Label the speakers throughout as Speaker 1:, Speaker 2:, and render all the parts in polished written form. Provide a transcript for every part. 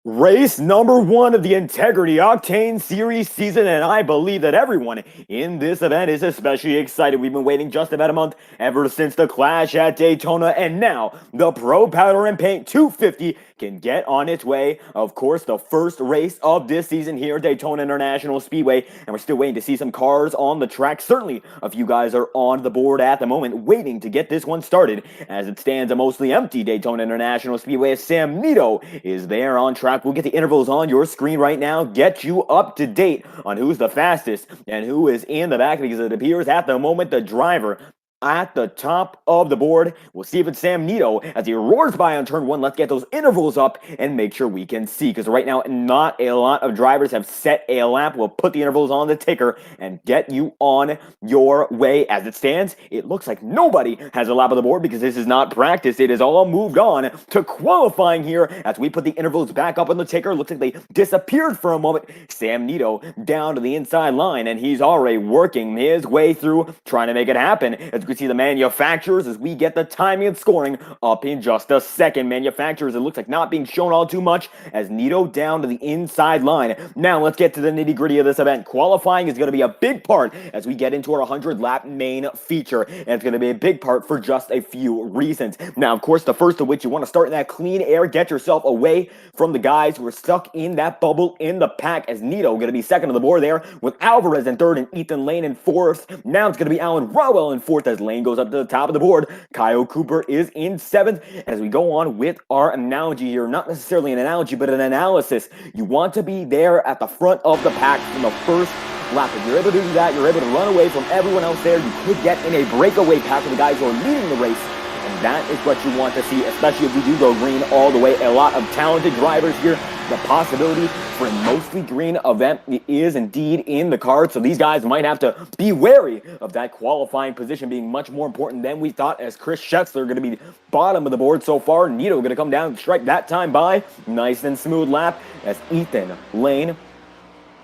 Speaker 1: Race number one of the Integrity Octane Series season, and I believe that everyone in this event is especially excited. We've been waiting just about a month ever since the clash at Daytona, and now the Pro Powder and Paint 250 can get on its way. Of course, the first race of this season here at Daytona International Speedway, and we're still waiting to see some cars on the track. Certainly, a few guys are on the board at the moment, waiting to get this one started. As it stands, a mostly empty Daytona International Speedway, Sam Nito is there on track. We'll get the intervals on your screen right now, get you up to date on who's the fastest and who is in the back, because it appears at the moment the driver at the top of the board. We'll see if it's Sam Nito as he roars by on turn one. Let's get those intervals up and make sure we can see, because right now not a lot of drivers have set a lap. We'll put the intervals on the ticker and get you on your way. As it stands, it looks like nobody has a lap on the board because this is not practice. It is all moved on to qualifying here as we put the intervals back up on the ticker. Looks like they disappeared for a moment. Sam Nito down to the inside line, and he's already working his way through, trying to make it happen. As we see the manufacturers as we get the timing and scoring up in just a second. Manufacturers, it looks like not being shown all too much as Nito down to the inside line. Now let's get to the nitty gritty of this event. Qualifying is going to be a big part as we get into our 100 lap main feature, and it's going to be a big part for just a few reasons. Now, of course, the first of which, you want to start in that clean air, get yourself away from the guys who are stuck in that bubble in the pack, as Nito going to be second on the board there with Alvarez in third and Ethan Lane in fourth. Now it's going to be Alan Rowell in fourth as Lane goes up to the top of the board. Kyle Cooper is in seventh. As we go on with our analogy here, not necessarily an analogy, but an analysis, you want to be there at the front of the pack from the first lap. If you're able to do that, you're able to run away from everyone else there. You could get in a breakaway pack with the guys who are leading the race. And that is what you want to see, especially if we do go green all the way. A lot of talented drivers here. The possibility for a mostly green event is indeed in the cards. So these guys might have to be wary of that qualifying position being much more important than we thought, as Chris Schetzler going to be bottom of the board so far. Nito going to come down and strike that time by. Nice and smooth lap as Ethan Lane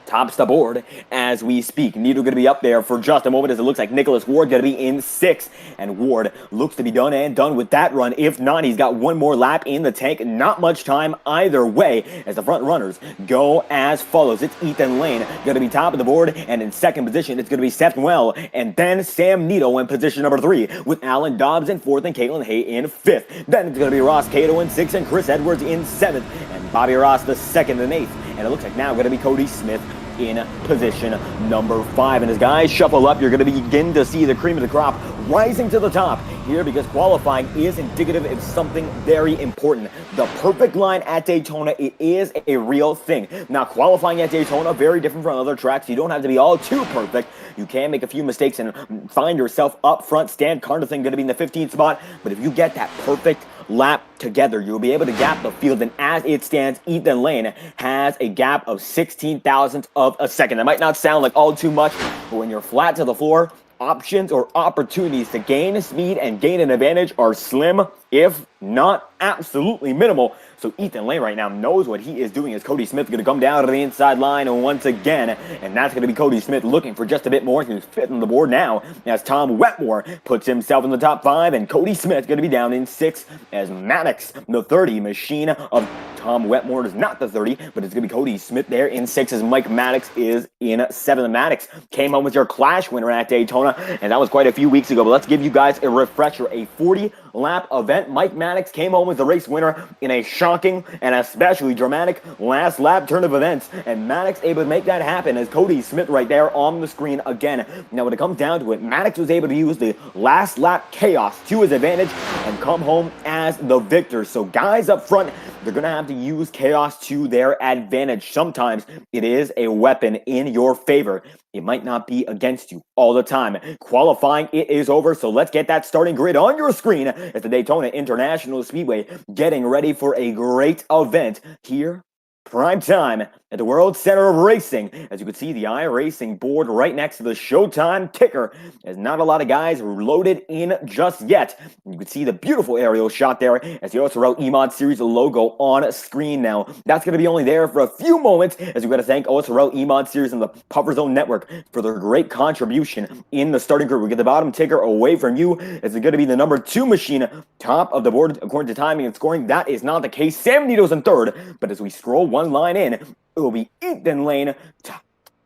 Speaker 1: tops the board as we speak. Nito going to be up there for just a moment, as it looks like Nicholas Ward going to be in sixth, and Ward looks to be done and done with that run. If not, he's got one more lap in the tank. Not much time either way as the front runners go as follows. It's Ethan Lane going to be top of the board, and in second position it's going to be Seth Well, and then Sam Nito in position number 3 with Alan Dobbs in fourth and Caitlin Hay in fifth. Then it's going to be Ross Cato in sixth and Chris Edwards in seventh, and Bobby Ross the second and eighth. And it looks like now going to be Cody Smith in position number 5. And as guys shuffle up, you're going to begin to see the cream of the crop rising to the top here, because qualifying is indicative of something very important. The perfect line at Daytona, it is a real thing. Now, qualifying at Daytona, very different from other tracks. You don't have to be all too perfect. You can make a few mistakes and find yourself up front. Stan Carnathan going to be in the 15th spot. But if you get that perfect lap together, you'll be able to gap the field. And as it stands, Ethan Lane has a gap of 16 thousandths of a second. That might not sound like all too much, but when you're flat to the floor, options or opportunities to gain speed and gain an advantage are slim, if not absolutely minimal. So Ethan Lane right now knows what he is doing, as Cody Smith going to come down to the inside line once again, and that's going to be Cody Smith looking for just a bit more. He's fifth on the board now as Tom Wetmore puts himself in the top 5, and Cody Smith going to be down in 6th as Maddox, the 30 machine of Tom Wetmore, is not the 30, but it's going to be Cody Smith there in 6th as Mike Maddox is in 7th. Maddox came home with your Clash winner at Daytona, and that was quite a few weeks ago, but let's give you guys a refresher. A 40-lap event. Mike Maddox came home with the race winner in a shocking and especially dramatic last lap turn of events, and Maddox able to make that happen as Cody Smith right there on the screen again. Now, when it comes down to it, Maddox was able to use the last lap chaos to his advantage and come home as the victor. So guys up front, they're going to have to use chaos to their advantage. Sometimes it is a weapon in your favor. It might not be against you all the time. Qualifying, it is over, so let's get that starting grid on your screen as the Daytona International Speedway getting ready for a great event here, prime time, At the World Center of Racing, as you can see the iRacing board right next to the Showtime ticker. There's not a lot of guys loaded in just yet. You can see the beautiful aerial shot there as the OSRL eMod Series logo on screen now. That's going to be only there for a few moments as we've got to thank OSRL eMod Series and the Puffer Zone Network for their great contribution in the starting group. We get the bottom ticker away from you as it's going to be the number 2 machine top of the board according to timing and scoring. That is not the case. Sam Nito's in third, but as we scroll one line in, it will be Ethan Lane top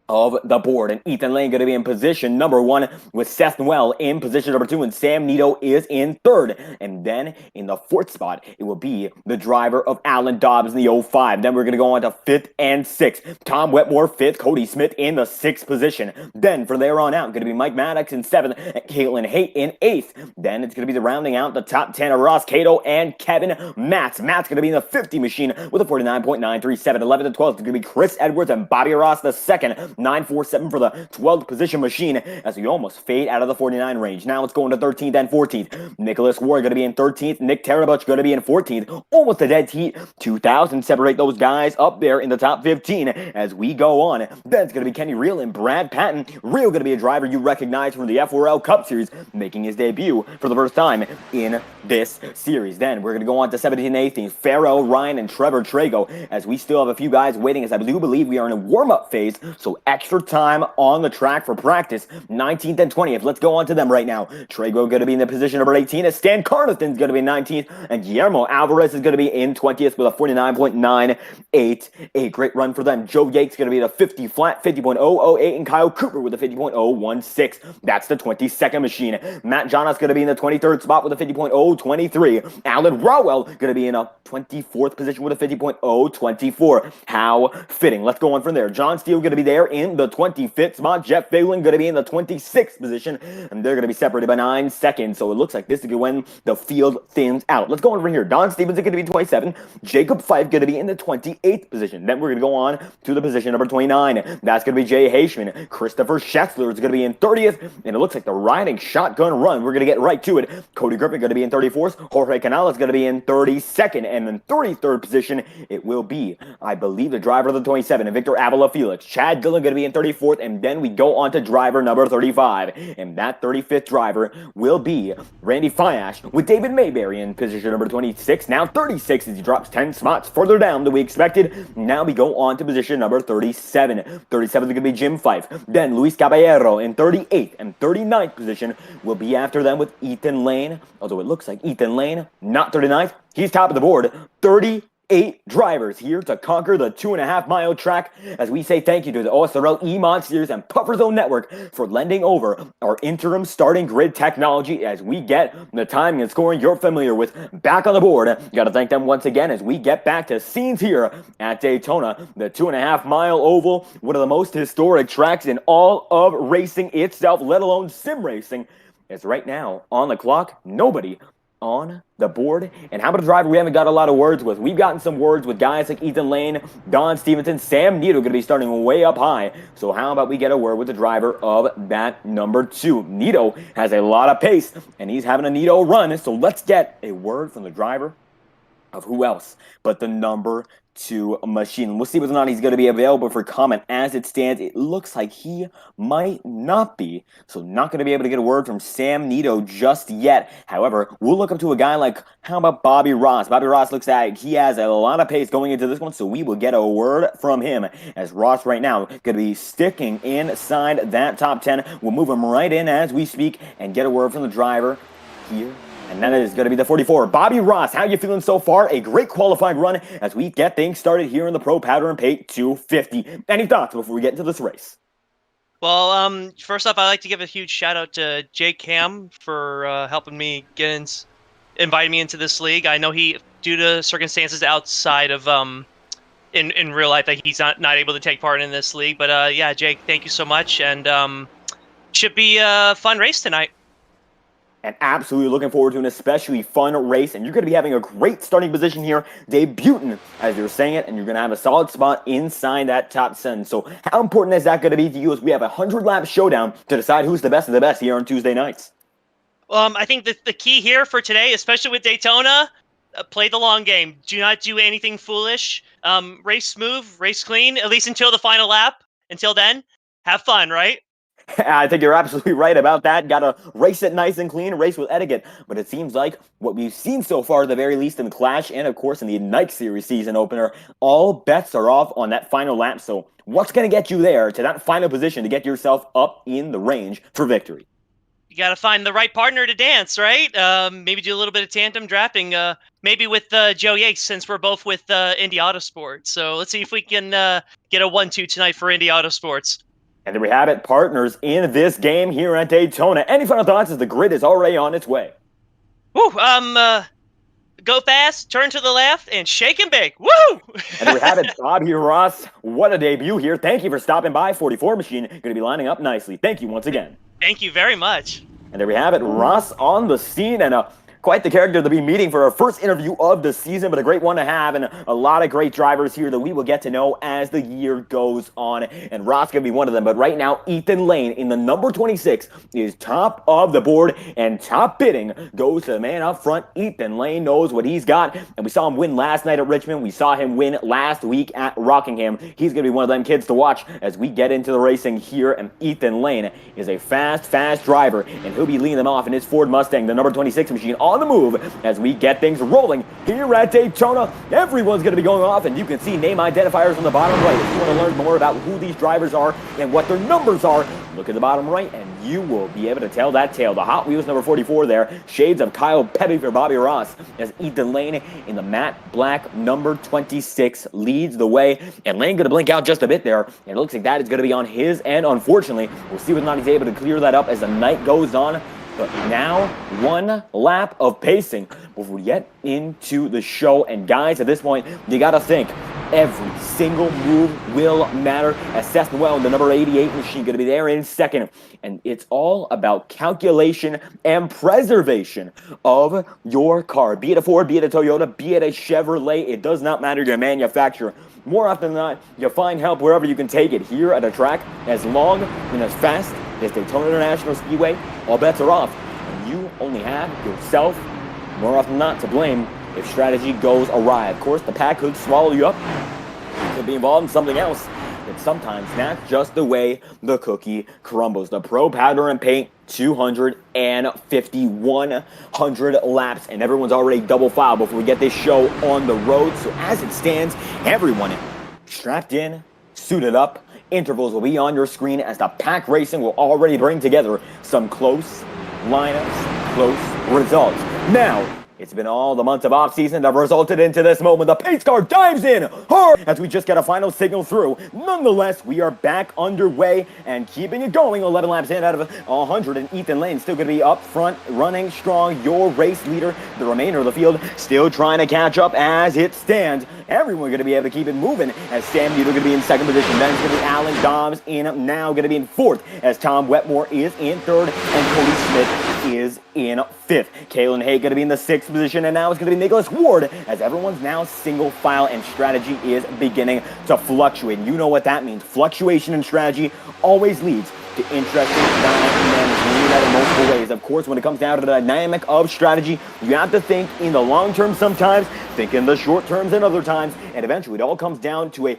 Speaker 1: of the board, and Ethan Lane going to be in position number 1 with Seth Noel in position number 2, and Sam Nito is in third. And then in the 4th spot, it will be the driver of Alan Dobbs in the 05. Then we're going to go on to 5th and 6th. Tom Wetmore 5th, Cody Smith in the 6th position. Then from there on out, going to be Mike Maddox in 7th, and Caitlin Haight in 8th. Then it's going to be the rounding out the top 10 of Ross Cato and Kevin Matz. Matz going to be in the 50 machine with a 49.937. 11th and 12th, it's going to be Chris Edwards and Bobby Ross the second. 947 for the 12th position machine as we almost fade out of the 49 range. Now let's go into 13th and 14th. Nicholas Ward going to be in 13th. Nick Tarabuch going to be in 14th. Almost a dead heat. 2,000 separate those guys up there in the top 15 as we go on. Then it's going to be Kenny Reel and Brad Patton. Reel going to be a driver you recognize from the FORL Cup Series, making his debut for the first time in this series. Then we're going to go on to 17th and 18th. Farrell, Ryan, and Trevor Trago as we still have a few guys waiting as I do believe we are in a warm-up phase, so extra time on the track for practice. 19th and 20th. Let's go on to them right now. Trago going to be in the position number 18 as Stan Carnathan's going to be 19th, and Guillermo Alvarez is going to be in 20th with a 49.988. Great run for them. Joe Yates going to be at a 50 flat, 50.008, and Kyle Cooper with a 50.016. That's the 22nd machine. Matt Jonas going to be in the 23rd spot with a 50.023. Alan Rowell going to be in a 24th position with a 50.024. How fitting. Let's go on from there. John Steele going to be there in the 25th spot. Jeff Phelan going to be in the 26th position, and they're going to be separated by 9 seconds. So it looks like this is when the field thins out. Let's go over here. Don Stevenson going to be 27. Jacob Fife going to be in the 28th position. Then we're going to go on to the position number 29. That's going to be Jay Haishman. Christopher Scheffler is going to be in 30th, and it looks like the riding shotgun run. We're going to get right to it. Cody Griffin going to be in 34th. Jorge Canales going to be in 32nd, and in 33rd position, it will be, I believe, the driver of the 27, and Victor Avila Felix. Chad Dillon going to be in 34th, and then we go on to driver number 35. And that 35th driver will be Randy Fiash with David Mayberry in position number 26. Now 36 as he drops 10 spots further down than we expected. Now we go on to position number 37. 37 is going to be Jim Fife. Then Luis Caballero in 38th, and 39th position will be after them with Ethan Lane. Although it looks like Ethan Lane, not 39th. He's top of the board. 38 drivers here to conquer the 2.5-mile track as we say thank you to the OSRL eMod Series and Puffer Zone Network for lending over our interim starting grid technology as we get the timing and scoring you're familiar with back on the board. Got to thank them once again as we get back to scenes here at Daytona, the 2.5-mile oval, one of the most historic tracks in all of racing itself, let alone sim racing. It's right now on the clock, nobody on the board. And how about a driver we haven't got a lot of words with? We've gotten some words with guys like Ethan Lane, Don Stevenson, Sam Nito going to be starting way up high. So how about we get a word with the driver of that number 2? Nito has a lot of pace, and he's having a Nito run. So let's get a word from the driver of who else but the number 2 machine. We'll see whether or not he's going to be available for comment. As it stands, it looks like he might not be. So not going to be able to get a word from Sam Nito just yet. However, we'll look up to a guy like, how about Bobby Ross? Bobby Ross looks like he has a lot of pace going into this one, so we will get a word from him. As Ross right now going to be sticking inside that top 10. We'll move him right in as we speak and get a word from the driver here. And that is going to be the 44. Bobby Ross, how you feeling so far? A great qualifying run as we get things started here in the Pro Powder and Paint 250. Any thoughts before we get into this race?
Speaker 2: Well, first off, I'd like to give a huge shout out to Jake Cam for helping me inviting me into this league. I know he, due to circumstances outside of in real life, that he's not able to take part in this league. But yeah, Jake, thank you so much, and should be a fun race tonight.
Speaker 1: And absolutely looking forward to an especially fun race. And you're going to be having a great starting position here, debuting, as you're saying it, and you're going to have a solid spot inside that top 10. So how important is that going to be to you as we have a 100-lap showdown to decide who's the best of the best here on Tuesday nights?
Speaker 2: I think the key here for today, especially with Daytona, play the long game. Do not do anything foolish. Race smooth, race clean, at least until the final lap. Until then, have fun, right?
Speaker 1: I think you're absolutely right about that. Gotta race it nice and clean, race with etiquette. But it seems like what we've seen so far, at the very least in the Clash and, of course, in the Night Series season opener, all bets are off on that final lap. So what's going to get you there to that final position to get yourself up in the range for victory?
Speaker 2: You got to find the right partner to dance, right? Maybe do a little bit of tandem drafting, maybe with Joe Yates, since we're both with Indy Autosports. So let's see if we can get a 1-2 tonight for Indy Autosports.
Speaker 1: And there we have it, partners in this game here at Daytona. Any final thoughts as the grid is already on its way?
Speaker 2: Woo! Go fast, turn to the left, and shake and bake. Woo!
Speaker 1: And there we have it, Bobby Ross. What a debut here. Thank you for stopping by. 44 Machine going to be lining up nicely. Thank you once again.
Speaker 2: Thank you very much.
Speaker 1: And there we have it, Ross on the scene, and quite the character to be meeting for our first interview of the season, but a great one to have, and a lot of great drivers here that we will get to know as the year goes on. And Ross going to be one of them, but right now, Ethan Lane in the number 26 is top of the board, and top bidding goes to the man up front. Ethan Lane knows what he's got, and we saw him win last night at Richmond. We saw him win last week at Rockingham. He's going to be one of them kids to watch as we get into the racing here, and Ethan Lane is a fast driver, and he'll be leading them off in his Ford Mustang, the number 26 machine, on the move as we get things rolling here at Daytona. Everyone's going to be going off, and you can see name identifiers on the bottom right. If you want to learn more about who these drivers are and what their numbers are, look at the bottom right, and you will be able to tell that tale. The Hot Wheels number 44 there, shades of Kyle Petty for Bobby Ross, as Ethan Lane in the matte black number 26 leads the way. And Lane going to blink out just a bit there, and it looks like that is going to be on his end, unfortunately. We'll see whether or not he's able to clear that up as the night goes on. But now, one lap of pacing before we get into the show. And guys, at this point, you got to think every single move will matter. As Seth Noel, the number 88 machine, going to be there in second. And it's all about calculation and preservation of your car. Be it a Ford, be it a Toyota, be it a Chevrolet, it does not matter your manufacturer. More often than not, you find help wherever you can take it here at a track as long and as fast as Daytona International Speedway. All bets are off, and you only have yourself, more often than not, to blame if strategy goes awry. Of course, the pack could swallow you up. You could be involved in something else. But sometimes that's just the way the cookie crumbles. The Pro Powder and Paint 251 laps, and everyone's already double filed before we get this show on the road. So as it stands, everyone strapped in, suited up. Intervals will be on your screen as the pack racing will already bring together some close lineups, close results. Now, it's been all the months of off-season that have resulted into this moment. The pace car dives in hard as we just get a final signal through. Nonetheless, we are back underway and keeping it going. 11 laps in out of 100, and Ethan Lane still going to be up front, running strong, your race leader. The remainder of the field still trying to catch up as it stands. Everyone going to be able to keep it moving as Sam Needle going to be in second position. Then it's going to be Alan Dobbs in now going to be in fourth as Tom Wetmore is in third and Cody Smith is in fifth. Kalen Hay going to be in the sixth position, and now it's going to be Nicholas Ward as everyone's now single file and strategy is beginning to fluctuate. You know what that means. Fluctuation in strategy always leads to interesting dynamics. We need that in multiple ways. Of course, when it comes down to the dynamic of strategy, you have to think in the long term sometimes, think in the short terms and other times, and eventually it all comes down to a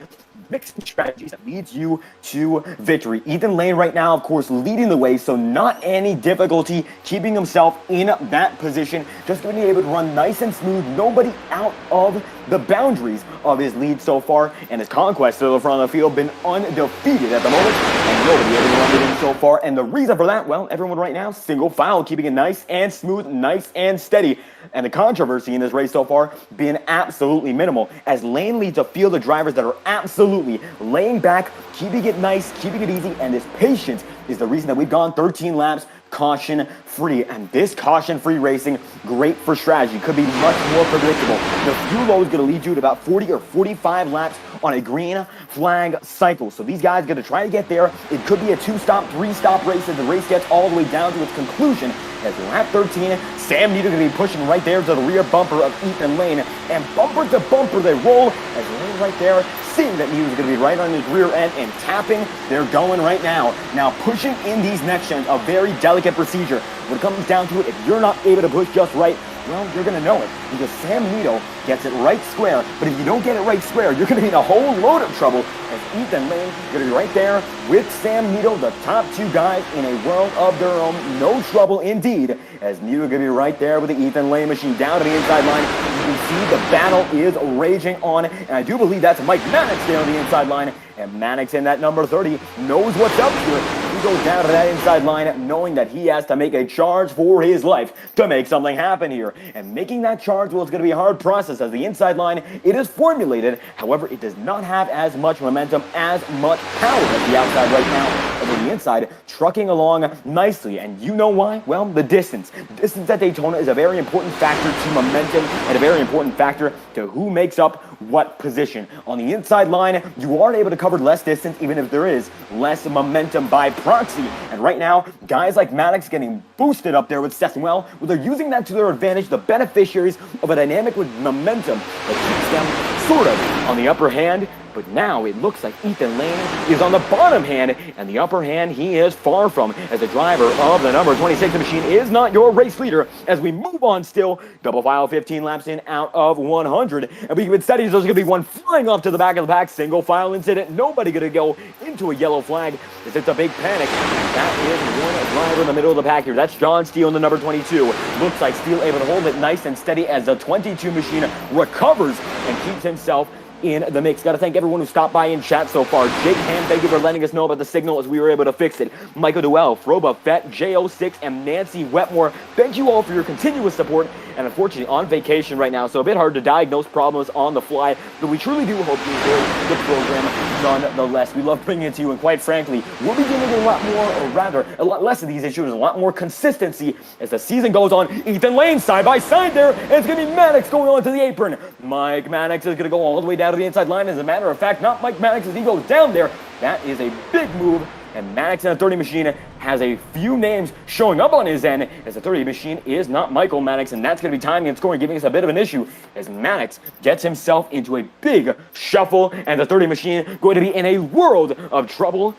Speaker 1: mix of strategies that leads you to victory. Ethan Lane right now, of course, leading the way, so not any difficulty keeping himself in that position. Just going to be able to run nice and smooth. Nobody out of the boundaries of his lead so far, and his conquest to the front of the field been undefeated at the moment, and nobody able to run it in so far. And the reason for that, well, everyone right now, single file, keeping it nice and smooth, nice and steady. And the controversy in this race so far being absolutely minimal, as Lane leads a field of drivers that are absolutely laying back, keeping it nice, keeping it easy, and this patience is the reason that we've gone 13 laps caution-free. And this caution-free racing, great for strategy, could be much more predictable. The fuel load is going to lead you to about 40 or 45 laps on a green flag cycle. So these guys are going to try to get there. It could be a 2-stop, 3-stop race as the race gets all the way down to its conclusion. As lap 13, Sam Needle going to be pushing right there to the rear bumper of Ethan Lane. And bumper to bumper they roll as Lane right there, seeing that Needle's going to be right on his rear end and tapping. They're going right now. Now pushing in these next gens, a very delicate procedure. When it comes down to it, if you're not able to push just right, well, you're going to know it because Sam Nito gets it right square. But if you don't get it right square, you're going to be in a whole load of trouble as Ethan Lane is going to be right there with Sam Nito, the top two guys in a world of their own. No trouble indeed as Nito going to be right there with the Ethan Lane machine down to the inside line. You can see the battle is raging on, and I do believe that's Mike Mannix there on the inside line. And Mannix in that number 30 knows what's up here. He goes down to that inside line knowing that he has to make a charge for his life to make something happen here. And making that charge, well, it's going to be a hard process as the inside line, it is formulated. However, it does not have as much momentum, as much power as the outside right now. Over the inside, trucking along nicely. And you know why? Well, the distance. Distance at Daytona is a very important factor to momentum and a very important factor to who makes up what position. On the inside line, you are able to cover less distance even if there is less momentum by proxy. And right now, guys like Maddox getting boosted up there with Sethwell, well, they're using that to their advantage, the beneficiaries of a dynamic with momentum that keeps them sort of on the upper hand. But now it looks like Ethan Lane is on the bottom hand, and the upper hand he is far from, as the driver of the number 26 machine is not your race leader. As we move on still, double file 15 laps in out of 100. And we can study there's going to be one flying off to the back of the pack, single file incident. Nobody going to go into a yellow flag as it's a big panic. That is one driver in the middle of the pack here. That's John Steele in the number 22. Looks like Steele able to hold it nice and steady as the 22 machine recovers and keeps himself in the mix. Got to thank everyone who stopped by in chat so far. Jake Ham, thank you for letting us know about the signal as we were able to fix it. Michael Duell, Froba Fett, J06, and Nancy Wetmore, thank you all for your continuous support. And unfortunately on vacation right now, so a bit hard to diagnose problems on the fly, but we truly do hope you enjoy the program nonetheless. We love bringing it to you, and quite frankly, we'll be doing a lot more, or rather, a lot less of these issues, a lot more consistency as the season goes on. Ethan Lane side by side there, and it's going to be Maddox going on to the apron. Mike Maddox is going to go all the way down to the inside line. As a matter of fact, not Mike Maddox as he goes down there. That is a big move. And Maddox in the 30 machine has a few names showing up on his end, as the 30 machine is not Michael Maddox, and that's going to be timing and scoring, giving us a bit of an issue as Maddox gets himself into a big shuffle, and the 30 machine going to be in a world of trouble.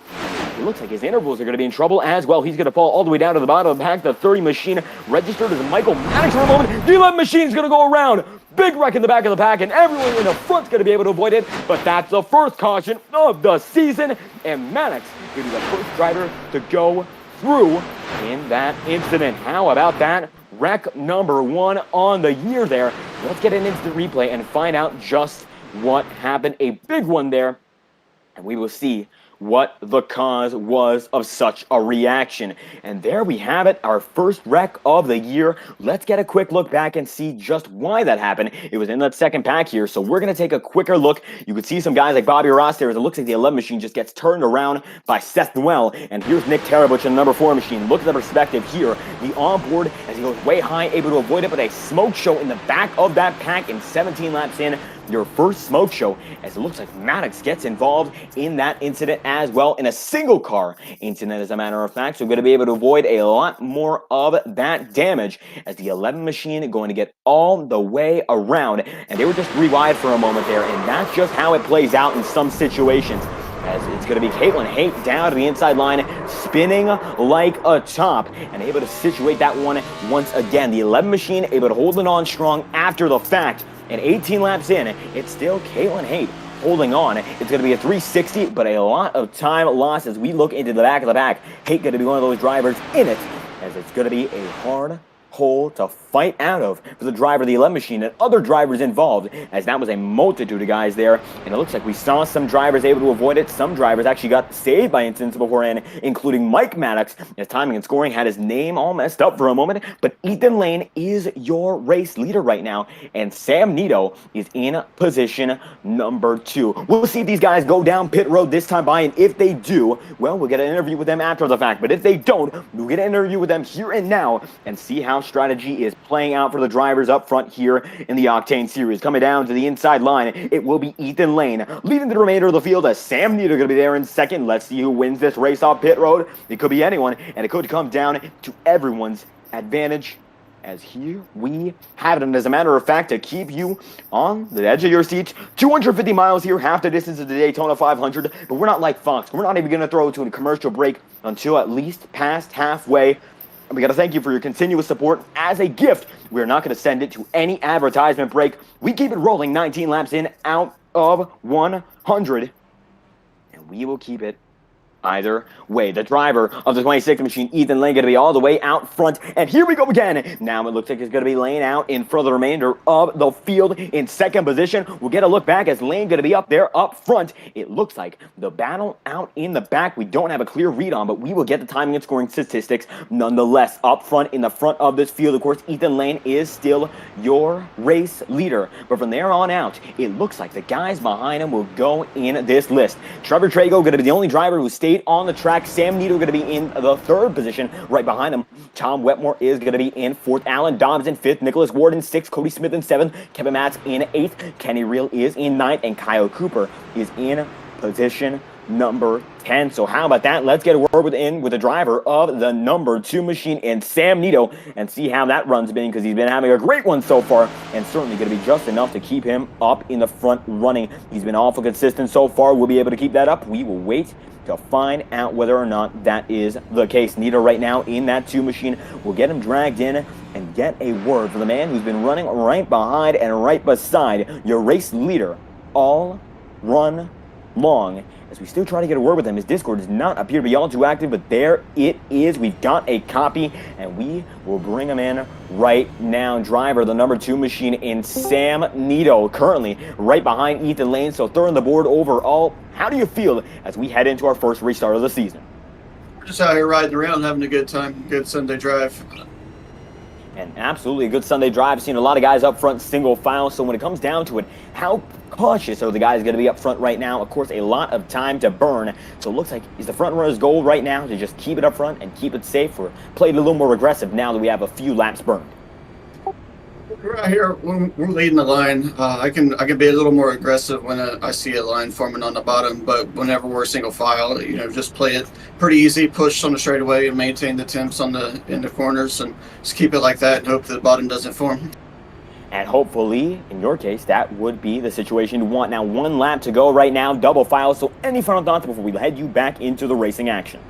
Speaker 1: It looks like his intervals are going to be in trouble as well. He's going to fall all the way down to the bottom of the pack. The 30 machine registered as Michael Maddox for a moment. The 11 machine is going to go around. Big wreck in the back of the pack, and everyone in the front's going to be able to avoid it. But that's the first caution of the season, and Maddox will be the first driver to go through in that incident. How about that? Wreck number 1 on the year there. Let's get an instant replay and find out just what happened. A big one there, and we will see what the cause was of such a reaction. And there we have it, our first wreck of the year. Let's get a quick look back and see just why that happened. It was in that second pack here, so we're going to take a quicker look. You could see some guys like Bobby Ross there, as it looks like the 11 machine just gets turned around by Seth Noel. And here's Nick Tarabuch in the number 4 machine. Look at the perspective here. The onboard, as he goes way high, able to avoid it, but a smoke show in the back of that pack in 17 laps in. Your first smoke show, as it looks like Maddox gets involved in that incident as well, in a single car incident as a matter of fact. So we're going to be able to avoid a lot more of that damage, as the 11 machine going to get all the way around, and they were just rewired for a moment there, and that's just how it plays out in some situations. As it's going to be Caitlin Haight down to the inside line, spinning like a top, and able to situate that one once again. The 11 machine able to hold it on strong after the fact. And 18 laps in, it's still Caitlin Haight holding on. It's going to be a 360, but a lot of time lost as we look into the back of the pack. Haight going to be one of those drivers in it, as it's going to be a hard hole to fight out of for the driver of the 11 machine and other drivers involved, as that was a multitude of guys there. And it looks like we saw some drivers able to avoid it. Some drivers actually got saved by incidents beforehand, including Mike Maddox. His timing and scoring had his name all messed up for a moment, but Ethan Lane is your race leader right now, and Sam Nito is in position number 2. We'll see if these guys go down pit road this time by, and if they do, well, we'll get an interview with them after the fact. But if they don't, we'll get an interview with them here and now and see how strategy is playing out for the drivers up front here in the Octane Series. Coming down to the inside line, it will be Ethan Lane leading the remainder of the field, as Sam Nito going to be there in second. Let's see who wins this race off pit road. It could be anyone, and it could come down to everyone's advantage, as here we have it. And as a matter of fact, to keep you on the edge of your seats, 250 miles here, half the distance of the Daytona 500, but we're not like Fox. We're not even going to throw it to a commercial break until at least past halfway And we got to thank you for your continuous support. As a gift, we're not going to send it to any advertisement break. We keep it rolling 19 laps in out of 100. And we will keep it either way. The driver of the 26th machine, Ethan Lane, going to be all the way out front. And here we go again. Now it looks like it's going to be Lane out in front of the remainder of the field in second position. We'll get a look back as Lane going to be up there up front. It looks like the battle out in the back we don't have a clear read on, but we will get the timing and scoring statistics nonetheless. Up front in the front of this field, of course, Ethan Lane is still your race leader. But from there on out, it looks like the guys behind him will go in this list. Trevor Trago going to be the only driver who stayed on the track. Sam Nito going to be in the third position. Right behind him, Tom Wetmore is going to be in fourth. Alan Dobbs in fifth. Nicholas Ward in sixth. Cody Smith in seventh. Kevin Matz in eighth. Kenny Reel is in ninth. And Kyle Cooper is in position number 10. So how about that? Let's get a word with the driver of the number 2 machine in Sam Nito and see how that run's been, because he's been having a great one so far and certainly going to be just enough to keep him up in the front running. He's been awful consistent so far. We'll be able to keep that up. We will wait to find out whether or not that is the case. Nito right now in that 2 machine. We'll get him dragged in and get a word from the man who's been running right behind and right beside your race leader all run long. As we still try to get a word with him, his Discord does not appear to be all too active, but there it is. We've got a copy, and we will bring him in right now. Driver, the number 2 machine in Sam Nito, currently right behind Ethan Lane, so third on the board overall. How do you feel as we head into our first restart of the season?
Speaker 3: We're just out here riding around, having a good time, good Sunday drive.
Speaker 1: And absolutely a good Sunday drive. Seen a lot of guys up front single file, so when it comes down to it, how cautious are the guys going to be up front right now? Of course, a lot of time to burn. So it looks like is the front runner's goal right now to just keep it up front and keep it safe, or play it a little more aggressive now that we have a few laps burned?
Speaker 3: We're out here, we're leading the line. I can be a little more aggressive when I see a line forming on the bottom, but whenever we're single file, just play it pretty easy, push on the straightaway and maintain the temps in the corners, and just keep it like that and hope that the bottom doesn't form.
Speaker 1: And hopefully, in your case, that would be the situation you want. Now, 1 lap to go right now, double file. So any final thoughts before we head you back into the racing action?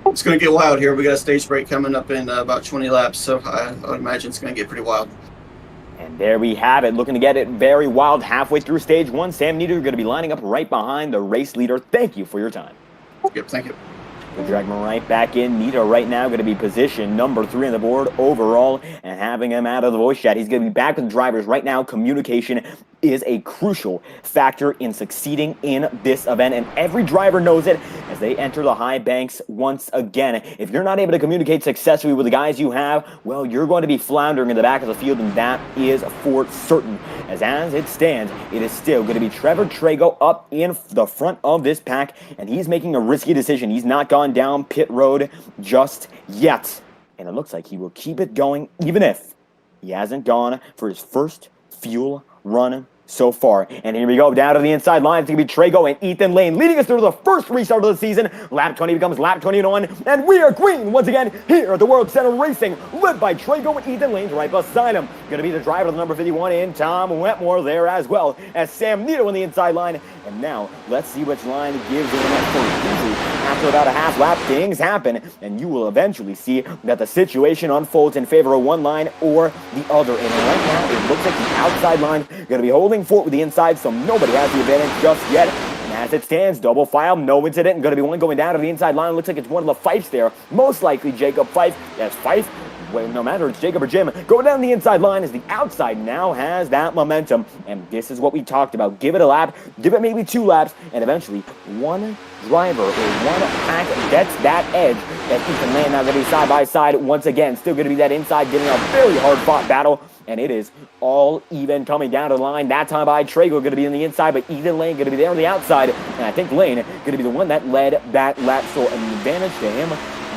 Speaker 3: It's going to get wild here. We got a stage break coming up in about 20 laps, so I would imagine it's going to get pretty wild.
Speaker 1: And there we have it, looking to get it very wild halfway through stage 1. Sam Nito going to be lining up right behind the race leader. Thank you for your time.
Speaker 3: Yep, thank you.
Speaker 1: We'll drag him right back in. Nito right now going to be position number 3 on the board overall, and having him out of the voice chat. He's going to be back with the drivers right now. Communication is a crucial factor in succeeding in this event, and every driver knows it as they enter the high banks once again. If you're not able to communicate successfully with the guys you have, well, you're going to be floundering in the back of the field, and that is for certain. As it stands, it is still going to be Trevor Trago up in the front of this pack, and he's making a risky decision. He's not gone down pit road just yet, and it looks like he will keep it going even if he hasn't gone for his first fuel run so far. And here we go, down to the inside line. It's going to be Trago and Ethan Lane leading us through the first restart of the season. Lap 20 becomes lap 21, and we are green once again here at the World Center Racing, led by Trago and Ethan Lane right beside him. Going to be the driver of the number 51 in Tom Wetmore there, as well as Sam Nito on the inside line. And now let's see which line gives in that point. After about a half lap, things happen, and you will eventually see that the situation unfolds in favor of one line or the other. And right now, it looks like the outside line going to be holding fort with the inside, so nobody has the advantage just yet. And as it stands, double file, no incident, and going to be one going down to the inside line. Looks like it's one of the Fifes there, most likely Jacob Fife. Yes, Fife. Well, no matter it's Jacob or Jim, going down the inside line as the outside now has that momentum. And this is what we talked about. Give it a lap, give it maybe 2 laps, and eventually one driver or one pack gets that edge. That Ethan Lane now going to be side by side once again. Still going to be that inside, getting a very hard fought battle. And it is all even coming down to the line. That time by Trago going to be on the inside, but Ethan Lane going to be there on the outside. And I think Lane going to be the one that led that lap. So an advantage to him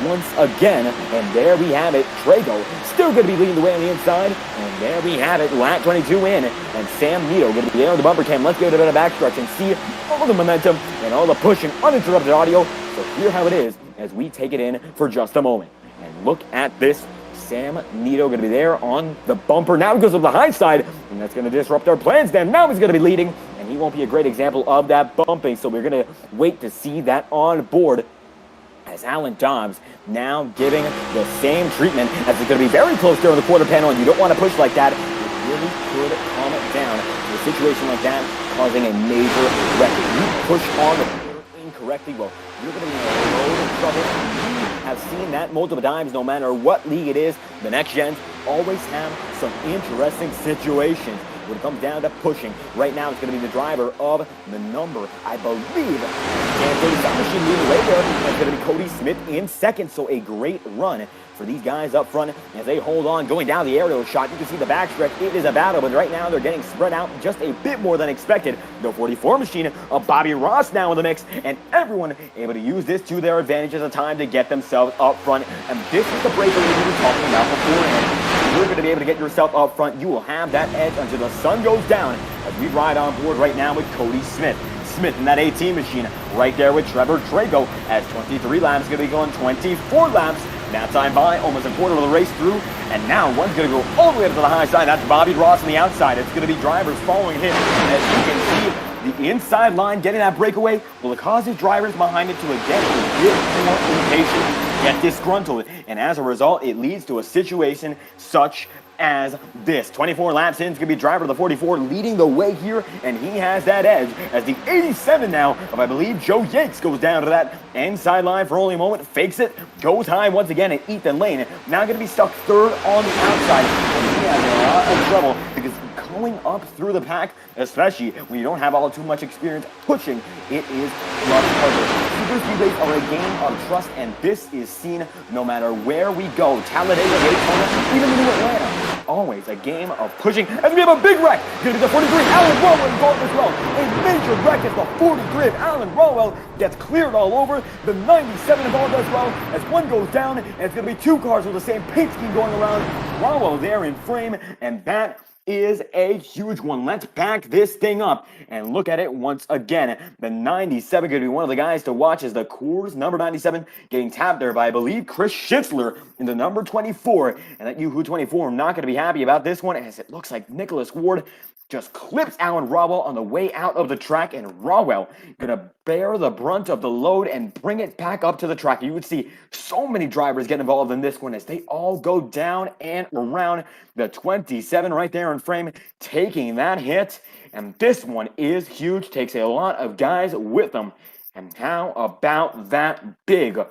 Speaker 1: once again. And there we have it. Trago still going to be leading the way on the inside. And there we have it. Lap 22 in. And Sam Nito going to be there on the bumper cam. Let's go to the backstretch and see all the momentum and all the pushing, uninterrupted audio. So hear how it is as we take it in for just a moment. And look at this. Sam Nito going to be there on the bumper. Now he goes to the high side, and that's going to disrupt our plans then. Now he's going to be leading, and he won't be a great example of that bumping, so we're going to wait to see that on board. as Alan Dobbs now giving the same treatment as it's going to be very close there on the quarter panel, and you don't want to push like that. It really could calm it down in a situation like that, causing a major wreck. If you push on the quarter incorrectly, well, you're going to be in a load of trouble. We have seen that multiple times, no matter what league it is. The next gens always have some interesting situations when it comes down to pushing. Right now, it's going to be the driver of the number, I believe, and the submachine leading right there. It's going to be Cody Smith in second, so a great run for these guys up front as they hold on. Going down the aerial shot, you can see the backstretch. It is a battle, but right now they're getting spread out just a bit more than expected. The 44 machine of Bobby Ross now in the mix, and everyone able to use this to their advantage as a time to get themselves up front. And this is the breaker we were talking about beforehand. You're going to be able to get yourself up front. You will have that edge until the sun goes down as we ride on board right now with Cody Smith. Smith in that 18 machine right there with Trevor Trago as 23 laps going to be going 24 laps. Now time by almost a quarter of the race through, and now one's going to go all the way up to the high side. That's Bobby Ross on the outside. It's going to be drivers following him. As you can see, the inside line getting that breakaway will cause his drivers behind it to again a bit more impatient, get disgruntled, and as a result, it leads to a situation such as this. 24 laps in, it's going to be driver of the 44 leading the way here, and he has that edge as the 87 now of, I believe, Joe Yates goes down to that inside line for only a moment, fakes it, goes high once again, and Ethan Lane now going to be stuck third on the outside, and he has a lot of trouble because going up through the pack, especially when you don't have all too much experience pushing, it is much harder. Superspeedways are a game of trust, and this is seen no matter where we go. Talladega, Daytona, even New Atlanta. Always a game of pushing. As we have a big wreck. Going to the 43. Alan Rowell involved as well. A major wreck as the 43 of Alan Rowell gets cleared all over. The 97 involved as well as one goes down, and it's going to be two cars with the same paint scheme going around. Rowell there in frame, and that is a huge one. Let's back this thing up and look at it once again. The 97 going to be one of the guys to watch as the Coors number 97 getting tapped there by, I believe, Chris Schitzler in the number 24. And that Yahoo 24, I'm not going to be happy about this one as it looks like Nicholas Ward just clips Alan Rowell on the way out of the track, and Rowell gonna bear the brunt of the load and bring it back up to the track. You would see so many drivers get involved in this one as they all go down and around. The 27 right there in frame taking that hit, and this one is huge, takes a lot of guys with them. And how about that big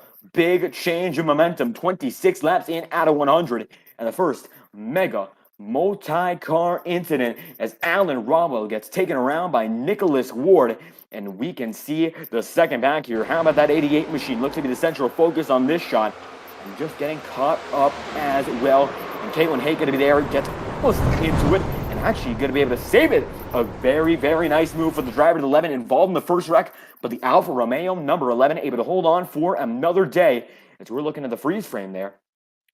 Speaker 1: change of momentum? 26 laps in out of 100, and the first mega multi-car incident as Alan Rowell gets taken around by Nicholas Ward, and we can see the second back here. How about that 88 machine? Looks to be the central focus on this shot, and just getting caught up as well. And Caitlin Hake going to be there, gets almost into it, and actually going to be able to save it. A very, very nice move for the driver to 11 involved in the first wreck, but the Alfa Romeo number 11 able to hold on for another day. As we're looking at the freeze frame there,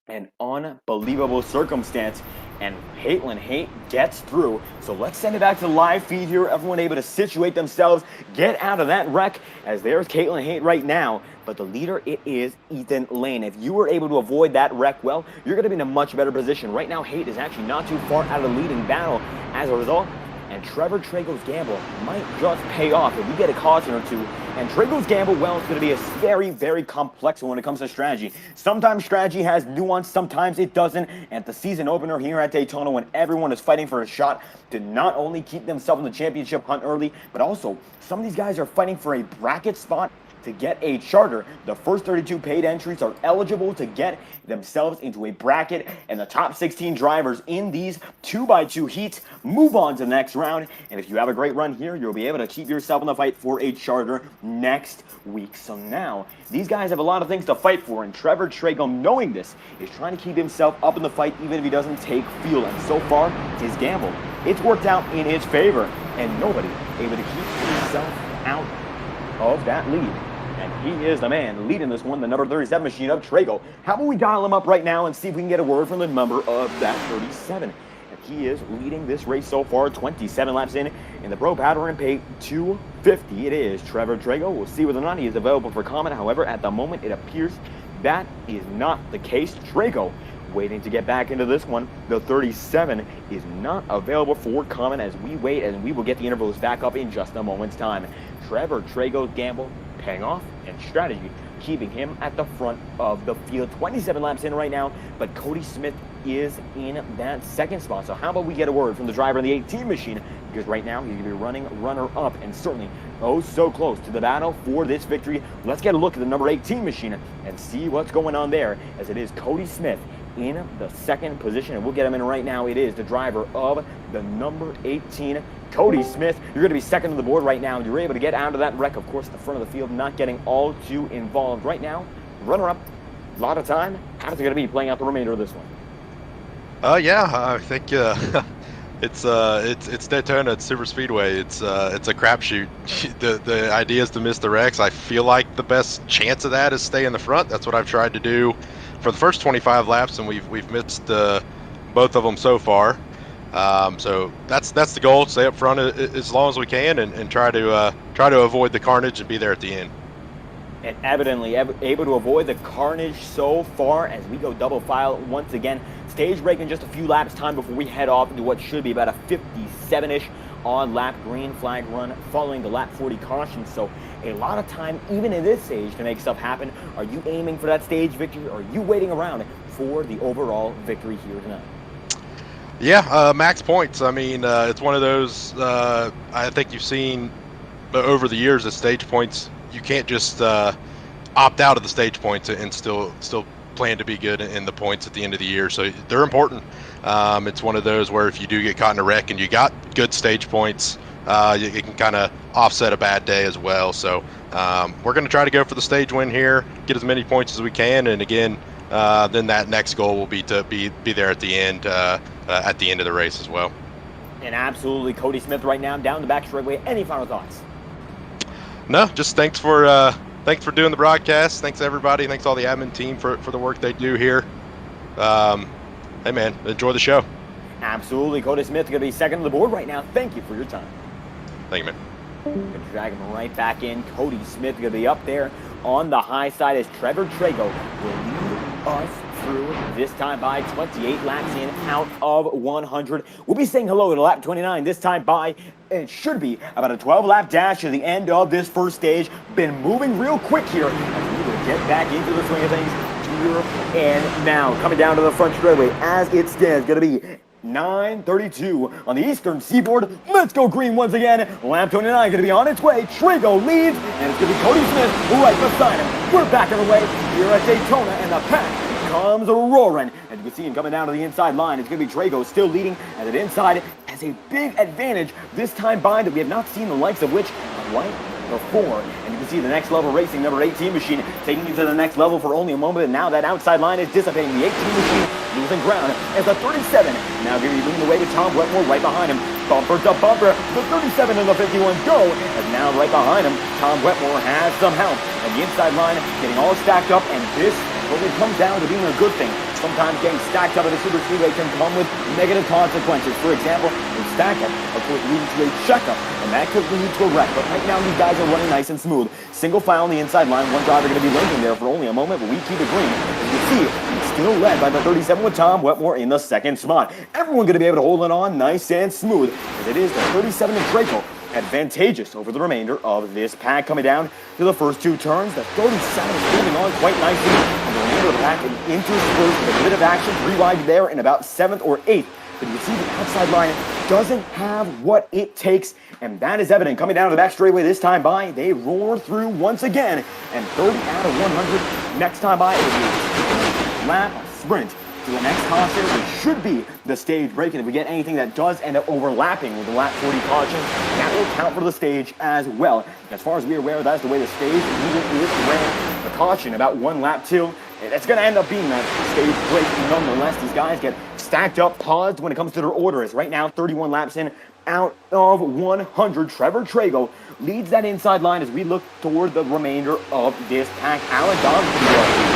Speaker 1: an unbelievable circumstance, and Caitlin Haight gets through. So let's send it back to the live feed here. Everyone able to situate themselves, get out of that wreck, as there's Caitlin Haight right now. But the leader, it is Ethan Lane. If you were able to avoid that wreck, well, you're going to be in a much better position. Right now, Haight is actually not too far out of the leading battle as a result. And Trevor Trago's gamble might just pay off if we get a caution or two. And Trago's gamble, well, it's going to be a very, very complex one when it comes to strategy. Sometimes strategy has nuance, sometimes it doesn't. And at the season opener here at Daytona, when everyone is fighting for a shot to not only keep themselves in the championship hunt early, but also some of these guys are fighting for a bracket spot to get a charter. The first 32 paid entries are eligible to get themselves into a bracket, and the top 16 drivers in these 2x2 heats move on to the next round. And if you have a great run here, you'll be able to keep yourself in the fight for a charter next week. So now these guys have a lot of things to fight for, and Trevor Trago, knowing this, is trying to keep himself up in the fight even if he doesn't take fuel. And so far, his gamble, it's worked out in his favor, and nobody able to keep himself out of that lead. And he is the man leading this one, the number 37 machine of Trago. How about we dial him up right now and see if we can get a word from the number of that 37. And he is leading this race so far, 27 laps in the Pro Powder and Pay 250. It is Trevor Trago. We'll see whether or not he is available for comment. However, at the moment, it appears that is not the case. Trago waiting to get back into this one. The 37 is not available for comment as we wait, and we will get the intervals back up in just a moment's time. Trevor Trago's gamble paying off, and strategy keeping him at the front of the field. 27 laps in right now, but Cody Smith is in that second spot. So how about we get a word from the driver in the 18 machine, because right now he's going to be running runner-up and certainly oh so close to the battle for this victory. Let's get a look at the number 18 machine and see what's going on there, as it is Cody Smith in the second position, and we'll get him in right now. It is the driver of the number 18, Cody Smith. You're going to be second on the board right now. You're able to get out of that wreck, of course, at the front of the field, not getting all too involved right now. Runner-up, a lot of time. How's it going to be playing out the remainder of this one?
Speaker 4: Yeah, I think it's Daytona, it's SuperSpeedway. It's a crapshoot. The idea is to miss the wrecks. I feel like the best chance of that is stay in the front. That's what I've tried to do for the first 25 laps, and we've missed both of them so far. So that's the goal. Stay up front as long as we can, and try to avoid the carnage and be there at the end.
Speaker 1: And evidently able to avoid the carnage so far as we go double file once again. Stage break in just a few laps time before we head off into what should be about a 57-ish on lap green flag run following the lap 40 caution. So a lot of time even in this stage to make stuff happen. Are you aiming for that stage victory, or are you waiting around for the overall victory here tonight?
Speaker 4: Yeah, max points. I mean, it's one of those, I think you've seen over the years that stage points, you can't just opt out of the stage points and still plan to be good in the points at the end of the year. So they're important. It's one of those where if you do get caught in a wreck and you got good stage points, it can kind of offset a bad day as well. So we're going to try to go for the stage win here, get as many points as we can, and again, then that next goal will be to be there at the end of the race as well.
Speaker 1: And absolutely, Cody Smith right now down the back straightaway. Any final thoughts?
Speaker 4: No, just thanks for doing the broadcast. Thanks everybody. Thanks all the admin team for the work they do here. Hey man, enjoy the show.
Speaker 1: Absolutely, Cody Smith going to be second on the board right now. Thank you for your time.
Speaker 4: Thank you, man.
Speaker 1: Going to drag him right back in. Cody Smith going to be up there on the high side as Trevor Trago will lead us through this time by 28 laps in out of 100. We'll be saying hello to lap 29 this time by. It should be about a 12-lap dash to the end of this first stage. Been moving real quick here as we will get back into the swing of things here and now. Coming down to the front straightaway as it stands, going to be 9:32 on the eastern seaboard. Let's go green once again. Lap 29 going to be on its way. Trago leads, and it's going to be Cody Smith right beside him. We're back on the way here at Daytona, and the pack comes roaring. And you can see him coming down to the inside line. It's going to be Trago still leading, and it inside has a big advantage this time by that we have not seen the likes of which right before. And you can see the next level racing number 18 machine taking you to the next level for only a moment, and now that outside line is dissipating. The 18 machine losing ground as the 37 now going to be leading the way to Tom Wetmore right behind him. Bumper to bumper, the 37 and the 51 go, and now right behind him, Tom Wetmore has some help. And the inside line getting all stacked up, and this really comes down to being a good thing. Sometimes getting stacked up at a super speedway can come with negative consequences. For example, a stack up, of course, leading to a checkup, and that could lead to a wreck. But right now, these guys are running nice and smooth. Single file on the inside line. One driver going to be linking there for only a moment, but we keep it green. As you can see, he's still led by the 37 with Tom Wetmore in the second spot. Everyone going to be able to hold it on nice and smooth, as it is the 37 and Draco advantageous over the remainder of this pack. Coming down to the first two turns, the 37 is moving on quite nicely, and the remainder of the pack interspersed with a bit of action, 3 wide there in about 7th or 8th. But you can see the outside line doesn't have what it takes, and that is evident. Coming down to the back straightaway this time by, they roar through once again, and 30 out of 100 next time by, it will be a lap sprint to the next caution, which should be the stage break. And if we get anything that does end up overlapping with the lap 40 caution, that will count for the stage as well. As far as we're aware, that's the way the stage usually is ran. The caution about 1 lap 2, it's going to end up being that stage break nonetheless. These guys get stacked up, paused when it comes to their orders. Right now, 31 laps in out of 100. Trevor Trago leads that inside line as we look toward the remainder of this pack. Alan Donaldson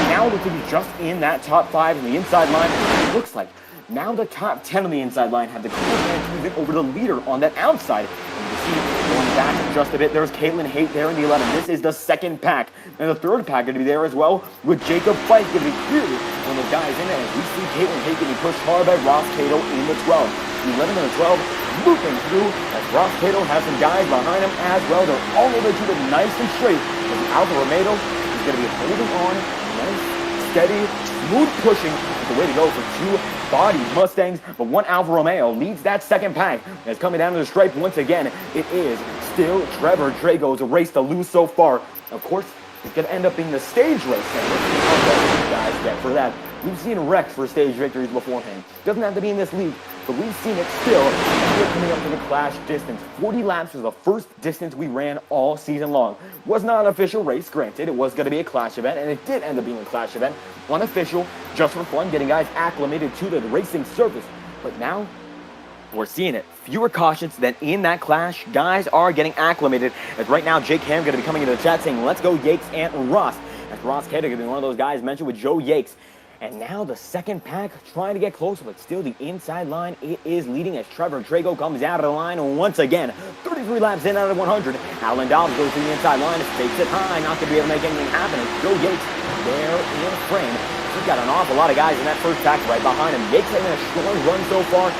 Speaker 1: now looks to be just in that top 5 in the inside line. It looks like now the top 10 on the inside line have the clear advantage over the leader on that outside. And you can see going back just a bit, there's Caitlin Haight there in the 11. This is the second pack. And the third pack going to be there as well, with Jacob Fife going to be clearly one of the guys in there. As we see Caitlin Haight getting pushed hard by Ross Cato in the 12. The 11 and the 12 looping through as Ross Cato has some guys behind him as well. They're all over to the nice and straight Because Alfa Romeo is going to be holding on, nice, steady, smooth pushing is the way to go for two body Mustangs. But one Alfa Romeo leads that second pack. As coming down to the stripe once again, it is still Trevor Drago's race to lose so far. Of course, it's going to end up being the stage race. And let's see how bad these guys get for that. We've seen wrecks for stage victories beforehand. Doesn't have to be in this league, but we've seen it still. We're coming up to the clash distance. 40 laps was the first distance we ran all season long. Was not an official race, granted. It was going to be a clash event, and it did end up being a clash event. Unofficial, just for fun, getting guys acclimated to the racing surface. But now, we're seeing it. Fewer cautions than in that clash. Guys are getting acclimated. As right now, Jake Ham going to be coming into the chat saying, let's go Yakes and Ross. As Ross Keda going to be one of those guys mentioned with Joe Yakes. And now the second pack trying to get closer, but still the inside line, it is leading as Trevor Drago comes out of the line once again. 33 laps in out of 100. Alan Dobbs goes to the inside line, takes it high, not going to be able to make anything happen. As Joe Yates there in frame. He's got an awful lot of guys in that first pack right behind him. Yates having a strong run so far.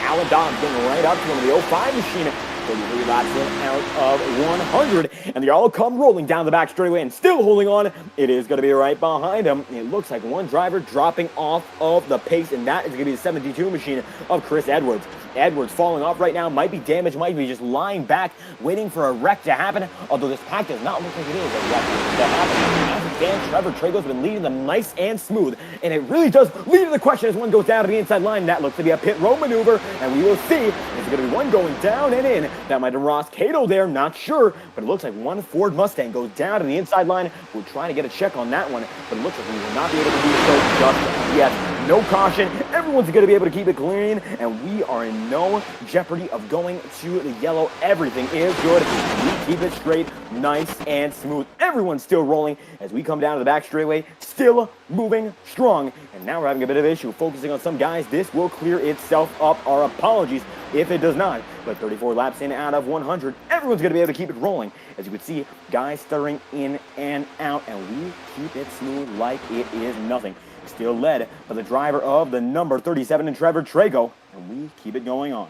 Speaker 1: Alan Dobbs getting right up to him. The 05 machine. 33 laps in out of 100, and they all come rolling down the back straightaway and still holding on. It is going to be right behind him. It looks like one driver dropping off of the pace, and that is going to be the 72 machine of Chris Edwards. Edwards falling off right now, might be damaged, might be just lying back, waiting for a wreck to happen, although this pack does not look like it is a wreck to happen. As it stands, Trevor Trago's been leading them nice and smooth, and it really does lead to the question as one goes down to the inside line. That looks to be a pit road maneuver, and we will see. Is it going to be one going down and in? That might have Ross Cato there, not sure, but it looks like one Ford Mustang goes down to the inside line. We're trying to get a check on that one, but it looks like we will not be able to do so just yet. No caution. Everyone's going to be able to keep it clean, and we are in no jeopardy of going to the yellow. Everything is good. We keep it straight, nice and smooth. Everyone's still rolling as we come down to the back straightaway, still moving strong. And now we're having a bit of issue focusing on some guys. This will clear itself up. Our apologies if it does not. But 34 laps in out of 100, everyone's going to be able to keep it rolling. As you can see, guys stuttering in and out, and we keep it smooth like it is nothing. Still led by the driver of the number 37 in Trevor Trago, and we keep it going on.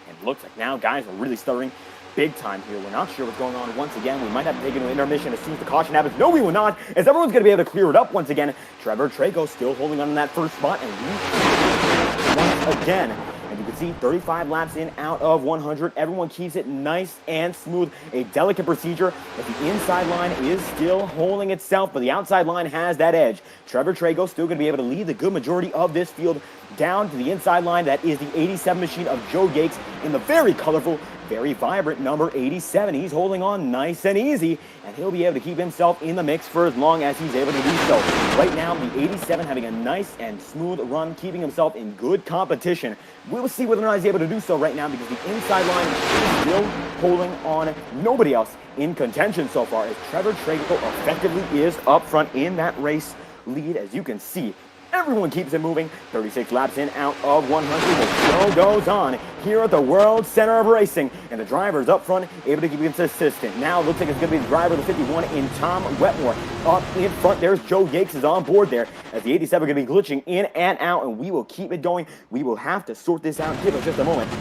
Speaker 1: And it looks like now guys are really stuttering big time here. We're not sure what's going on once again. We might have to take an intermission as soon as the caution happens. No, we will not, as everyone's going to be able to clear it up once again. Trevor Trago still holding on in that first spot, and we once again. And you can see 35 laps in out of 100. Everyone keeps it nice and smooth. A delicate procedure, but the inside line is still holding itself, but the outside line has that edge. Trevor Trago still going to be able to lead the good majority of this field down to the inside line. That is the 87 machine of Joe Gates in the very colorful, very vibrant number 87. He's holding on nice and easy, and he'll be able to keep himself in the mix for as long as he's able to do so. Right now, the 87 having a nice and smooth run, keeping himself in good competition. We'll see whether or not he's able to do so right now because the inside line is still holding on. Nobody else in contention so far as Trevor Trago effectively is up front in that race lead. As you can see, everyone keeps it moving. 36 laps in out of 100. The show goes on here at the World Center of Racing. And the driver's up front, able to keep it consistent. Now it looks like it's going to be the driver, the 51 in Tom Wetmore. Up in front, there's Joe Yakes is on board there. As the 87 going to be glitching in and out. And we will keep it going. We will have to sort this out. Give us just a moment. You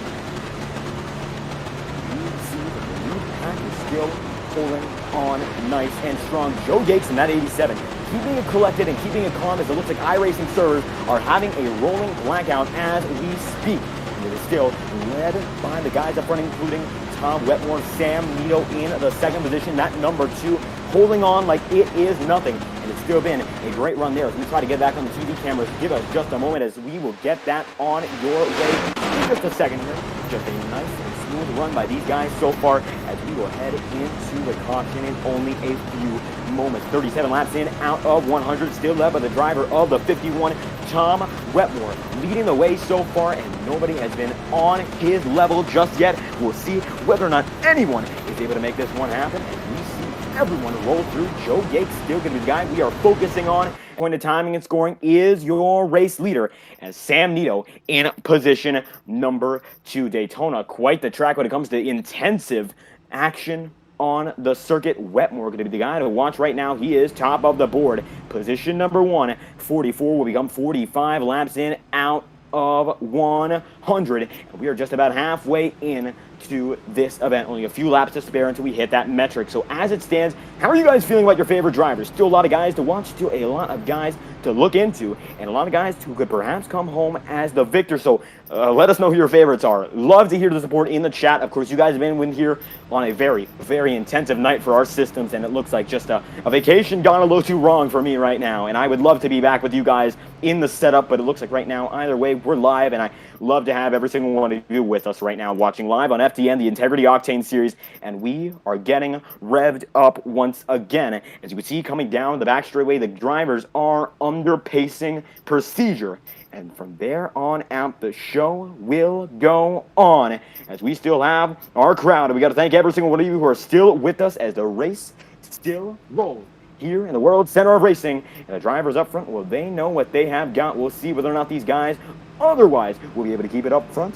Speaker 1: see that the lead pack is still holding on nice and strong. Joe Yakes in that 87. Keeping it collected and keeping it calm as it looks like iRacing servers are having a rolling blackout as we speak. And it is still led by the guys up front, including Tom Wetmore, Sam Nito in the second position. That number 2 holding on like it is nothing. And it's still been a great run there as we try to get back on the TV cameras. Give us just a moment as we will get that on your way in just a second here. Just a nice and smooth run by these guys so far as we will head into the caution in only a few moments. 37 laps in out of 100, still led by the driver of the 51, Tom Wetmore, leading the way so far, and nobody has been on his level just yet. We'll see whether or not anyone is able to make this one happen, and we see everyone roll through. Joe Yates still going to be the guy we are focusing on. Point of timing and scoring is your race leader, as Sam Nito in position number 2. Daytona, quite the track when it comes to intensive action on the circuit. Wetmore going to be the guy to watch right now. He is top of the board. Position number 1, 44 will become 45 laps in out of 100. And we are just about halfway in to this event. Only a few laps to spare until we hit that metric. So as it stands, how are you guys feeling about your favorite drivers? Still a lot of guys to watch, still a lot of guys to look into, and a lot of guys who could perhaps come home as the victor. So let us know who your favorites are. Love to hear the support in the chat. Of course, you guys have been here on a very, very intensive night for our systems, and it looks like just a vacation gone a little too wrong for me right now. And I would love to be back with you guys in the setup, but it looks like right now, either way, we're live, and I love to have every single one of you with us right now, watching live on FTN, the Integrity Octane Series, and we are getting revved up once again. As you can see, coming down the back straightaway, the drivers are under pacing procedure. And from there on out, the show will go on as we still have our crowd. And we got to thank every single one of you who are still with us as the race still rolls here in the world center of racing. And the drivers up front, well, they know what they have got. We'll see whether or not these guys otherwise will be able to keep it up front.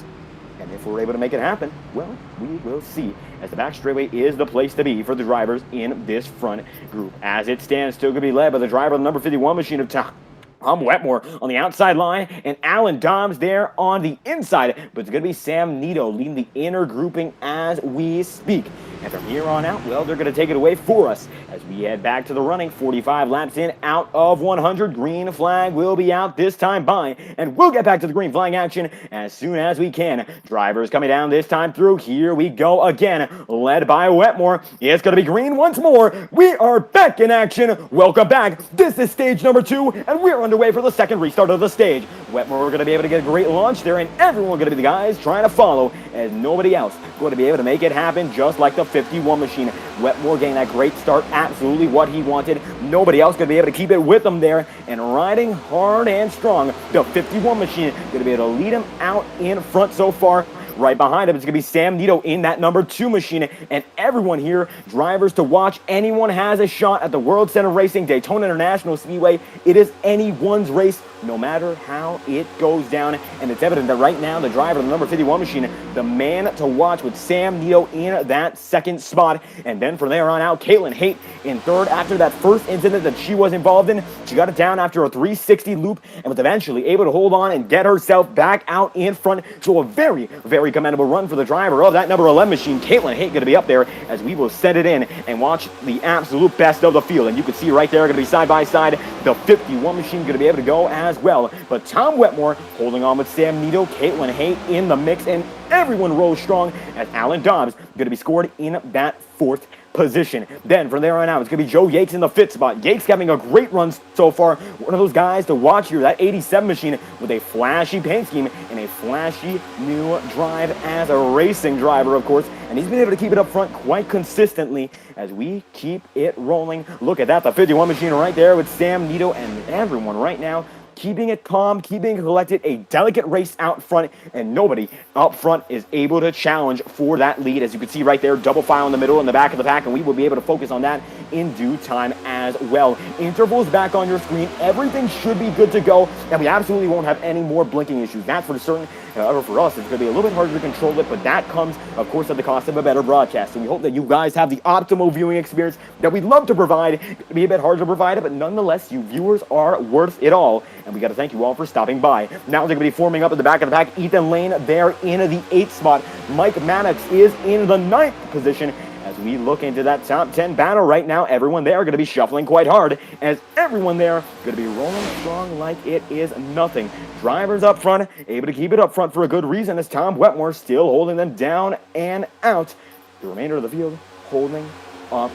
Speaker 1: And if we're able to make it happen, well, we will see, as the back straightaway is the place to be for the drivers in this front group. As it stands, still going to be led by the driver of the number 51 machine of Tom Wetmore on the outside line, and Alan Dobbs there on the inside. But it's going to be Sam Nito leading the inner grouping as we speak. And from here on out, well, they're going to take it away for us as we head back to the running. 45 laps in, out of 100. Green flag will be out this time by, and we'll get back to the green flag action as soon as we can. Drivers coming down this time through. Here we go again, led by Wetmore. It's going to be green once more. We are back in action. Welcome back. This is stage number 2, and we're underway for the second restart of the stage. Wetmore are going to be able to get a great launch there, and everyone going to be the guys trying to follow, as nobody else going to be able to make it happen, just like the 51 machine. Wetmore getting that great start, absolutely what he wanted. Nobody else going to be able to keep it with him there, and riding hard and strong, the 51 machine going to be able to lead him out in front so far. Right behind him, it's going to be Sam Nito in that number 2 machine. And everyone here, drivers to watch. Anyone has a shot at the World Center Racing, Daytona International Speedway. It is anyone's race, no matter how it goes down. And it's evident that right now, the driver of the number 51 machine, the man to watch, with Sam Nito in that second spot. And then from there on out, Caitlin Haight in third after that first incident that she was involved in. She got it down after a 360 loop and was eventually able to hold on and get herself back out in front. So a very, very commendable run for the driver of that number 11 machine. Caitlin Haight going to be up there as we will set it in and watch the absolute best of the field. And you can see right there, going to be side by side, the 51 machine going to be able to go as well. But Tom Wetmore holding on with Sam Nito, Caitlin Haight in the mix, and everyone rolls strong as Alan Dobbs going to be scored in that 4th position. Then from there on out, it's going to be Joe Yates in the 5th spot. Yates having a great run so far. One of those guys to watch here, that 87 machine with a flashy paint scheme and a flashy new drive as a racing driver, of course. And he's been able to keep it up front quite consistently as we keep it rolling. Look at that, the 51 machine right there with Sam Nito and everyone right now keeping it calm, keeping it collected, a delicate race out front, and nobody up front is able to challenge for that lead. As you can see right there, double file in the middle and the back of the pack, and we will be able to focus on that in due time as well. Intervals back on your screen. Everything should be good to go, and we absolutely won't have any more blinking issues. That's for certain. However, for us, it's going to be a little bit harder to control it, but that comes, of course, at the cost of a better broadcast. So we hope that you guys have the optimal viewing experience that we'd love to provide. It'll be a bit harder to provide it, but nonetheless, you viewers are worth it all. And we got to thank you all for stopping by. Now they're going to be forming up at the back of the pack. Ethan Lane there in the 8th spot. Mike Maddox is in the 9th position. As we look into that top 10 battle right now, everyone there are going to be shuffling quite hard, as everyone there going to be rolling strong like it is nothing. Drivers up front, able to keep it up front for a good reason, as Tom Wetmore still holding them down and out. The remainder of the field holding up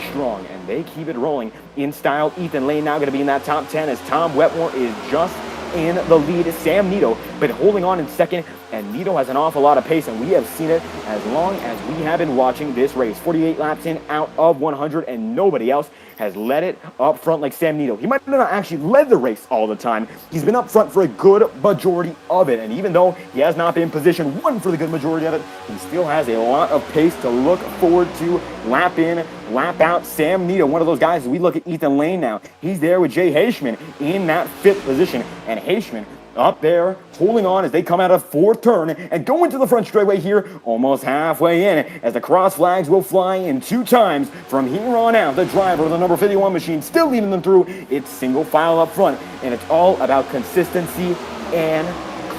Speaker 1: strong, and they keep it rolling in style. Ethan Lane now going to be in that top 10 as Tom Wetmore is just in the lead. Sam Nito been holding on in second, and Nito has an awful lot of pace, and we have seen it as long as we have been watching this race. 48 laps in, out of 100, and nobody else has led it up front like Sam Nito. He might have not actually led the race all the time. He's been up front for a good majority of it, and even though he has not been in position 1 for the good majority of it, he still has a lot of pace to look forward to. Lap in, lap out. Sam Nito, one of those guys, as we look at Ethan Lane now, he's there with Jay Heishman in that 5th position, and Heishman up there holding on as they come out of 4th turn and go into the front straightaway here, almost halfway in, as the cross flags will fly in 2 times. From here on out, the driver of the number 51 machine still leading them through. It's single file up front, and it's all about consistency and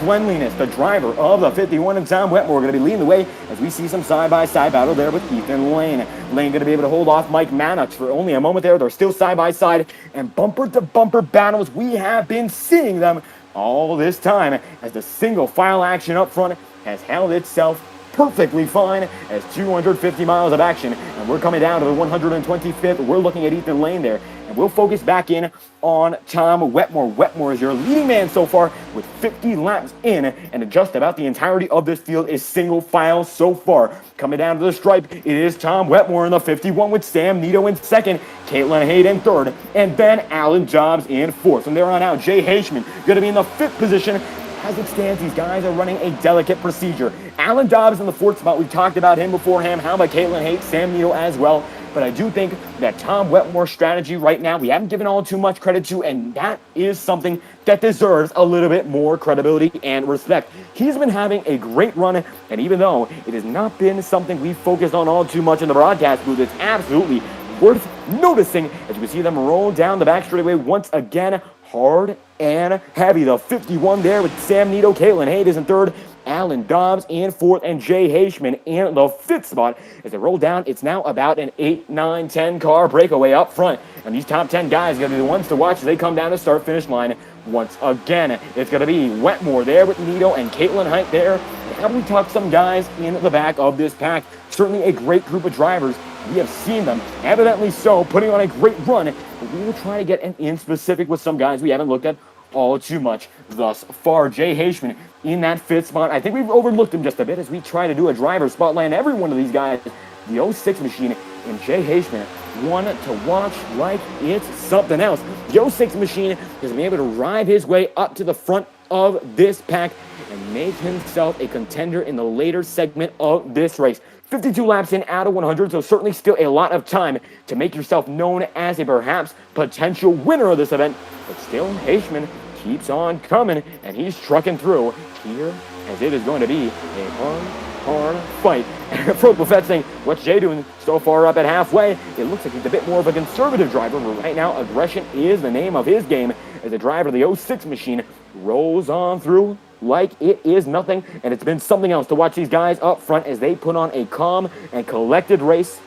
Speaker 1: cleanliness. The driver of the 51 of Tom Wetmore going to be leading the way as we see some side-by-side battle there with Ethan Lane. Lane going to be able to hold off Mike Mannix for only a moment there. They're still side-by-side, and bumper-to-bumper battles. We have been seeing them all this time as the single file action up front has held itself perfectly fine as 250 miles of action, and we're coming down to the 125th. We're looking at Ethan Lane there, and we'll focus back in on Tom Wetmore. Wetmore is your leading man so far with 50 laps in, and just about the entirety of this field is single file so far. Coming down to the stripe, it is Tom Wetmore in the 51 with Sam Nito in second, Caitlin Hayde in third, and then Alan Dobbs in fourth. From there on out, Jay Haishman going to be in the fifth position. As it stands, these guys are running a delicate procedure. Alan Dobbs in the fourth spot. We've talked about him beforehand. How about Caitlin Hayes, Sam Nito as well? But I do think that Tom Wetmore's strategy right now, we haven't given all too much credit to, and that is something that deserves a little bit more credibility and respect. He's been having a great run, and even though it has not been something we've focused on all too much in the broadcast booth, it's absolutely worth noticing as we see them roll down the back straightaway once again, hard and heavy. The 51 there with Sam Nito, Caitlin Hayde is in third, Alan Dobbs in fourth, and Jay Haishman in the fifth spot. As they roll down, it's now about an 8, 9, 10 car breakaway up front. And these top 10 guys are going to be the ones to watch as they come down the start-finish line once again. It's going to be Wetmore there with Nito and Caitlin Hayde there. And how do we talk some guys in the back of this pack? Certainly a great group of drivers. We have seen them, evidently so, putting on a great run. But we will try to get in specific with some guys we haven't looked at all too much thus far. Jay Haishman in that fifth spot. I think we've overlooked him just a bit as we try to do a driver spotlight on every one of these guys. The 06 machine and Jay Haishman, one to watch like it's something else. The 06 machine is going to be able to ride his way up to the front of this pack and make himself a contender in the later segment of this race. 52 laps in out of 100, so certainly still a lot of time to make yourself known as a perhaps potential winner of this event. But still, Haishman keeps on coming, and he's trucking through here as it is going to be a hard fight. Pro Buffett saying, what's Jay doing so far up at halfway? It looks like he's a bit more of a conservative driver, but right now aggression is the name of his game as the driver of the 06 machine rolls on through like it is nothing, and it's been something else to watch these guys up front as they put on a calm and collected race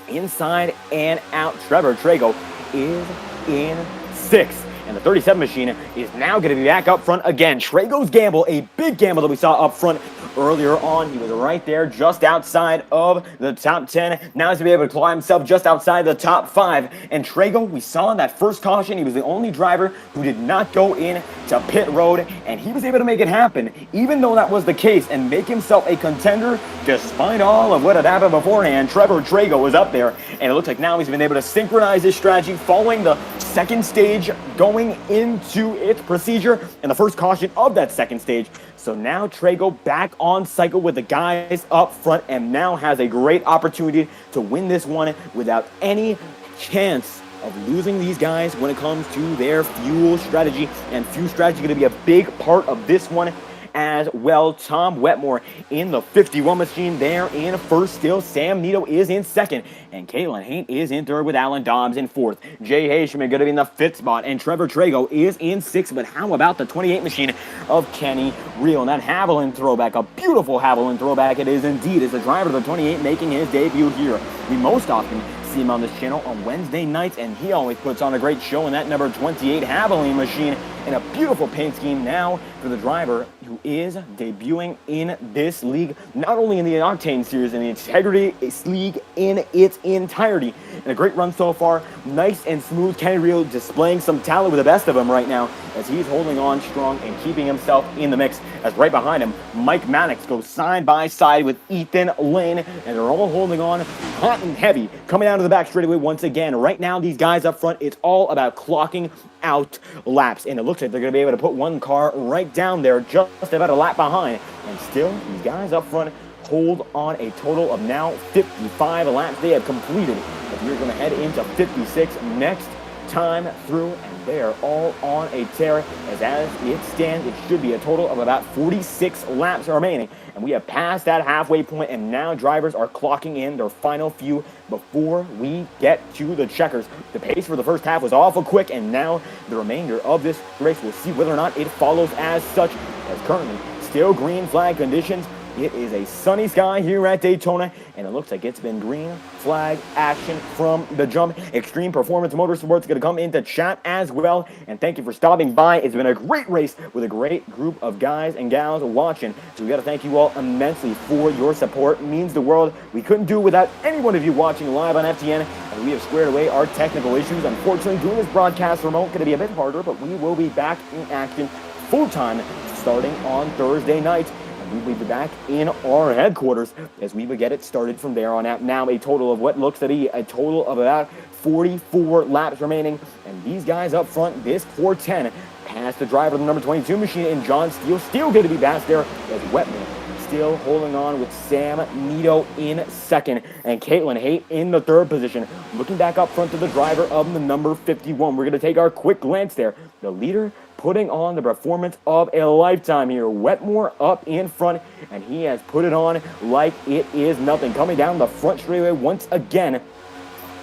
Speaker 1: inside and out. Trevor Trago is in sixth, and the 37 machine is now going to be back up front again. Trago's gamble, a big gamble that we saw up front earlier on. He was right there just outside of the top 10. Now he's going to be able to climb himself just outside the top 5. And Trago, we saw in that first caution, he was the only driver who did not go in to pit road, and he was able to make it happen, even though that was the case, and make himself a contender despite all of what had happened beforehand. Trevor Trago was up there, and it looks like now he's been able to synchronize his strategy following the second stage, going into its procedure and the first caution of that second stage. So now Trago back on cycle with the guys up front and now has a great opportunity to win this one without any chance of losing these guys when it comes to their fuel strategy. And fuel strategy going to be a big part of this one as well. Tom Wetmore in the 51 machine there in first still. Sam Nito is in second. And Caitlin Hayne is in third with Alan Dobbs in fourth. Jay Haishman going to be in the fifth spot. And Trevor Trago is in sixth. But how about the 28 machine of Kenny Reel? And that Haviland throwback, a beautiful Haviland throwback it is indeed, is the driver of the 28 making his debut here. We most often see him on this channel on Wednesday nights, and he always puts on a great show in that number 28 Haviland machine. And a beautiful paint scheme now for the driver who is debuting in this league, not only in the Octane Series, in the Integrity League in its entirety. And a great run so far, nice and smooth. Kenny Reel displaying some talent with the best of him right now as he's holding on strong and keeping himself in the mix. As right behind him, Mike Mannix goes side by side with Ethan Lane, and they're all holding on hot and heavy, coming out of the back straightaway once again. Right now, these guys up front, it's all about clocking out laps, and it looks like they're going to be able to put one car right down there, just about a lap behind. And still, these guys up front hold on a total of now 55 laps they have completed. But we're going to head into 56 next time through, and they are all on a tear as it stands, it should be a total of about 46 laps remaining. And we have passed that halfway point, and now drivers are clocking in their final few before we get to the checkers. The pace for the first half was awful quick, and now the remainder of this race, we'll see whether or not it follows as such. as currently still green flag conditions. It is a sunny sky here at Daytona, and it looks like it's been green flag action from the jump. Extreme Performance Motorsports is going to come into chat as well, and thank you for stopping by. It's been a great race with a great group of guys and gals watching, so we got to thank you all immensely for your support. It means the world. We couldn't do it without any one of you watching live on FTN, and we have squared away our technical issues. Unfortunately, doing this broadcast remote going to be a bit harder, but we will be back in action full-time starting on Thursday night. We will be back in our headquarters as we would get it started from there on out. Now a total of what looks to be a total of about 44 laps remaining. And these guys up front, this core 10, past the driver of the number 22 machine and John Steele. Still going to be past there as Wetman still holding on with Sam Nito in second and Caitlin Haight in the third position. Looking back up front to the driver of the number 51. We're going to take our quick glance there. The leader putting on the performance of a lifetime here. Wetmore up in front, and he has put it on like it is nothing. Coming down the front straightaway once again.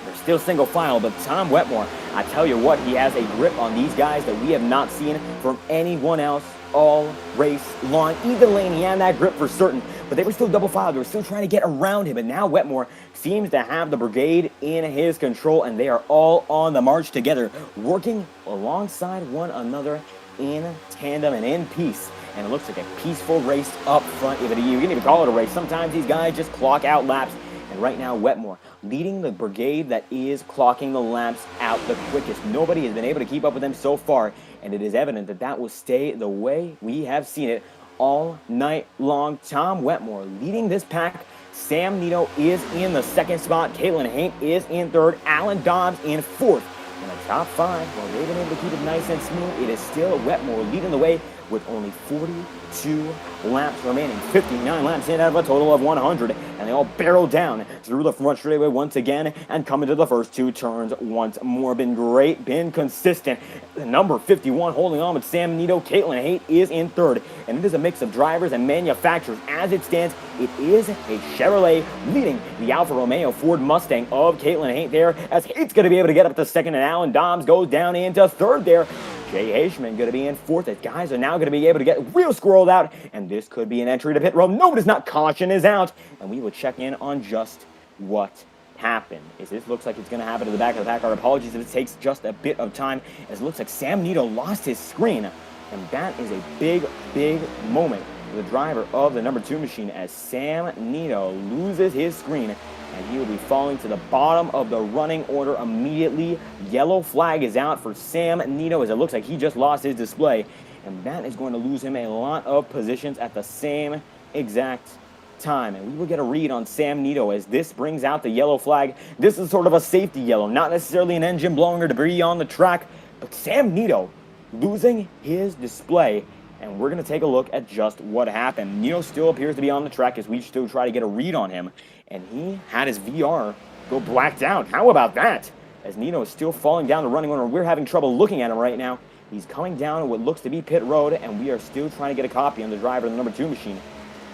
Speaker 1: They're still single file, but Tom Wetmore, I tell you what, he has a grip on these guys that we have not seen from anyone else all race long. Ethan Lane, he had that grip for certain, but they were still double filed. They were still trying to get around him, and now Wetmore seems to have the brigade in his control, and they are all on the march together, working alongside one another in tandem and in peace. And it looks like a peaceful race up front. You can even call it a race. Sometimes these guys just clock out laps. And right now, Wetmore leading the brigade that is clocking the laps out the quickest. Nobody has been able to keep up with them so far, and it is evident that that will stay the way we have seen it all night long. Tom Wetmore leading this pack. Sam Nito is in the second spot. Caitlin Haight is in third. Alan Dobbs in fourth. In the top five, while they've been able to keep it nice and smooth, it is still Wetmore leading the way with only 42 laps remaining. 59 laps in out of a total of 100, and they all barrel down through the front straightaway once again and come into the first two turns once more. Been great, been consistent. The number 51 holding on with Sam Nito. Caitlin Haight is in third, and it is a mix of drivers and manufacturers. As it stands, it is a Chevrolet leading the Alfa Romeo Ford Mustang of Caitlin Haight there, as Haight's going to be able to get up to second, and Alan Dobbs goes down into third there. Jay Haishman going to be in fourth. The guys are now going to be able to get real squirreled out, and this could be an entry to pit road. No, it is not. Caution is out, and we will check in on just what happened. As this looks like it's going to happen to the back of the pack. Our apologies if it takes just a bit of time, as it looks like Sam Nito lost his screen, and that is a big, big moment for the driver of the number 2 machine, as Sam Nito loses his screen, and he will be falling to the bottom of the running order immediately. Yellow flag is out for Sam Nito, as it looks like he just lost his display, and that is going to lose him a lot of positions at the same exact time. And we will get a read on Sam Nito as this brings out the yellow flag. This is sort of a safety yellow, not necessarily an engine blowing or debris on the track, but Sam Nito losing his display. And we're going to take a look at just what happened. Nito still appears to be on the track as we still try to get a read on him. And he had his VR go blacked out. How about that? As Nito is still falling down the running order, we're having trouble looking at him right now. He's coming down what looks to be pit road, and we are still trying to get a copy on the driver of the number 2 machine.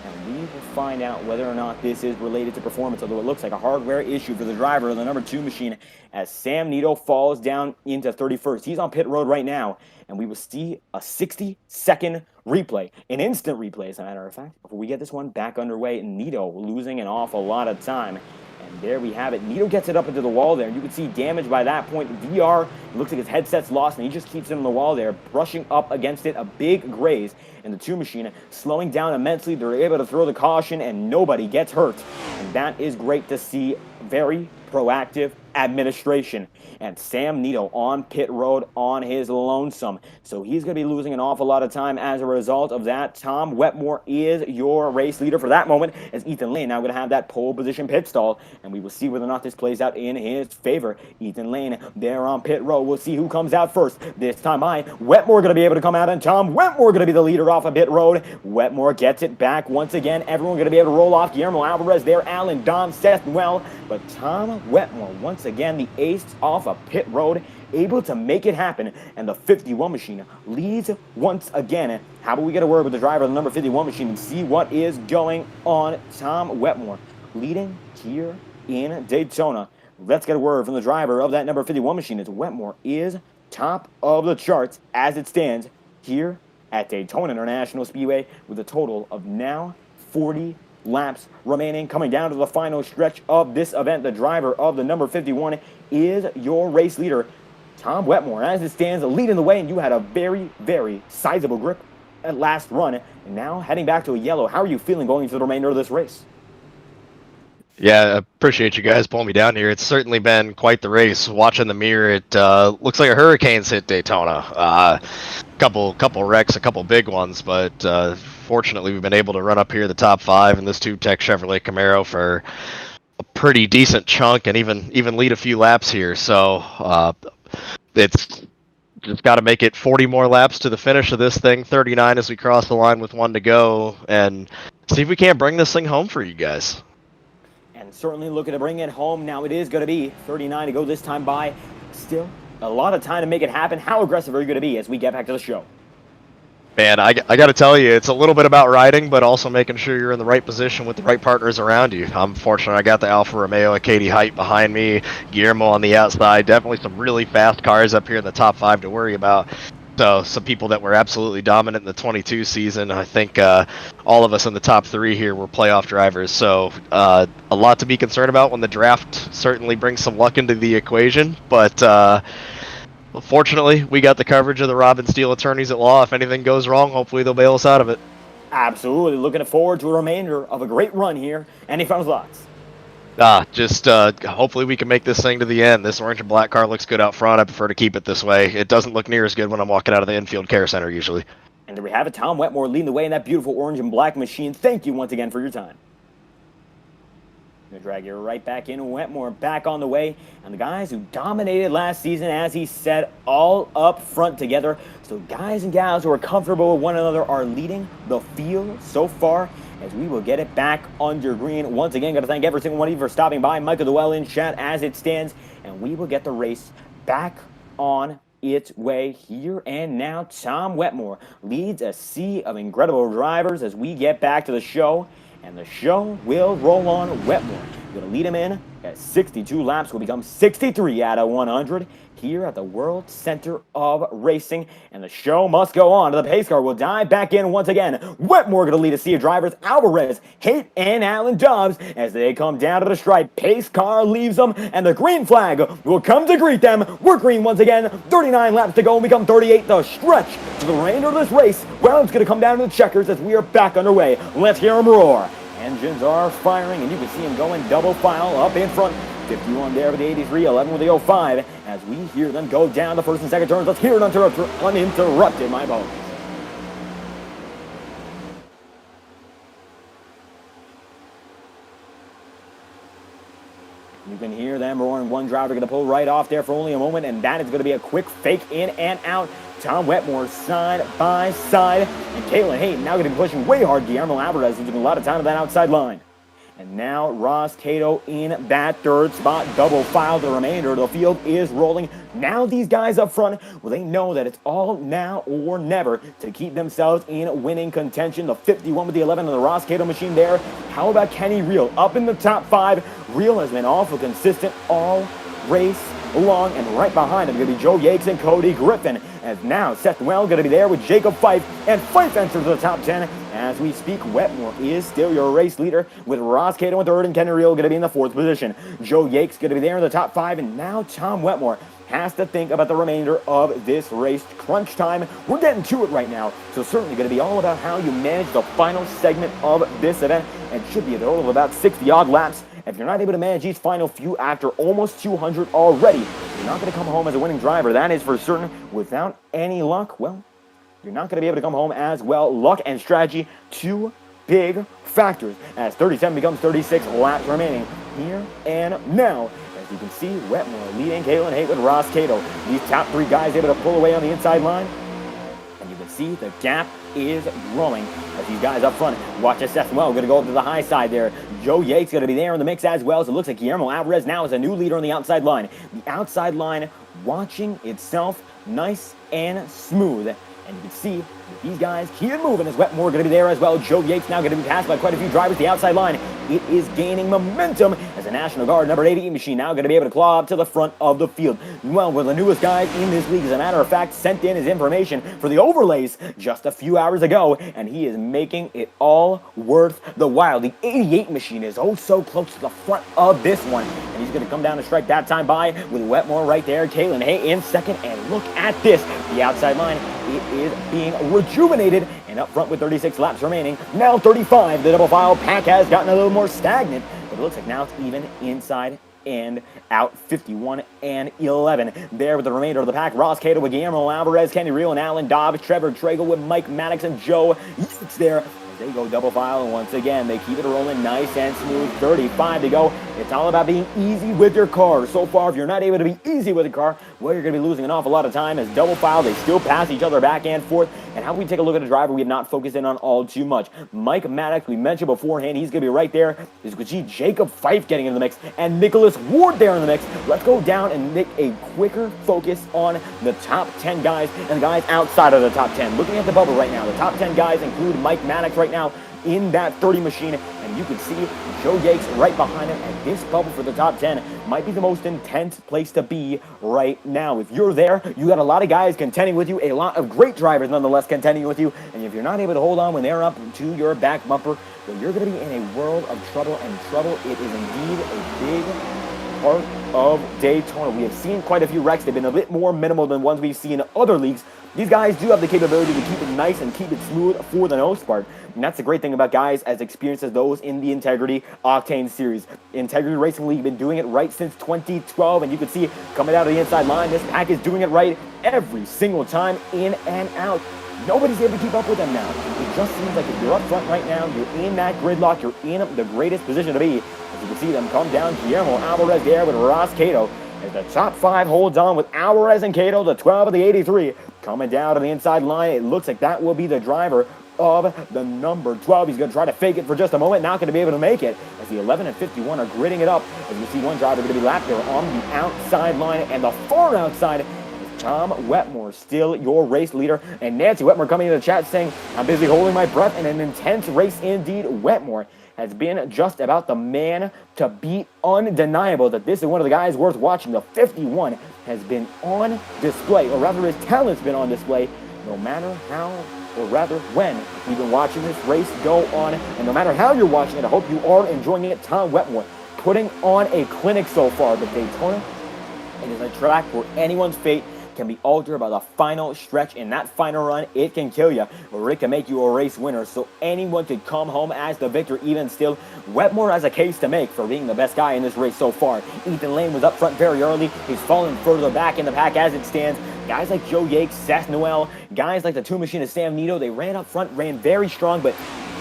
Speaker 1: And we will find out whether or not this is related to performance, although it looks like a hardware issue for the driver of the number 2 machine, as Sam Nito falls down into 31st. He's on pit road right now, and we will see a 60-second replay, an instant replay, as a matter of fact, before we get this one back underway. Nito losing an awful lot of time. And there we have it. Nito gets it up into the wall there. You can see damage by that point. VR, it looks like his headset's lost, and he just keeps it on the wall there, brushing up against it. A big graze. And the 2 machine slowing down immensely. They're able to throw the caution, and nobody gets hurt. And that is great to see. Very proactive administration. And Sam Nito on pit road on his lonesome. So he's going to be losing an awful lot of time as a result of that. Tom Wetmore is your race leader for that moment, as Ethan Lane now going to have that pole position pit stall. And we will see whether or not this plays out in his favor. Ethan Lane there on pit road. We'll see who comes out first. This time Wetmore going to be able to come out, and Tom Wetmore going to be the leader off of pit road. Wetmore gets it back once again. Everyone going to be able to roll off. Guillermo Alvarez there. Alan Dom, Seth Well. But Tom Wetmore once again the ace off of pit road, able to make it happen, and the 51 machine leads once again. How about we get a word with the driver of the number 51 machine and see what is going on? Tom Wetmore leading here in Daytona. Let's get a word from the driver of that number 51 machine, as Wetmore is top of the charts as it stands here at Daytona International Speedway with a total of now 40 laps remaining. Coming down to the final stretch of this event, the driver of the number 51 is your race leader, Tom Wetmore. As it stands, leading the way, and you had a very, very sizable grip at last run. And now heading back to a yellow. How are you feeling going into the remainder of this race?
Speaker 5: Yeah, I appreciate you guys pulling me down here. It's certainly been quite the race. Watching the mirror, it looks like a hurricane's hit Daytona. Couple wrecks, a couple big ones, but fortunately we've been able to run up here the top 5 in this two-tech Chevrolet Camaro for a pretty decent chunk, and even lead a few laps here. So it's just got to make it 40 more laps to the finish of this thing, 39 as we cross the line with 1 to go, and see if we can't bring this thing home for you guys.
Speaker 1: And certainly looking to bring it home. Now it is going to be 39 to go this time by. Still a lot of time to make it happen. How aggressive are you going to be as we get back to the show?
Speaker 5: Man, I got to tell you, it's a little bit about riding, but also making sure you're in the right position with the right partners around you. I'm fortunate I got the Alfa Romeo at Katie Height behind me, Guillermo on the outside. Definitely some really fast cars up here in the top 5 to worry about. So some people that were absolutely dominant in the 22 season. I think all of us in the top 3 here were playoff drivers. So a lot to be concerned about when the draft certainly brings some luck into the equation. But fortunately, we got the coverage of the Robin Steele attorneys at law. If anything goes wrong, hopefully they'll bail us out of it.
Speaker 1: Absolutely. Looking forward to a remainder of a great run here. Any final thoughts?
Speaker 5: Just hopefully we can make this thing to the end. This orange and black car looks good out front. I prefer to keep it this way. It doesn't look near as good when I'm walking out of the infield care center usually.
Speaker 1: And there we have it. Tom Wetmore leading the way in that beautiful orange and black machine. Thank you once again for your time. Gonna drag you right back in. Wetmore back on the way. And the guys who dominated last season, as he said, all up front together. So guys and gals who are comfortable with one another are leading the field so far, as we will get it back under green. Once again, got to thank every single one of you for stopping by. Michael Dwell in chat as it stands. And we will get the race back on its way here and now. Tom Wetmore leads a sea of incredible drivers as we get back to the show. And the show will roll on. Wetmore going to lead him in at 62 laps, will become 63 out of 100 here at the World Center of Racing. And the show must go on. The pace car will dive back in once again. Wetmore going to lead a sea of drivers. Alvarez, Haight, and Allen Dobbs as they come down to the stripe. Pace car leaves them, and the green flag will come to greet them. We're green once again. 39 laps to go and become 38. The stretch to the remainder of this race. Well, it's going to come down to the checkers as we are back underway. Let's hear them roar. Engines are firing, and you can see them going double file up in front. 51 there with the 83, 11 with the 05. As we hear them go down the first and second turns, let's hear it uninterrupted, my apologies. You can hear them roaring. One driver going to pull right off there for only a moment, and that is going to be a quick fake in and out. Tom Wetmore side by side, and Caitlin Hayden now going to be pushing way hard. Guillermo Alvarez losing a lot of time to that outside line. And now Ross Cato in that third spot, double file. The remainder of the field is rolling. Now these guys up front, well, they know that it's all now or never to keep themselves in winning contention. The 51 with the 11 on the Ross Cato machine there. How about Kenny Reel up in the top 5? Reel has been awful consistent all race long, and right behind him going to be Joe Yates and Cody Griffin. As now Seth Well going to be there with Jacob Fife, and Fife enters the top 10. As we speak, Wetmore is still your race leader with Ross Cato in third and Kenny Reel going to be in the 4th position. Joe Yates going to be there in the top 5, and now Tom Wetmore has to think about the remainder of this race. Crunch time. We're getting to it right now, so certainly going to be all about how you manage the final segment of this event. It should be a total of about 60-odd laps. If you're not able to manage these final few after almost 200 already, you're not going to come home as a winning driver. That is for certain. Without any luck, well, you're not going to be able to come home as well. Luck and strategy, two big factors, as 37 becomes 36 laps remaining here and now. As you can see, Wetmore leading Caitlin Haight with Ross Cato. These top 3 guys able to pull away on the inside line. And you can see the gap is growing as these guys up front. Watch as Seth Well going to go up to the high side there. Joe Yates going to be there in the mix as well. So it looks like Guillermo Alvarez now is a new leader on the outside line. The outside line watching itself nice and smooth. And you can see these guys keep it moving as Wetmore going to be there as well. Joe Yates now going to be passed by quite a few drivers. The outside line, it is gaining momentum as the National Guard number 88 machine now going to be able to claw up to the front of the field. Well, one of the newest guys in this league, as a matter of fact, sent in his information for the overlays just a few hours ago, and he is making it all worth the while. The 88 machine is oh so close to the front of this one, and he's going to come down to strike that time by with Wetmore right there. Kalen Hay in second, and look at this. The outside line, it is being rejuvenated, and up front with 36 laps remaining, now 35, the double file pack has gotten a little more stagnant, but it looks like now it's even inside and out. 51 and 11 there with the remainder of the pack. Ross Cato with Guillermo Alvarez, Kenny Reel and Alan Dobbs, Trevor Tragle with Mike Maddox and Joe Yates there. They go double file, and once again, they keep it rolling nice and smooth. 35 to go. It's all about being easy with your car. So far, if you're not able to be easy with the car, well, you're going to be losing an awful lot of time. As double file, they still pass each other back and forth. And how we take a look at a driver we have not focused in on all too much. Mike Maddox, we mentioned beforehand, he's going to be right there. As you can see, Jacob Fife getting into the mix, and Nicholas Ward there in the mix. Let's go down and make a quicker focus on the top 10 guys and the guys outside of the top 10. Looking at the bubble right now, the top 10 guys include Mike Maddox right now in that 30 machine, and you can see Joe Yates right behind him, and this bubble for the top 10 might be the most intense place to be right now. If you're there, you got a lot of guys contending with you, a lot of great drivers nonetheless contending with you, and if you're not able to hold on when they're up to your back bumper, well, you're going to be in a world of trouble, and trouble, it is indeed a big part of Daytona. We have seen quite a few wrecks. They've been a bit more minimal than ones we've seen in other leagues. These guys do have the capability to keep it nice and keep it smooth for the most part. And that's the great thing about guys as experienced as those in the Integrity Octane Series. Integrity Racing League been doing it right since 2012, and you can see coming out of the inside line, this pack is doing it right every single time, in and out. Nobody's able to keep up with them now. It just seems like if you're up front right now, you're in that gridlock, you're in the greatest position to be. As you can see them come down, Guillermo Alvarez there with Ross Cato. As the top 5 holds on with Alvarez and Cato, the 12 of the 83. Coming down to the inside line, it looks like that will be the driver of the number 12. He's going to try to fake it for just a moment, not going to be able to make it. As the 11 and 51 are gritting it up. As you see one driver going to be lapped there on the outside line, and the far outside is Tom Wetmore, still your race leader. And Nancy Wetmore coming into the chat saying, I'm busy holding my breath in an intense race indeed. Wetmore has been just about the man to beat. Undeniable that this is one of the guys worth watching. The 51 has been on display, or rather his talent's been on display, no matter how, or rather when you've been watching this race go on. And no matter how you're watching it, I hope you are enjoying it. Tom Wetmore putting on a clinic so far. But Daytona, it is a track where anyone's fate can be altered by the final stretch. In that final run, it can kill you, or it can make you a race winner. So anyone could come home as the victor. Even still, Wetmore has a case to make for being the best guy in this race so far. Ethan Lane was up front very early. He's fallen further back in the pack as it stands. Guys like Joe Yates, Seth Noel, guys like the two machinist Sam Nito, they ran up front, ran very strong, but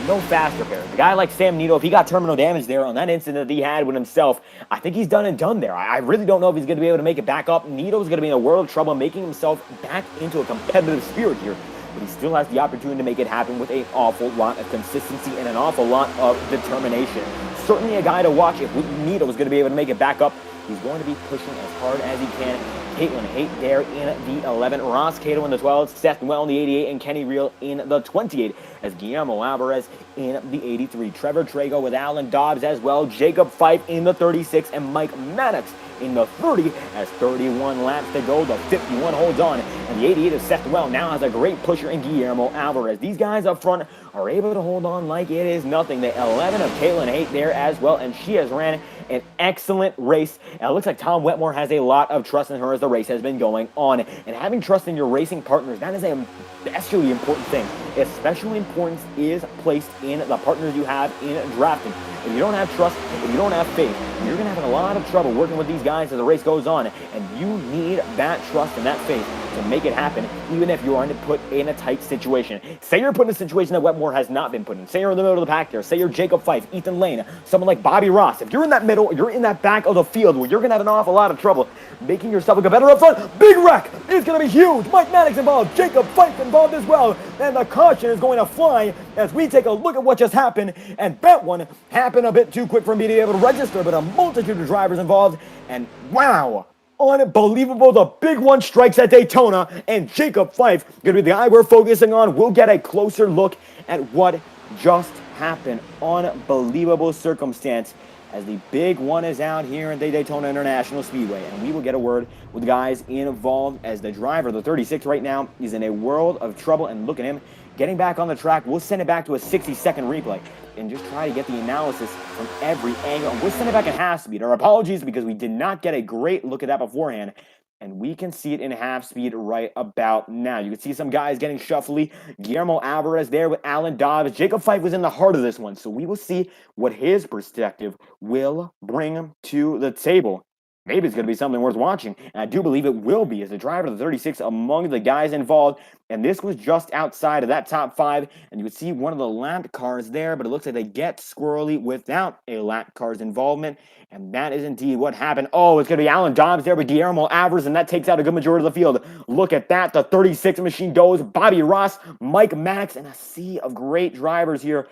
Speaker 1: no fast repair. The guy like Sam Nito, if he got terminal damage there on that incident that he had with himself, I think he's done and done there. I really don't know if he's going to be able to make it back up. Nito's going to be in a world of trouble making himself back into a competitive spirit here. But he still has the opportunity to make it happen with an awful lot of consistency and an awful lot of determination. Certainly a guy to watch if Nito was going to be able to make it back up. He's going to be pushing as hard as he can. Caitlin Haight there in the 11, Ross Cato in the 12, Seth Noel in the 88, and Kenny Reel in the 28, as Guillermo Alvarez in the 83. Trevor Trago with Alan Dobbs as well, Jacob Fife in the 36, and Mike Maddox in the 30, as 31 laps to go. The 51 holds on, and the 88 of Seth Noel now has a great pusher in Guillermo Alvarez. These guys up front are able to hold on like it is nothing. The 11 of Caitlin Haight there as well, and she has ran an excellent race. And it looks like Tom Wetmore has a lot of trust in her as the race has been going on. And having trust in your racing partners, that is a especially important thing. Especially importance is placed in the partners you have in drafting. If you don't have trust, if you don't have faith, you're going to have a lot of trouble working with these guys as the race goes on. And you need that trust and that faith to make it happen, even if you aren't put in a tight situation. Say you're put in a situation that Wetmore has not been put in. Say you're in the middle of the pack there. Say you're Jacob Fife, Ethan Lane, someone like Bobby Ross. If you're in that middle, you're in that back of the field where you're going to have an awful lot of trouble making yourself look better up front. Big wreck is going to be huge. Mike Maddox involved, Jacob Fife involved as well. And the caution is going to fly as we take a look at what just happened. And that one happened a bit too quick for me to be able to register, but a multitude of drivers involved. And wow, unbelievable. The big one strikes at Daytona, and Jacob Fife, going to be the guy we're focusing on. We'll get a closer look at what just happened. Unbelievable circumstance as the big one is out here in the Daytona International Speedway, and we will get a word with the guys involved as the driver, the 36 right now, is in a world of trouble, and look at him getting back on the track. We'll send it back to a 60-second replay and just try to get the analysis from every angle. We'll send it back at half speed. Our apologies because we did not get a great look at that beforehand, and we can see it in half speed right about now. You can see some guys getting shuffly. Guillermo Alvarez there with Alan Dobbs. Jacob Fife was in the heart of this one, so we will see what his perspective will bring to the table. Maybe it's going to be something worth watching, and I do believe it will be, as the driver of the 36 among the guys involved, and this was just outside of that top 5, and you can see one of the lap cars there, but it looks like they get squirrely without a lap car's involvement, and that is indeed what happened. Oh, it's going to be Alan Dobbs there with Guillermo Alvarez, and that takes out a good majority of the field. Look at that. The 36 machine goes. Bobby Ross, Mike Maddox, and a sea of great drivers here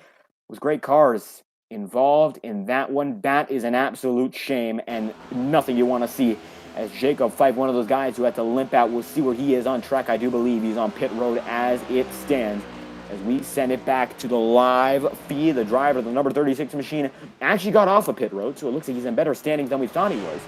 Speaker 1: with great cars involved in that one. That is an absolute shame and nothing you want to see, as Jacob Fife, one of those guys who had to limp out. We'll see where he is on track. I do believe he's on pit road as it stands. As we send it back to the live feed, the driver of the number 36 machine actually got off of pit road, so it looks like he's in better standings than we thought he was.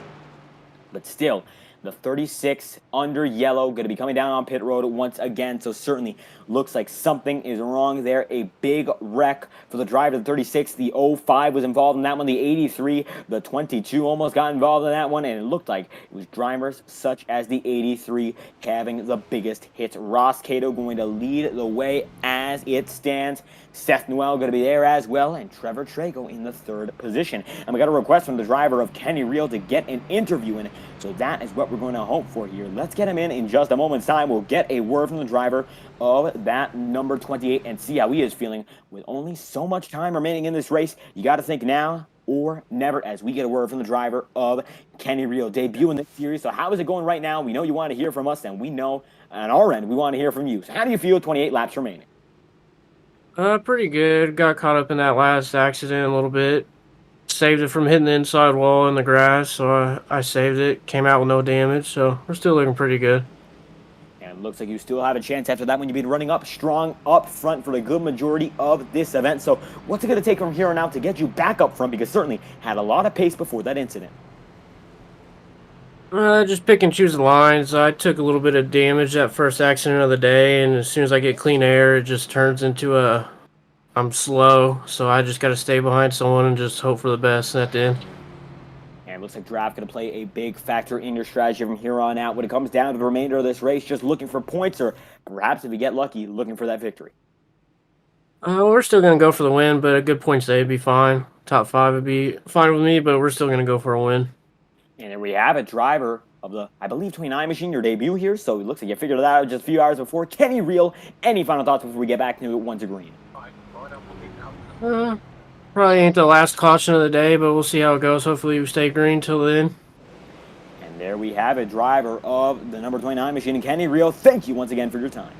Speaker 1: But still, the 36 under yellow going to be coming down on pit road once again, so certainly looks like something is wrong there. A big wreck for the driver of the 36. The 05 was involved in that one. The 83, the 22 almost got involved in that one, and it looked like it was drivers such as the 83 having the biggest hits. Ross Cato going to lead the way as it stands. Seth Noel going to be there as well, and Trevor Trago in the 3rd position. And we got a request from the driver of Kenny Reel to get an interview in, so that is what we're going to hope for here. Let's get him in just a moment's time. We'll get a word from the driver of that number 28 and see how he is feeling with only so much time remaining in this race. You got to think now or never, as we get a word from the driver of Kenny Reel, debut in this series. So how is it going right now? We know you want to hear from us, and we know on our end we want to hear from you. So how do you feel 28 laps remaining?
Speaker 6: Pretty good. Got caught up in that last accident a little bit. Saved it from hitting the inside wall in the grass, so I saved it. Came out with no damage, so we're still looking pretty good.
Speaker 1: And it looks like you still have a chance after that when you've been running up strong up front for the good majority of this event. So what's it going to take from here on out to get you back up front? Because certainly had a lot of pace before that incident.
Speaker 6: Just pick and choose the lines. I took a little bit of damage that first accident of the day, and as soon as I get clean air, it just turns into I'm slow, so I just got to stay behind someone and just hope for the best at the end.
Speaker 1: And it looks like draft going to play a big factor in your strategy from here on out when it comes down to the remainder of this race, just looking for points, or perhaps if you get lucky, looking for that victory.
Speaker 6: We're still going to go for the win, but a good points day would be fine. Top 5 would be fine with me, but we're still going to go for a win.
Speaker 1: And there we have it, driver of the, I believe, 29 machine, your debut here. So it looks like you figured it out just a few hours before. Kenny Reel, any final thoughts before we get back to it once green?
Speaker 6: Probably ain't the last caution of the day, but we'll see how it goes. Hopefully we stay green till then.
Speaker 1: And there we have it, driver of the number 29 machine, and Kenny Reel. Thank you once again for your time.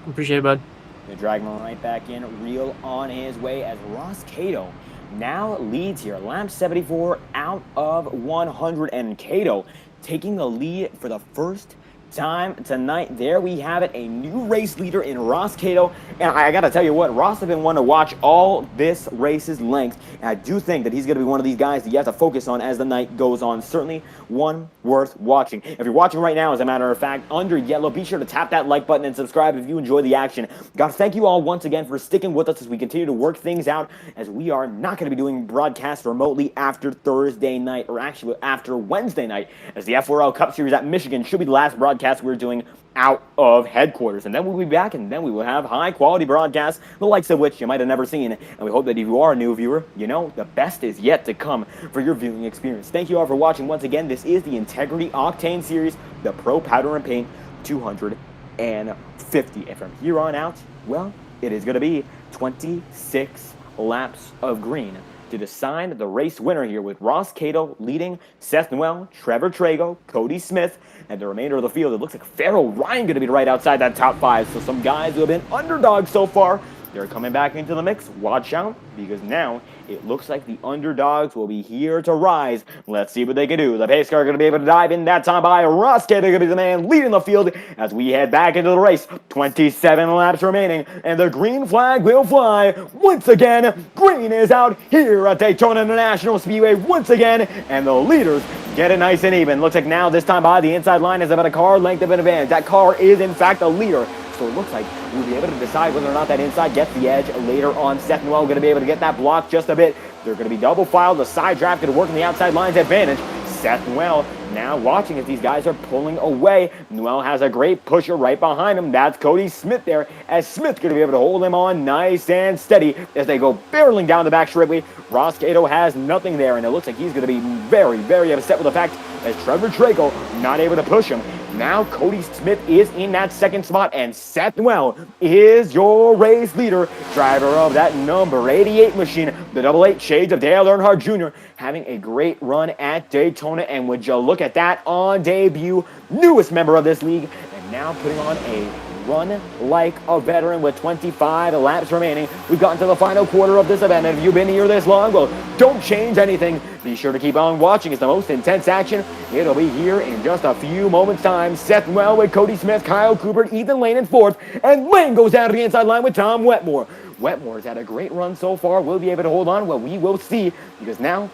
Speaker 6: Appreciate it, bud.
Speaker 1: Gonna drag him right back in. Reel on his way as Ross Cato now leads here. Lap 74 out of 100, and Cato taking the lead for the first time tonight. There we have it, a new race leader in Ross Cato. And I gotta tell you what, Ross has been one to watch all this race's length, and I do think that he's gonna be one of these guys that you have to focus on as the night goes on. Certainly one worth watching. If you're watching right now, as a matter of fact, under yellow, be sure to tap that like button and subscribe if you enjoy the action. Gotta thank you all once again for sticking with us as we continue to work things out, as we are not gonna be doing broadcasts remotely after Thursday night, or actually after Wednesday night, as the FORL Cup Series at Michigan should be the last broadcast we're doing out of headquarters, and then we'll be back, and then we will have high quality broadcasts, the likes of which you might have never seen. And we hope that if you are a new viewer, you know the best is yet to come for your viewing experience. Thank you all for watching once again. This is the Integrity Octane Series, the Pro Powder and Paint 250, and from here on out, well, it is going to be 26 laps of green to decide the race winner here, with Ross Cato leading, Seth Noel, Trevor Trago, Cody Smith, and the remainder of the field. It looks like Farrell Ryan going to be right outside that top 5. So some guys who have been underdogs so far They're coming back into the mix. Watch out, because now it looks like the underdogs will be here to rise. Let's see what they can do. The pace car going to be able to dive in that time by Ross They're going to be the man leading the field as we head back into the race. 27 laps remaining, and the green flag will fly. Once again, green is out here at Daytona International Speedway once again, and the leaders get it nice and even. Looks like now this time by the inside line is about a car length of an advantage. That car is in fact the leader. So it looks like we'll be able to decide whether or not that inside gets the edge later on. Seth Noel going to be able to get that block just a bit. They're going to be double filed. The side draft going to work in the outside line's advantage. Seth Noel now watching as these guys are pulling away. Noel has a great pusher right behind him. That's Cody Smith there, as Smith's going to be able to hold him on nice and steady as they go barreling down the back straightaway. Ross Cato has nothing there, and it looks like he's going to be very, very upset with the fact as Trevor Draco not able to push him. Now Cody Smith is in that second spot, and Seth Noel is your race leader, driver of that number 88 machine, the double 8 shades of Dale Earnhardt Jr., having a great run at Daytona. And would you look at that on debut, newest member of this league, and now putting on a run like a veteran with 25 laps remaining. We've gotten to the final quarter of this event, and if you've been here this long, well, don't change anything. Be sure to keep on watching. It's the most intense action. It'll be here in just a few moments' time. Seth Noel with Cody Smith, Kyle Cooper, Ethan Lane in fourth, and Lane goes down to the inside line with Tom Wetmore. Wetmore's had a great run so far. Will be able to hold on? Well, we will see, because now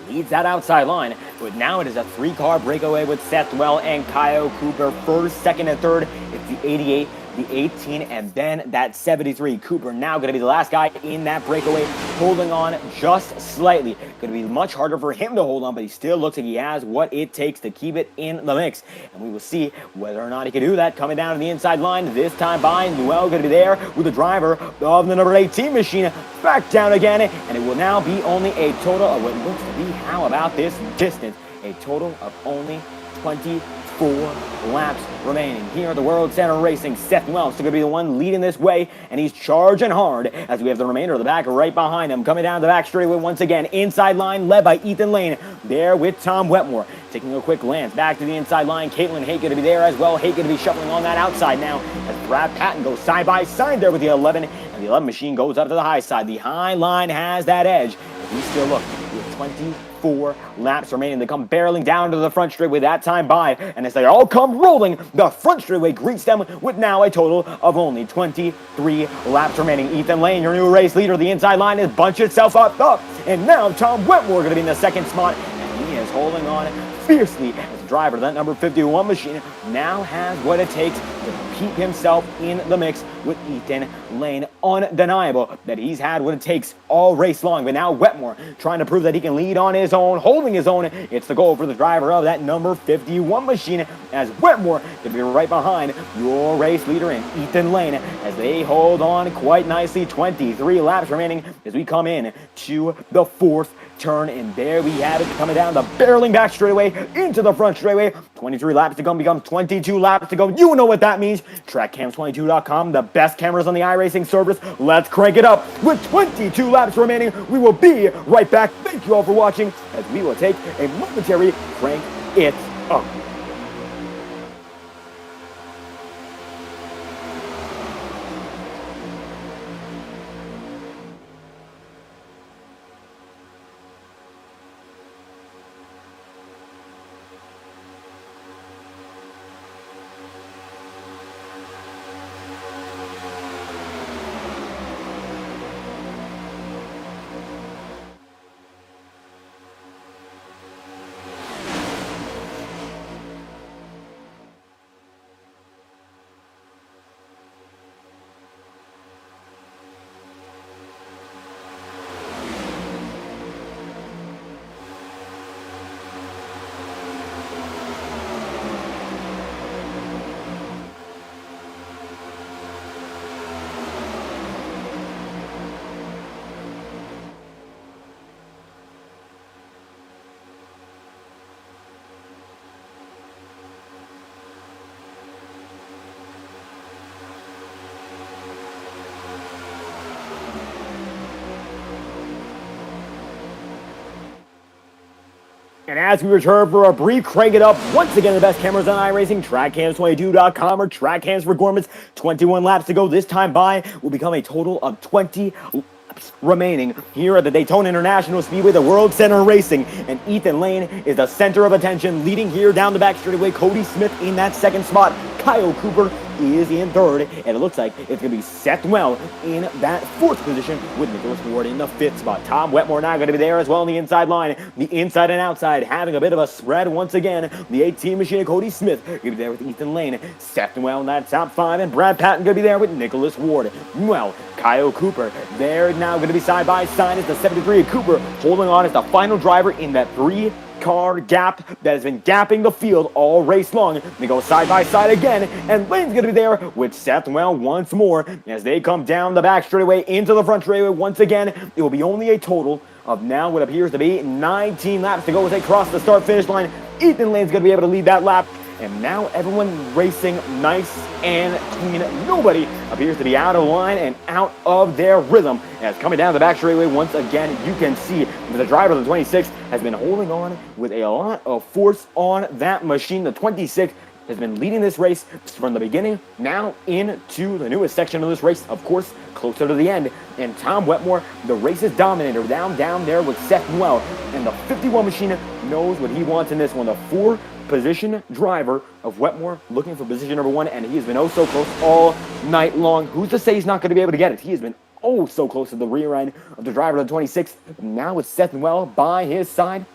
Speaker 1: leads that outside line, but now it is a 3-car breakaway with Seth Noel and Kyle Cooper first, second, and third. It's the 88, the 18, and then that 73. Cooper now going to be the last guy in that breakaway, holding on just slightly. Going to be much harder for him to hold on, but he still looks like he has what it takes to keep it in the mix, and we will see whether or not he can do that. Coming down to the inside line, this time by Noel, going to be there with the driver of the number 18 machine, back down again, and it will now be only a total of what looks to be, how about this distance, a total of only 24 laps remaining here at the World Center Racing. Seth Noel still going to be the one leading this way, and he's charging hard as we have the remainder of the pack right behind him. Coming down the back straightaway once again, inside line led by Ethan Lane, there with Tom Wetmore. Taking a quick glance back to the inside line, Caitlin Hake going to be there as well. Hake going to be shuffling on that outside now as Brad Patton goes side by side there with the 11, and the 11 machine goes up to the high side. The high line has that edge. We still look with 24 laps remaining. They come barreling down to the front straightway that time by, and as they all come rolling, the front straightway greets them with now a total of only 23 laps remaining. Ethan Lane, your new race leader. The inside line has bunched itself up, and now Tom Wetmore going to be in the second spot, and he is holding on fiercely as the driver of that number 51 machine now has what it takes to keep himself in the mix with Ethan Lane. Undeniable that he's had what it takes all race long, but now Wetmore trying to prove that he can lead on his own, holding his own. It's the goal for the driver of that number 51 machine, as Wetmore to be right behind your race leader in Ethan Lane as they hold on quite nicely. 23 laps remaining as we come in to the fourth turn, and there we have it, coming down the barreling back straightaway into the front straightaway. 23 laps to go becomes 22 laps to go. You know what that means. TrackCams22.com, the best cameras on the iRacing service. Let's crank it up. With 22 laps remaining, we will be right back. Thank you all for watching as we will take a momentary crank it up. And as we return for a brief crank it up, once again the best cameras on iRacing, TrackCams22.com or TrackCams for Gormans. 21 laps to go. This time by will become a total of 20 laps remaining here at the Daytona International Speedway, the World Center Racing. And Ethan Lane is the center of attention, leading here down the back straightaway. Cody Smith in that second spot. Kyle Cooper is in third, and it looks like it's going to be Seth Well in that fourth position with Nicholas Ward in the fifth spot. Tom Wetmore now going to be there as well on the inside line. The inside and outside having a bit of a spread once again. The 18 machine of Cody Smith going to be there with Ethan Lane. Seth Well in that top five, and Brad Patton going to be there with Nicholas Ward. Well, Kyle Cooper, they're now going to be side by side as the 73 of Cooper holding on as the final driver in that three-car gap that has been gapping the field all race long. They go side by side again, and Lane's going to be there with Seth Well once more as they come down the back straightaway into the front straightaway once again. It will be only a total of now what appears to be 19 laps to go as they cross the start-finish line. Ethan Lane's going to be able to lead that lap. And now everyone racing nice and clean. Nobody appears to be out of line and out of their rhythm. As coming down the back straightaway once again, you can see that the driver of the 26 has been holding on with a lot of force on that machine. The 26 has been leading this race from the beginning, now into the newest section of this race, of course, closer to the end. And Tom Wetmore, the race's dominator, down there with Seth Well. And the 51 machine knows what he wants in this one. The four-position driver of Wetmore looking for position number one, and he has been oh so close all night long. Who's to say he's not going to be able to get it? He has been oh so close to the rear end of the driver of the 26. Now with Seth Well by his side,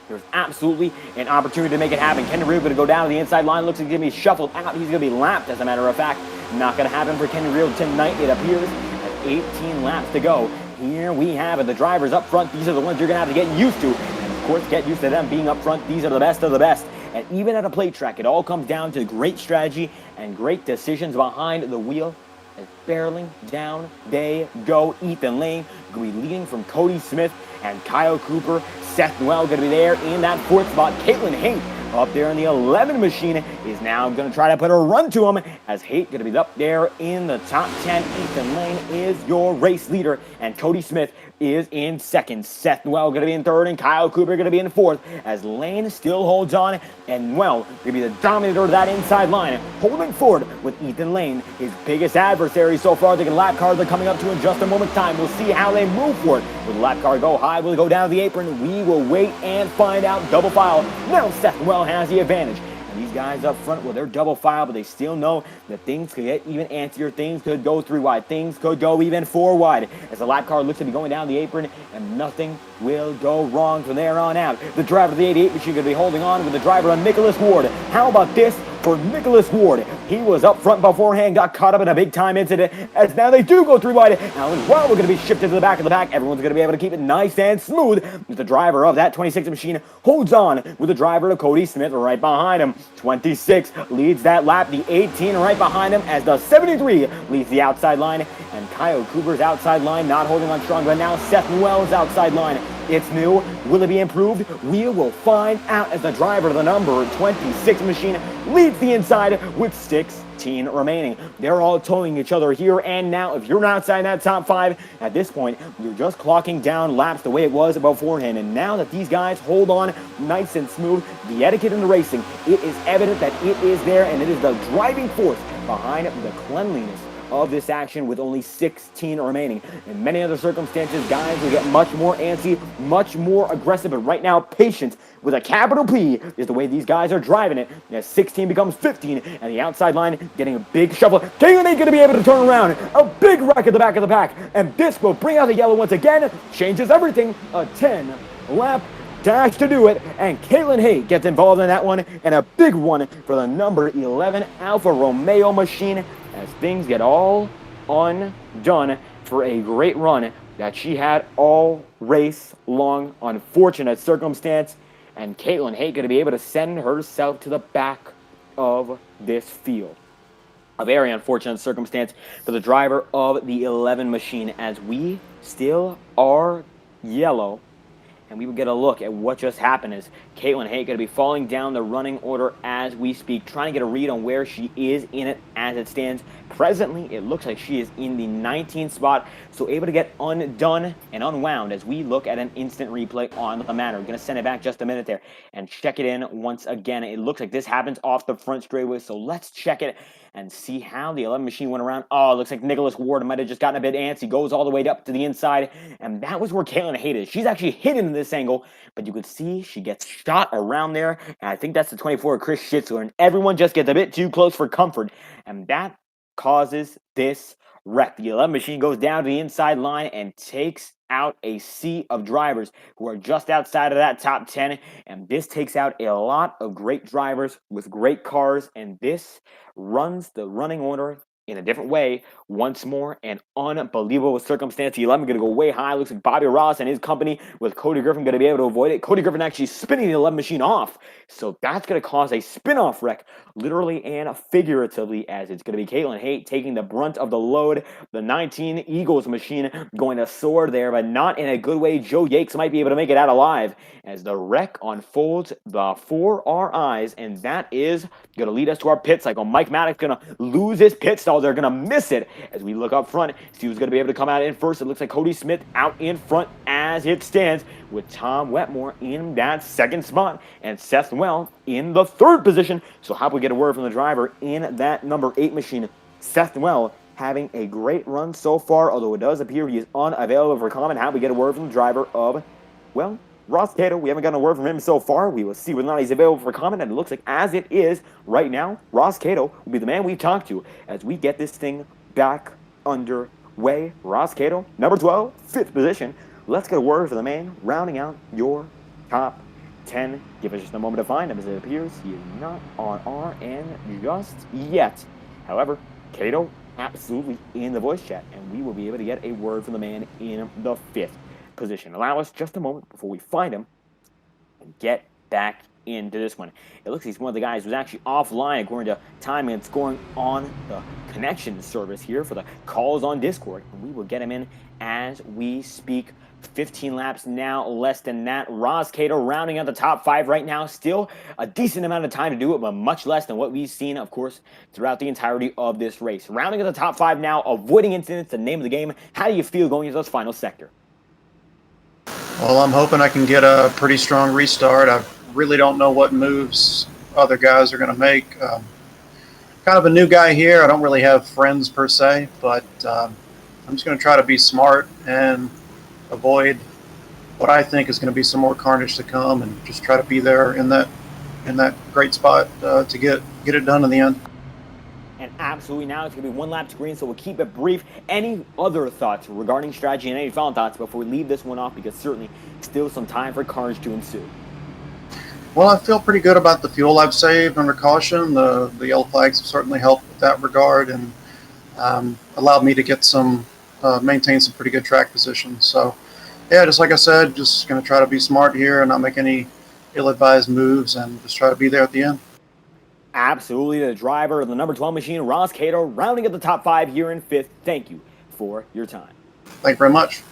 Speaker 1: there's absolutely an opportunity to make it happen. Kenny Reel going to go down to the inside line. Looks like he's going to be shuffled out. He's going to be lapped, as a matter of fact. Not going to happen for Kenny Reel tonight, it appears. At 18 laps to go. Here we have it. The drivers up front. These are the ones you're going to have to get used to. And, of course, get used to them being up front. These are the best of the best. And even at a plate track, it all comes down to great strategy and great decisions behind the wheel. As barreling down they go. Ethan Lane going to be leading from Cody Smith and Kyle Cooper. Seth Well going to be there in that fourth spot. Caitlin Haight up there in the 11 machine is now going to try to put a run to him as Haight going to be up there in the top 10. Ethan Lane is your race leader, and Cody Smith is in second. Seth Well going to be in third, and Kyle Cooper going to be in fourth as Lane still holds on, and Well going to be the dominator of that inside line, holding forward with Ethan Lane, his biggest adversary so far. The lap cars are coming up to in just a moment's time. We'll see how they move for it. Will the lap car go high? Will it go down the apron? We will wait and find out. Double file. Now Seth Well has the advantage. And these guys up front, well, they're double file, but they still know that things could get even antsier. Things could go 3 wide. Things could go even 4 wide. As the lap car looks to be going down the apron, and nothing will go wrong from there on out. The driver of the 88 machine going to be holding on with the driver of Nicholas Ward. How about this for Nicholas Ward? He was up front beforehand, got caught up in a big-time incident, as now they do go 3 wide. Now, while we're going to be shifted to the back of the pack, everyone's going to be able to keep it nice and smooth. The driver of that 26 machine holds on with the driver of Cody Smith right behind him. 26 leads that lap. The 18 right behind him as the 73 leads the outside line. And Kyle Cooper's outside line not holding on strong, but now Seth Wells' outside line. It's new. Will it be improved? We will find out as the driver of the number 26 machine leads the inside with 16 remaining. They're all towing each other here and now. If you're not outside that top 5, at this point, you're just clocking down laps the way it was beforehand. And now that these guys hold on nice and smooth, the etiquette in the racing, it is evident that it is there, and it is the driving force behind the cleanliness of this action with only 16 remaining. In many other circumstances, guys will get much more antsy, much more aggressive, but right now, patience with a capital P is the way these guys are driving it. As 16 becomes 15, and the outside line getting a big shuffle. Caitlin ain't going to be able to turn around. A big wreck at the back of the pack, and this will bring out the yellow once again. Changes everything. A 10-lap dash to do it, and Caitlin Haight gets involved in that one, and a big one for the number 11 Alfa Romeo machine as things get all undone for a great run that she had all race long. Unfortunate circumstance, and Caitlin Haight going to be able to send herself to the back of this field. A very unfortunate circumstance for the driver of the 11 machine as we still are yellow. and we will get a look at what just happened as Caitlin Hay going to be falling down the running order as we speak, trying to get a read on where she is in it as it stands. Presently, it looks like she is in the 19th spot, so able to get undone and unwound as we look at an instant replay on the matter. We're going to send it back just a minute there and check it in once again. It looks like this happens off the front straightaway, so let's check it and see how the 11 machine went around. Oh, it looks like Nicholas Ward might have just gotten a bit antsy. Goes all the way up to the inside, and that was where Caitlin Hay is. She's actually hidden in this angle, but you could see she gets shot around there, and I think that's the 24 of Chris Schitzler, and everyone just gets a bit too close for comfort, and that causes this wreck. The 11 machine goes down to the inside line and takes out a sea of drivers who are just outside of that top 10, and this takes out a lot of great drivers with great cars, and this runs the running order in a different way once more. An unbelievable circumstance. The 11 going to go way high. Looks like Bobby Ross and his company with Cody Griffin going to be able to avoid it. Cody Griffin actually spinning the 11 machine off, so that's going to cause a spin-off wreck, literally and figuratively, as it's going to be Caitlin Hay taking the brunt of the load. The 19 Eagles machine going to soar there, but not in a good way. Joe Yakes might be able to make it out alive as the wreck unfolds before our eyes, and that is going to lead us to our pit cycle. Mike Maddox going to lose his pit stall. They're going to miss it as we look up front. See who's going to be able to come out in first. It looks like Cody Smith out in front as it stands, with Tom Wetmore in that second spot and Seth Well in the third position. So how about we get a word from the driver in that number 8 machine, Seth Well, having a great run so far, although it does appear he is unavailable for comment. How about we get a word from the driver of, well, Ross Cato. We haven't gotten a word from him so far. We will see whether or not he's available for comment, and it looks like as it is right now, Ross Cato will be the man we talk to as we get this thing back underway. Ross Cato, number 12, 5th position. Let's get a word for the man rounding out your top 10. Give us just a moment to find him, as it appears he is not on our end just yet. However, Cato absolutely in the voice chat, and we will be able to get a word from the man in the 5th position. Allow us just a moment before we find him and get back into this one. It looks like he's one of the guys who's actually offline according to timing and scoring on the connection service here for the calls on Discord, and we will get him in as we speak. 15 laps now, less than that. Ross Cato rounding out the top 5 right now. Still a decent amount of time to do it, but much less than what we've seen, of course, throughout the entirety of this race. Rounding out the top 5 now, avoiding incidents, the name of the game. How do you feel going into this final sector?
Speaker 7: Well, I'm hoping I can get a pretty strong restart. I really don't know what moves other guys are going to make. Kind of a new guy here. I don't really have friends per se, but I'm just going to try to be smart and avoid what I think is going to be some more carnage to come, and just try to be there in that great spot to get it done in the end.
Speaker 1: And absolutely now it's going to be 1 lap to green, so we'll keep it brief. Any other thoughts regarding strategy and any final thoughts before we leave this one off, because certainly still some time for carnage to ensue?
Speaker 7: Well, I feel pretty good about the fuel I've saved under caution. The yellow flags have certainly helped with that regard, and allowed me to get maintain some pretty good track positions. So, yeah, just like I said, just going to try to be smart here and not make any ill-advised moves, and just try to be there at the end.
Speaker 1: Absolutely, the driver of the number 12 machine, Ross Cato, rounding up the top 5 here in 5th. Thank you for your time.
Speaker 7: Thank you very much.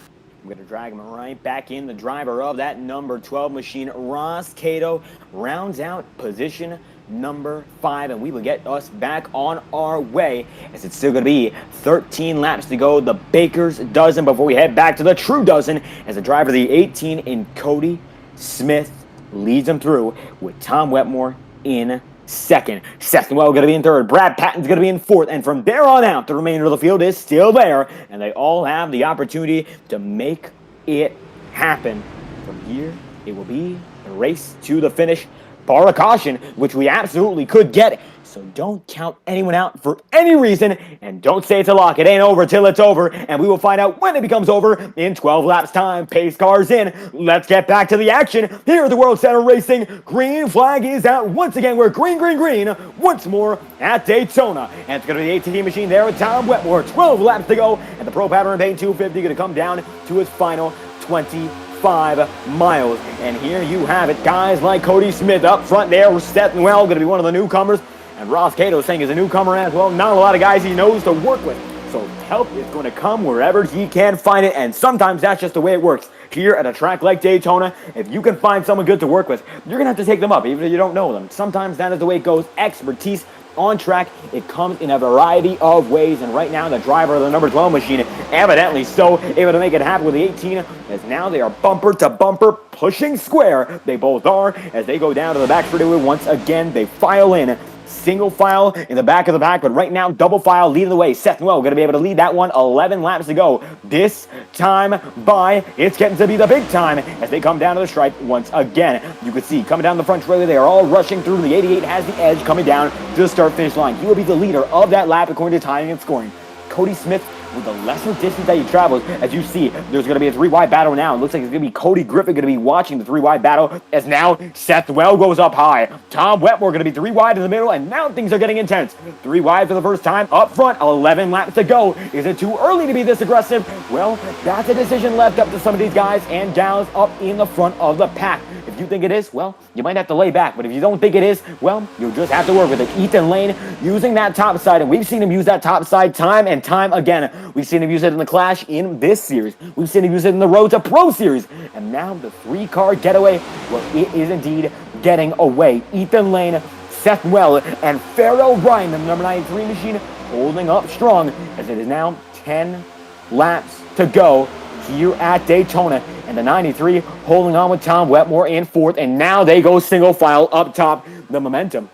Speaker 1: I'm going to drag him right back in. The driver of that number 12 machine, Ross Cato, rounds out position number 5, and we will get us back on our way, as it's still going to be 13 laps to go, the baker's dozen, before we head back to the true dozen, as the driver of the 18 in Cody Smith leads them through, with Tom Wetmore in second. Seth Well going to be in third. Brad Patton's going to be in fourth. And from there on out, the remainder of the field is still there. And they all have the opportunity to make it happen. From here, it will be a race to the finish. Bar a caution, which we absolutely could get. So don't count anyone out for any reason, and don't say it's a lock. It ain't over till it's over, and we will find out when it becomes over in 12 laps time. Pace cars in. Let's get back to the action here at the World Center Racing. Green flag is out once again. We're green, green, green once more at Daytona. And it's going to be the ATV machine there with Tom Wetmore. 12 laps to go, and the Pro Pattern Paint 250 going to come down to its final 25 miles. And here you have it. Guys like Cody Smith up front there. Seth Well going to be one of the newcomers. And Ross Cato saying he's a newcomer as well. Not a lot of guys he knows to work with. So help is going to come wherever he can find it. And sometimes that's just the way it works. here at a track like Daytona, if you can find someone good to work with, you're going to have to take them up, even if you don't know them. Sometimes that is the way it goes. Expertise on track, it comes in a variety of ways, and right now the driver of the number 12 machine, evidently so, able to make it happen with the 18, as now they are bumper to bumper, pushing square. They both are, as they go down to the back straightaway once again. They file in. Single file in the back of the pack, but right now double file leading the way. Seth Noel going to be able to lead that one. 11 laps to go. This time by, it's getting to be the big time as they come down to the stripe once again. You can see coming down the front straightaway, they are all rushing through. The 88 has the edge coming down to the start-finish line. He will be the leader of that lap according to timing and scoring. Cody Smith with the lesser distance that he travels. As you see, there's going to be a three-wide battle now. It looks like it's going to be Cody Griffin going to be watching the three-wide battle, as now Seth Well goes up high. Tom Wetmore going to be three-wide in the middle, and now things are getting intense. Three-wide for the first time up front. 11 laps to go. Is it too early to be this aggressive? Well, that's a decision left up to some of these guys and gals up in the front of the pack. If you think it is, well, you might have to lay back. But if you don't think it is, well, you'll just have to work with it. Ethan Lane using that top side, and we've seen him use that top side time and time again. We've seen him use it in the Clash in this series. We've seen him use it in the Road to Pro series. And now the three-car getaway, well, it is indeed getting away. Ethan Lane, Seth Well, and Farrell Ryan, the number 93 machine, holding up strong as it is now 10 laps to go here at Daytona, and the 93 holding on with Tom Wetmore in fourth, and now they go single file up top. The momentum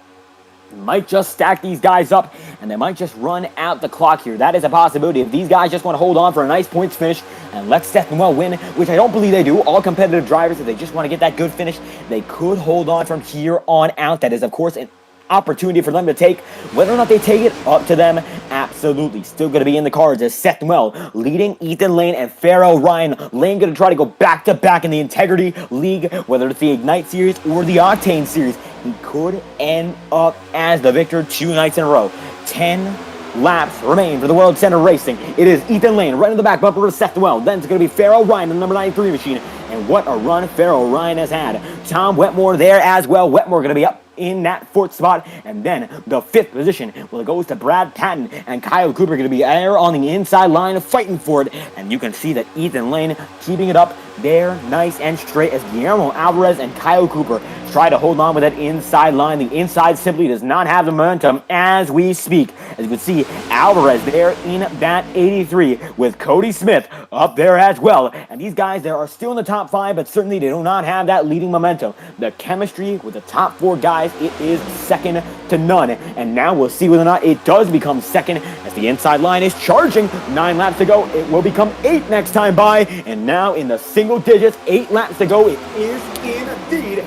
Speaker 1: might just stack these guys up, and they might just run out the clock here. That is a possibility. If these guys just want to hold on for a nice points finish and let Seth Noel win, which I don't believe they do, all competitive drivers, if they just want to get that good finish, they could hold on from here on out. That is, of course, an opportunity for them to take. Whether or not they take it, up to them. Absolutely. Still going to be in the cards as Seth Noel leading Ethan Lane and Farrell Ryan. Lane going to try to go back-to-back in the Integrity League, whether it's the Ignite Series or the Octane Series. He could end up as the victor 2 nights in a row. 10 laps remain for the World Center Racing. It is Ethan Lane right in the back bumper to Seth Noel. Then it's going to be Farrell Ryan, the number 93 machine. And what a run Farrell Ryan has had. Tom Wetmore there as well. Wetmore going to be up in that fourth spot, and then the fifth position, well, it goes to Brad Patton, and Kyle Cooper going to be there on the inside line fighting for it, and you can see that Ethan Lane keeping it up there nice and straight as Guillermo Alvarez and Kyle Cooper try to hold on with that inside line. The inside simply does not have the momentum as we speak. As you can see, Alvarez there in that 83 with Cody Smith up there as well. And these guys there are still in the top 5, but certainly they do not have that leading momentum. The chemistry with the top 4 guys, it is second to none. And now we'll see whether or not it does become second as the inside line is charging. 9 laps to go. It will become 8 next time by. And now in the single digits, 8 laps to go. It is indeed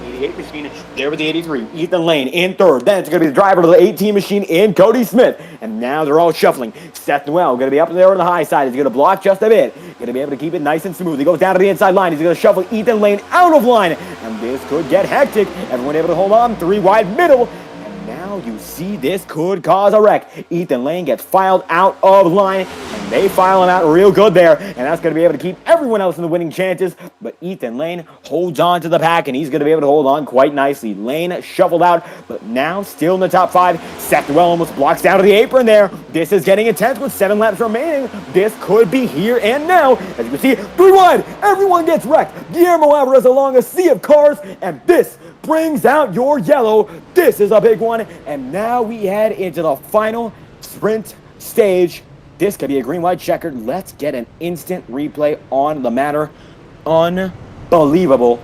Speaker 1: 88 machine there with the 83. Ethan Lane in third. Then it's going to be the driver of the 18 machine in Cody Smith. And now they're all shuffling. Seth Noel going to be up there on the high side. He's going to block just a bit. Going to be able to keep it nice and smooth. He goes down to the inside line. He's going to shuffle Ethan Lane out of line. And this could get hectic. Everyone able to hold on. 3 wide middle. And now you see this could cause a wreck. Ethan Lane gets filed out of line. And they file him out real good there. And that's going to be able to keep everyone else in the winning chances. But Ethan Lane holds on to the pack, and he's going to be able to hold on quite nicely. Lane shuffled out, but now still in the top 5. Seth Noel almost blocks down to the apron there. This is getting intense with 7 laps remaining. This could be here and now. As you can see, 3 wide. Everyone gets wrecked. Guillermo Alvarez along a sea of cars, and this brings out your yellow. This is a big one. And now we head into the final sprint stage. This could be a green-white checkered. Let's get an instant replay on the matter. Unbelievable.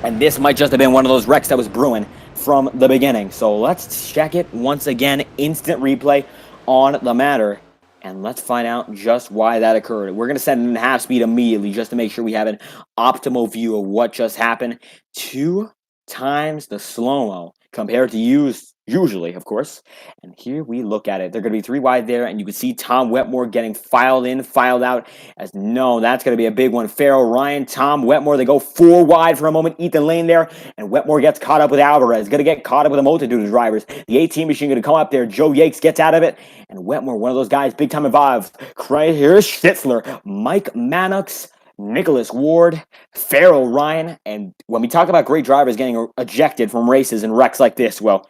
Speaker 1: And this might just have been one of those wrecks that was brewing from the beginning. So let's check it once again. Instant replay on the matter. And let's find out just why that occurred. We're going to set it in half speed immediately just to make sure we have an optimal view of what just happened. 2 times the slow-mo compared to usually, of course. And here we look at it. They're going to be 3 wide there, and you can see Tom Wetmore getting filed in, filed out. As no, that's going to be a big one. Farrell Ryan, Tom Wetmore, they go 4 wide for a moment. Ethan Lane there, and Wetmore gets caught up with Alvarez. Going to get caught up with a multitude of drivers. The 18 machine going to come up there. Joe Yates gets out of it, and Wetmore, one of those guys, big time involved. Here's Schnitzler, Mike Mannix, Nicholas Ward, Farrell Ryan, and when we talk about great drivers getting ejected from races and wrecks like this, well,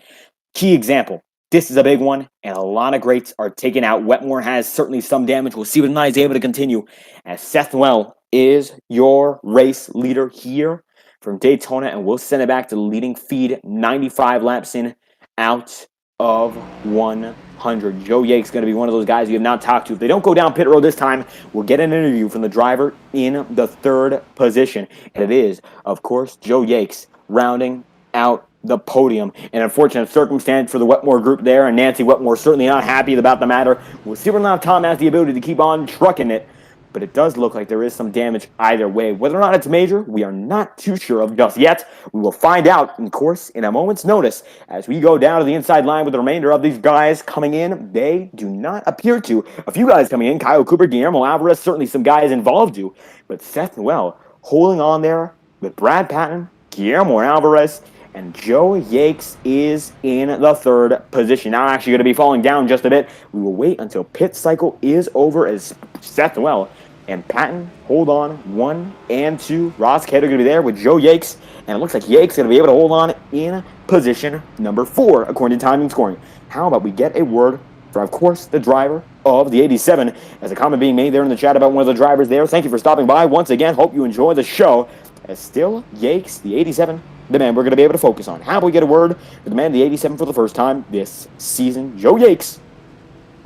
Speaker 1: key example. This is a big one, and a lot of greats are taken out. Wetmore has certainly some damage. We'll see whether or not he's able to continue. As Seth Noel is your race leader here from Daytona, and we'll send it back to the leading feed, 95 laps in, out of 100. Joe Yates going to be one of those guys you have not talked to. If they don't go down pit road this time, we'll get an interview from the driver in the third position. And it is, of course, Joe Yates rounding out the podium. An unfortunate circumstance for the Wetmore group there, and Nancy Wetmore certainly not happy about the matter. We'll see whether or not Tom has the ability to keep on trucking it, but it does look like there is some damage either way. Whether or not it's major, we are not too sure of just yet. We will find out, of course, in a moment's notice as we go down to the inside line with the remainder of these guys coming in. They do not appear to. A few guys coming in, Kyle Cooper, Guillermo Alvarez, certainly some guys involved do, but Seth Noel holding on there with Brad Patton, Guillermo Alvarez, and Joe Yates is in the third position. Now actually going to be falling down just a bit. We will wait until pit cycle is over as Seth Noel and Patton hold on 1 and 2. Ross Cato going to be there with Joe Yates, and it looks like Yates going to be able to hold on in position number 4 according to timing scoring. How about we get a word from, of course, the driver of the 87, as a comment being made there in the chat about one of the drivers there. Thank you for stopping by once again. Hope you enjoy the show. As still Yates, the 87, the man we're going to be able to focus on. How about we get a word with the man of the 87 for the first time this season, Joe Yates,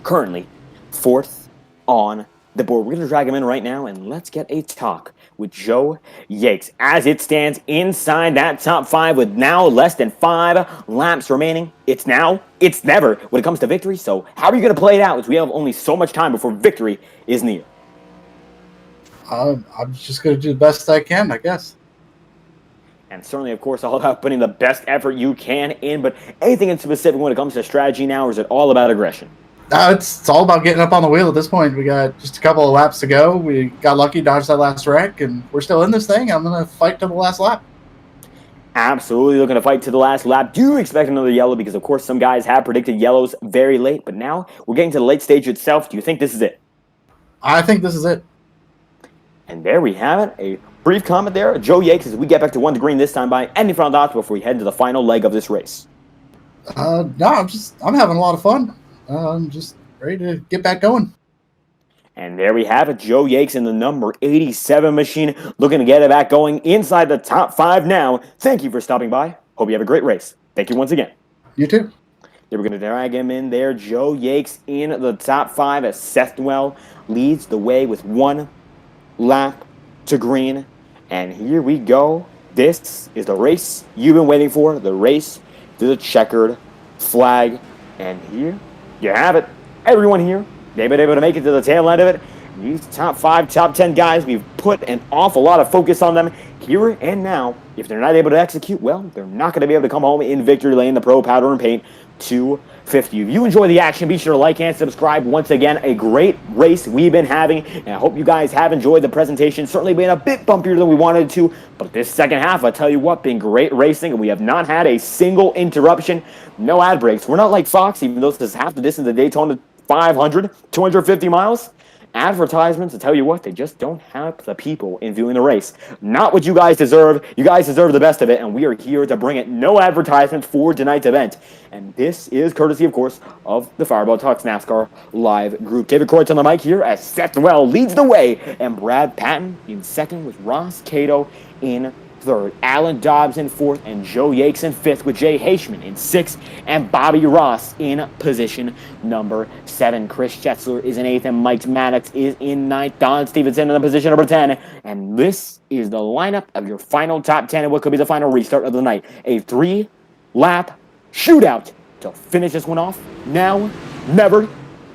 Speaker 1: currently 4th on the board. We're going to drag him in right now, and let's get a talk with Joe Yates as it stands inside that top 5 with now less than 5 laps remaining. It's now, it's never when it comes to victory. So how are you going to play it out as we have only so much time before victory is near?
Speaker 8: I'm just going to do the best I can, I guess.
Speaker 1: And certainly, of course, all about putting the best effort you can in, but anything in specific when it comes to strategy now, or is it all about aggression?
Speaker 8: It's all about getting up on the wheel at this point. We got just a couple of laps to go. We got lucky, dodged that last wreck, and we're still in this thing. I'm going to fight to the last lap.
Speaker 1: Absolutely looking to fight to the last lap. Do expect another yellow because, of course, some guys have predicted yellows very late, but now we're getting to the late stage itself. Do you think this is it?
Speaker 8: I think this is it.
Speaker 1: And there we have it. A brief comment there. Joe Yates as we get back to 1 to green this time by any final thoughts before we head into the final leg of this race.
Speaker 8: No, I'm having a lot of fun. I'm just ready to get back going.
Speaker 1: And there we have it. Joe Yates in the number 87 machine looking to get it back going inside the top 5 now. Thank you for stopping by. Hope you have a great race. Thank you once again.
Speaker 8: You too.
Speaker 1: They were going to drag him in there. Joe Yates in the top 5 as Seth Noel leads the way with 1 lap to green. And here we go. This is the race you've been waiting for. The race to the checkered flag. And here you have it. Everyone here, they've been able to make it to the tail end of it. These top 5, top 10 guys, we've put an awful lot of focus on them here and now. If they're not able to execute, well, they're not going to be able to come home in victory lane, the Pro Powder and Paint 250. If you enjoy the action, be sure to like and subscribe. Once again, a great race we've been having, and I hope you guys have enjoyed the presentation. Certainly been a bit bumpier than we wanted to, but this second half, I tell you what, been great racing, and we have not had a single interruption. No ad breaks. We're not like Fox, even though this is half the distance of Daytona 500, 250 miles. Advertisements, I tell you what, they just don't have the people in viewing the race. Not what you guys deserve. You guys deserve the best of it, and we are here to bring it. No advertisements for tonight's event. And this is courtesy, of course, of the Fireball Talks NASCAR live group. David Kreutz on the mic here as Seth Noel leads the way, and Brad Patton in second with Ross Cato in third. Alan Dobbs in fourth, and Joe Yates in fifth with Jay Haishman in sixth, and Bobby Ross in position number 7. Chris Schetzler is in eighth, and Mike Maddox is in ninth. Don Stevenson in position number 10. And this is the lineup of your final top 10 and what could be the final restart of the night. A 3-lap shootout to finish this one off. Now, never.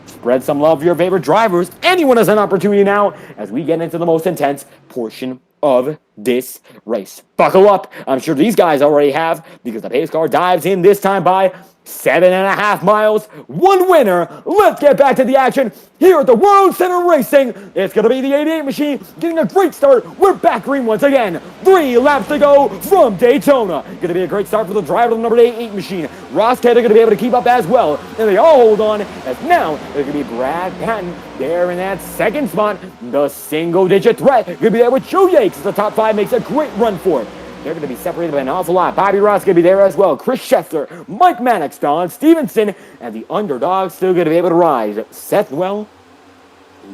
Speaker 1: Spread some love for your favorite drivers. Anyone has an opportunity now as we get into the most intense portion of this race. Buckle up. I'm sure these guys already have, because the pace car dives in this time by 7.5 miles. 1 winner. Let's get back to the action here at the World Center Racing. It's going to be the 88 machine getting a great start. We're back green once again. 3 laps to go from Daytona. Going to be a great start for the driver of the number 88 machine. Ross Kett are going to be able to keep up as well. And they all hold on as now there's going to be Brad Patton there in that second spot. The single-digit threat going to be there with Joe Yates. The top 5 makes a great run for it. They're going to be separated by an awful lot. Bobby Ross going to be there as well. Chris Schetzler, Mike Maddox, Don Stevenson, and the underdog still going to be able to rise. Seth Noel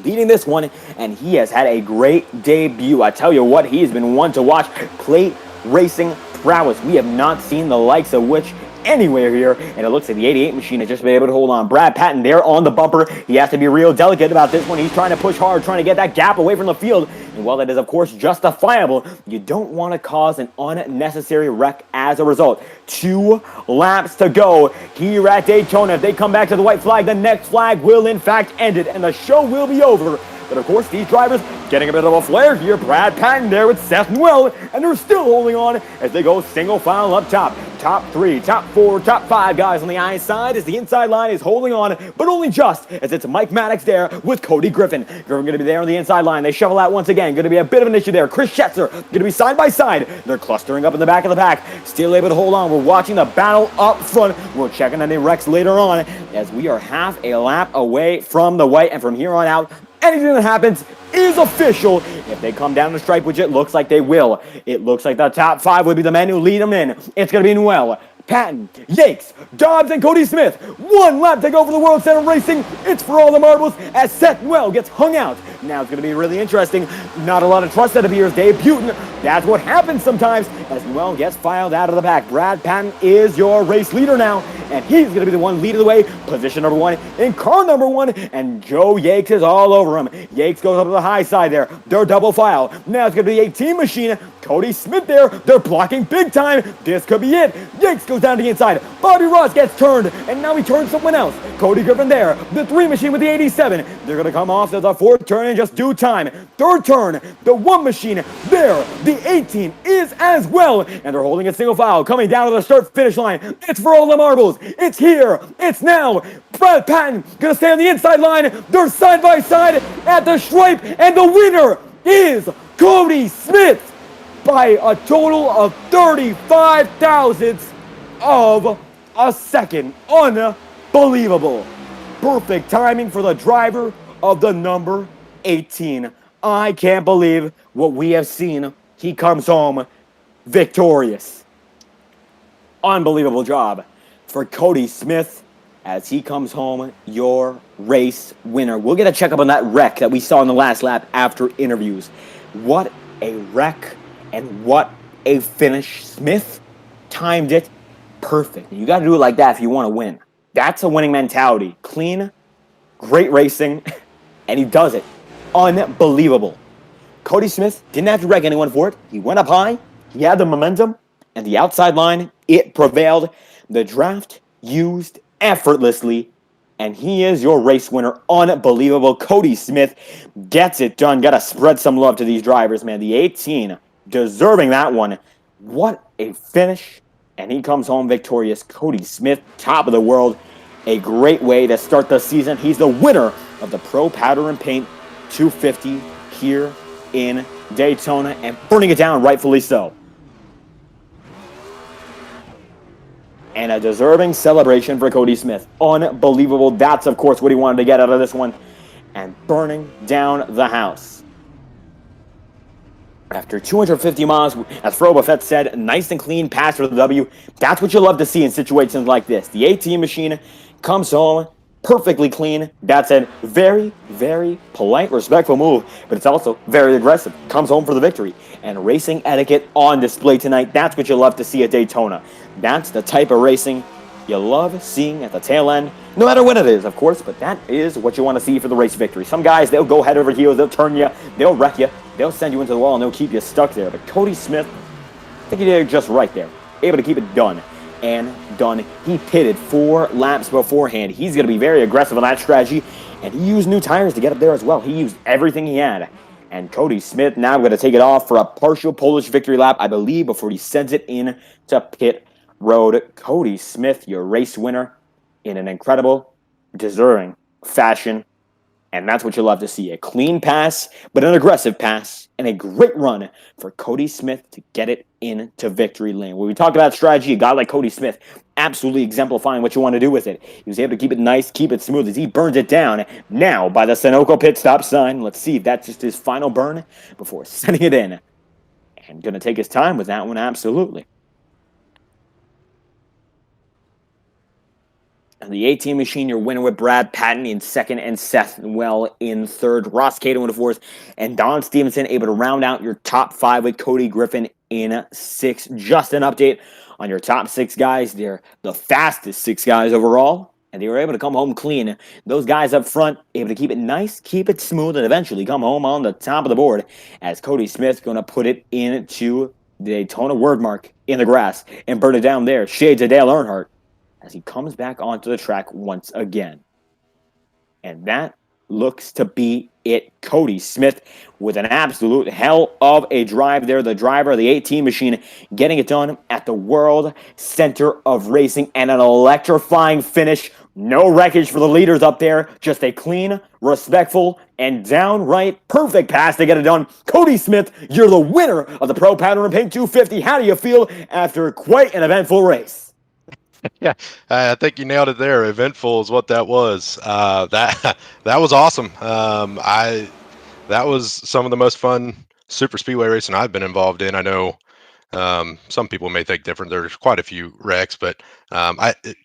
Speaker 1: leading this one, and he has had a great debut. I tell you what, he's been one to watch. Plate racing prowess. We have not seen the likes of which anywhere here, and it looks like the 88 machine has just been able to hold on. Brad Patton there on the bumper. He has to be real delicate about this one. He's trying to push hard, trying to get that gap away from the field, and while that is of course justifiable, you don't want to cause an unnecessary wreck as a result. 2 laps to go here at Daytona. If they come back to the white flag, the next flag will in fact end it, and the show will be over. But of course, these drivers getting a bit of a flare here. Brad Patton there with Seth Noel, and they're still holding on as they go single file up top. Top 3, top 4, top 5 guys on the inside as the inside line is holding on, but only just as it's Mike Maddox there with Cody Griffin. Griffin going to be there on the inside line. They shovel out once again. Going to be a bit of an issue there. Chris Schetzer going to be side by side. They're clustering up in the back of the pack. Still able to hold on. We're watching the battle up front. We're checking any wrecks later on as we are half a lap away from the white, and from here on out, anything that happens is official. If they come down the stripe, which it looks like they will, it looks like the top 5 would be the men who lead them in. It's going to be Noel, Patton, Yates, Dobbs, and Cody Smith. 1 lap to go for the World Center Racing. It's for all the marbles as Seth Noel gets hung out. Now it's going to be really interesting. Not a lot of trust that appears. Debuting. That's what happens sometimes as Noel gets filed out of the pack. Brad Patton is your race leader now, and he's going to be the one leading the way. Position number 1 in car number 1, and Joe Yakes is all over him. Yakes goes up to the high side there. They're double file. Now it's going to be a team machine. Cody Smith there. They're blocking big time. This could be it. Yakes goes down to the inside. Bobby Ross gets turned, and now he turns someone else. Cody Griffin there. The 3 machine with the 87. They're going to come off as a 4th turn in just due time. 3rd turn, the 1 machine there. The 18 is as well, and they're holding a single file coming down to the start finish line. It's for all the marbles. It's here. It's now. Brad Patton going to stay on the inside line. They're side by side at the stripe, and the winner is Cody Smith by a total of 35 thousandths of a second. Unbelievable. Perfect timing for the driver of the number 18. I can't believe what we have seen. He comes home victorious. Unbelievable job for Cody Smith as he comes home your race winner. We'll get a checkup on that wreck that we saw in the last lap after interviews. What a wreck and what a finish. Smith timed it perfect. You got to do it like that if you want to win. That's a winning mentality. Clean, great racing, and he does it. Unbelievable. Cody Smith didn't have to wreck anyone for it. He went up high, he had the momentum, and the outside line, it prevailed. The draft used effortlessly, and he is your race winner. Unbelievable. Cody Smith gets it done. Got to spread some love to these drivers, man. The 18 deserving that one. What a finish. And he comes home victorious. Cody Smith, top of the world. A great way to start the season. He's the winner of the Pro Powder and Paint 250 here in Daytona, and burning it down rightfully so. And a deserving celebration for Cody Smith. Unbelievable. That's, of course, what he wanted to get out of this one. And burning down the house. After 250 miles, as Fro Buffett said, nice and clean pass for the W. That's what you love to see in situations like this. The 18 machine comes home perfectly clean. That's a very, very polite, respectful move, but it's also very aggressive. Comes home for the victory. And racing etiquette on display tonight. That's what you love to see at Daytona. That's the type of racing you love seeing at the tail end. No matter when it is, of course, but that is what you want to see for the race victory. Some guys, they'll go head over heels, they'll turn you, they'll wreck you, they'll send you into the wall, and they'll keep you stuck there. But Cody Smith, I think he did it just right there. Able to keep it done. And done. He pitted 4 laps beforehand. He's going to be very aggressive on that strategy, and he used new tires to get up there as well. He used everything he had. And Cody Smith now going to take it off for a partial Polish victory lap, I believe, before he sends it in to pit road. Cody Smith, your race winner, in an incredible, deserving fashion. And that's what you love to see. A clean pass, but an aggressive pass, and a great run for Cody Smith to get it into victory lane. When we talk about strategy, a guy like Cody Smith absolutely exemplifying what you want to do with it. He was able to keep it nice, keep it smooth as he burns it down now by the Sunoco pit stop sign. Let's see if that's just his final burn before sending it in. And going to take his time with that one, absolutely. And the 18 machine, your winner with Brad Patton in second and Seth Well in third. Ross Cato in the fourth. And Don Stevenson able to round out your top five with Cody Griffin in sixth. Just an update on your top six guys. They're the fastest six guys overall. And they were able to come home clean. Those guys up front, able to keep it nice, keep it smooth, and eventually come home on the top of the board as Cody Smith going to put it into the Daytona word mark in the grass and burn it down there. Shades of Dale Earnhardt as he comes back onto the track once again. And that looks to be it. Cody Smith with an absolute hell of a drive there. The driver of the 18 machine getting it done at the World Center of Racing and an electrifying finish. No wreckage for the leaders up there. Just a clean, respectful, and downright perfect pass to get it done. Cody Smith, you're the winner of the Pro Powder and Paint 250. How do you feel after quite an eventful race?
Speaker 4: Yeah, I think you nailed it there. Eventful is what that was. That was awesome. That was some of the most fun super speedway racing I've been involved in. I know some people may think different. There's quite a few wrecks, but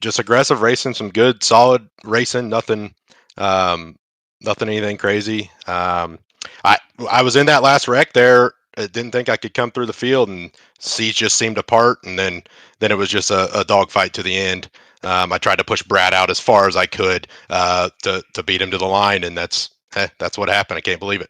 Speaker 4: just aggressive racing, some good, solid racing. Nothing anything crazy. I was in that last wreck there. I didn't think I could come through the field, and seats just seemed apart, and then it was just a dogfight to the end. I tried to push Brad out as far as I could to beat him to the line, and that's what happened. I can't believe it.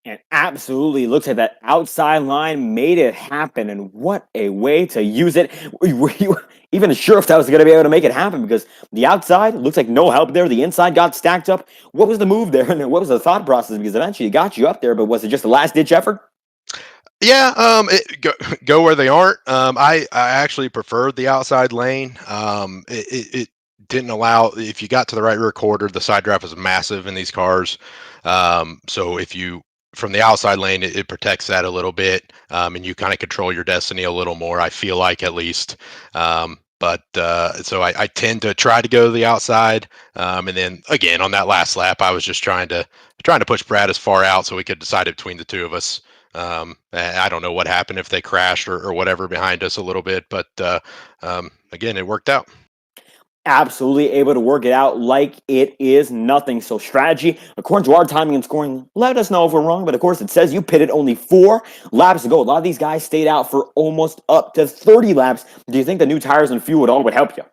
Speaker 1: And absolutely looks like that outside line made it happen, and what a way to use it. Were you even sure if that was going to be able to make it happen? Because the outside looks like no help there. The inside got stacked up. What was the move there, and what was the thought process? Because eventually it got you up there, but was it just a last-ditch effort?
Speaker 4: Yeah, go where they aren't. I actually preferred the outside lane. It didn't allow, if you got to the right rear quarter, the side draft was massive in these cars. So if you from the outside lane, it protects that a little bit, and you kind of control your destiny a little more. I feel like, at least. But so I tend to try to go to the outside, and then again on that last lap, I was just trying to push Brad as far out so we could decide it between the two of us. I don't know what happened, if they crashed or whatever behind us a little bit, but again, it worked out.
Speaker 1: Absolutely able to work it out like it is nothing. So strategy, according to our timing and scoring, let us know if we're wrong. But of course, it says you pitted only 4 laps to go. A lot of these guys stayed out for almost up to 30 laps. Do you think the new tires and fuel at all would help you?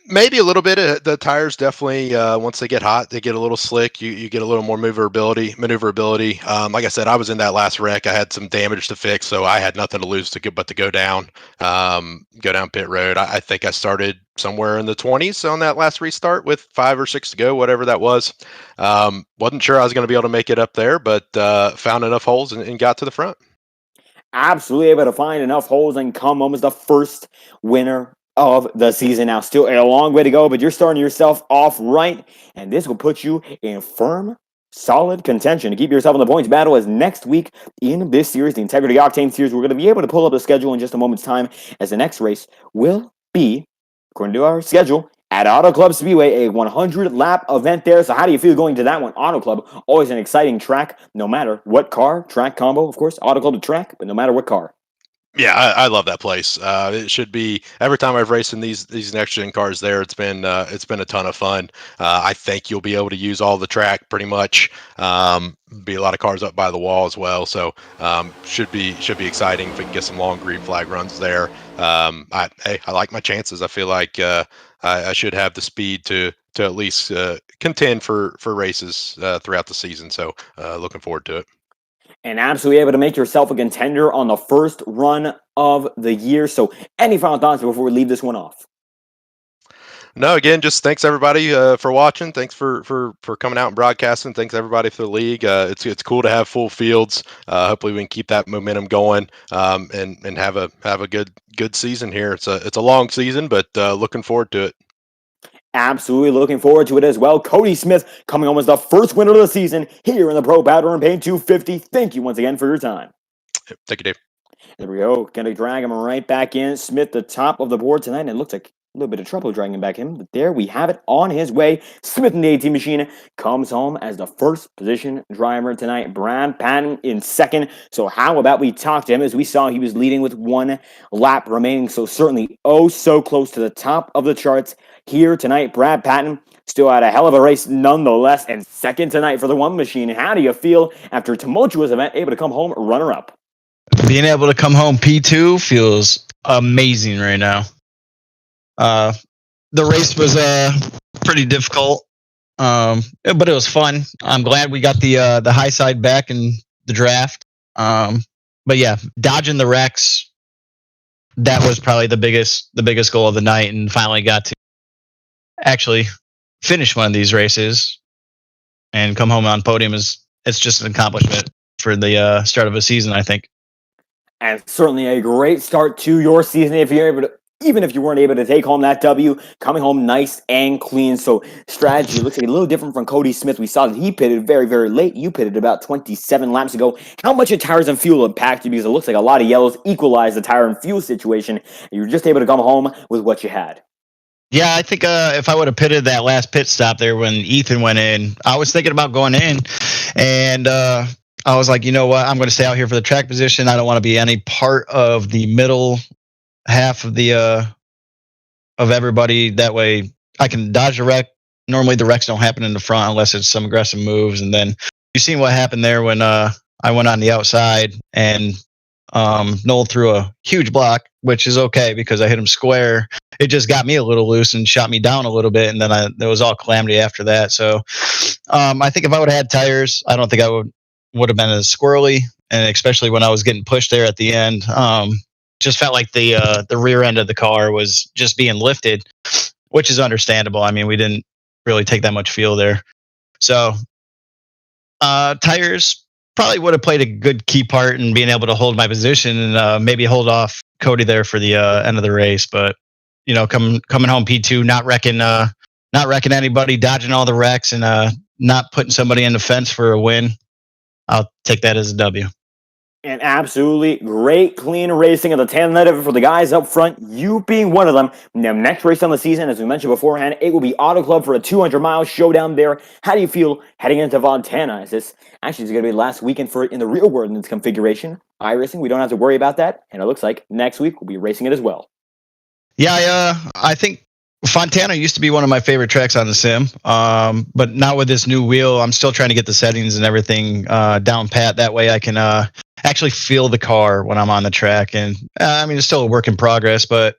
Speaker 4: Maybe a little bit. The tires definitely, once they get hot, they get a little slick. You get a little more maneuverability. Like I said, I was in that last wreck. I had some damage to fix, so I had nothing to lose but to go down pit road. I think I started somewhere in the 20s on that last restart with 5 or 6 to go, whatever that was. Wasn't sure I was going to be able to make it up there, but found enough holes and got to the front.
Speaker 1: Absolutely able to find enough holes and come home as the first winner of the season. Now, still a long way to go, but you're starting yourself off right, and this will put you in firm, solid contention to keep yourself in the points battle. As next week in this series, the Integrity Octane Series, we're going to be able to pull up the schedule in just a moment's time, as the next race will be, according to our schedule, at Auto Club Speedway, a 100-lap event there. So how do you feel going to that one? Auto Club, always an exciting track, no matter what car, track combo, of course, Auto Club to track, but no matter what car.
Speaker 4: Yeah, I love that place. It should be, every time I've raced in these next gen cars there, it's been a ton of fun. I think you'll be able to use all the track pretty much. Be a lot of cars up by the wall as well, so should be exciting if we can get some long green flag runs there. I like my chances. I feel like I should have the speed to at least contend for races throughout the season. So looking forward to it.
Speaker 1: And absolutely able to make yourself a contender on the first run of the year. So any final thoughts before we leave this one off?
Speaker 4: No, again, just thanks everybody for watching. Thanks for coming out and broadcasting. Thanks everybody for the league. It's cool to have full fields. Hopefully we can keep that momentum going and have a good season here. It's a long season, but looking forward to it.
Speaker 1: Absolutely looking forward to it as well. Cody Smith coming home as the first winner of the season here in the Pro Powder and Paint 250. Thank you once again for your time.
Speaker 4: Thank you, Dave.
Speaker 1: There we go. Going to drag him right back in. Smith, the top of the board tonight, and it looks like little bit of trouble dragging back him, but there we have it on his way. Smith in the 18 machine comes home as the first position driver tonight. Brad Patton in second. So how about we talk to him? As we saw, he was leading with 1 lap remaining, so certainly so close to the top of the charts here tonight. Brad Patton still had a hell of a race nonetheless, and second tonight for the 1 machine. How do you feel after a tumultuous event, able to come home runner-up?
Speaker 9: Being able to come home P2 feels amazing right now. The race was pretty difficult, but it was fun. I'm glad we got the high side back in the draft. But yeah, dodging the wrecks, that was probably the biggest goal of the night, and finally got to actually finish one of these races and come home on podium. It's just an accomplishment for the start of a season, I think.
Speaker 1: And certainly a great start to your season if you're able to, even if you weren't able to take home that W, coming home nice and clean. So strategy looks like a little different from Cody Smith. We saw that he pitted very, very late. You pitted about 27 laps ago. How much of tires and fuel impacted you? Because it looks like a lot of yellows equalized the tire and fuel situation. And you were just able to come home with what you had.
Speaker 9: Yeah, I think if I would have pitted that last pit stop there when Ethan went in, I was thinking about going in, and I was like, you know what? I'm going to stay out here for the track position. I don't want to be any part of the middle half of the of everybody. That way, I can dodge a wreck. Normally, the wrecks don't happen in the front unless it's some aggressive moves. And then you've seen what happened there when I went on the outside and Noel threw a huge block, which is okay because I hit him square. It just got me a little loose and shot me down a little bit, and then there was all calamity after that. So I think if I would have had tires, I don't think I would have been as squirrely, and especially when I was getting pushed there at the end. Just felt like the rear end of the car was just being lifted, which is understandable. I mean, we didn't really take that much fuel there. So tires probably would have played a good key part in being able to hold my position and maybe hold off Cody there for the end of the race. But you know, coming home P2, not wrecking anybody, dodging all the wrecks, and not putting somebody in the fence for a win. I'll take that as a W.
Speaker 1: And absolutely great, clean racing of the 10 letter for the guys up front, you being one of them. Now, next race on the season, as we mentioned beforehand, it will be Auto Club for a 200-mile showdown there. How do you feel heading into Fontana? Is this actually going to be the last weekend for it in the real world in its configuration? iRacing, we don't have to worry about that. And it looks like next week we'll be racing it as well.
Speaker 9: Yeah, I think Fontana used to be one of my favorite tracks on the sim, but now with this new wheel, I'm still trying to get the settings and everything down pat. That way I can actually feel the car when I'm on the track. And I mean, it's still a work in progress, but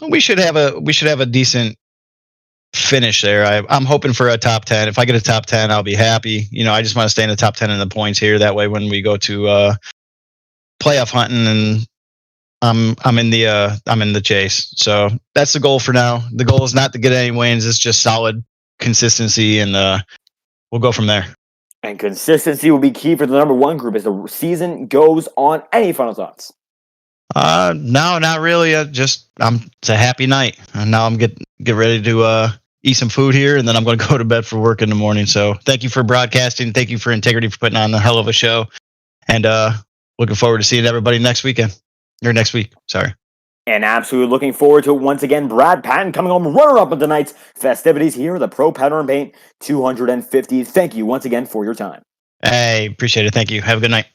Speaker 9: we should have a decent finish there. I'm hoping for a top 10. If I get a top 10, I'll be happy. You know, I just want to stay in the top 10 in the points here. That way, when we go to playoff hunting, and I'm in the chase. So that's the goal for now. The goal is not to get any wins. It's just solid consistency, and we'll go from there.
Speaker 1: And consistency will be key for the number 1 group as the season goes on. Any final thoughts?
Speaker 9: No, not really. It's a happy night, and now I'm get ready to eat some food here, and then I'm going to go to bed for work in the morning. So thank you for broadcasting. Thank you for Integrity for putting on a hell of a show, and looking forward to seeing everybody next week. Sorry.
Speaker 1: And absolutely looking forward to it once again. Brad Patton coming home runner-up of tonight's festivities here at the Pro Pattern Paint 250. Thank you once again for your time.
Speaker 9: Hey, appreciate it. Thank you. Have a good night.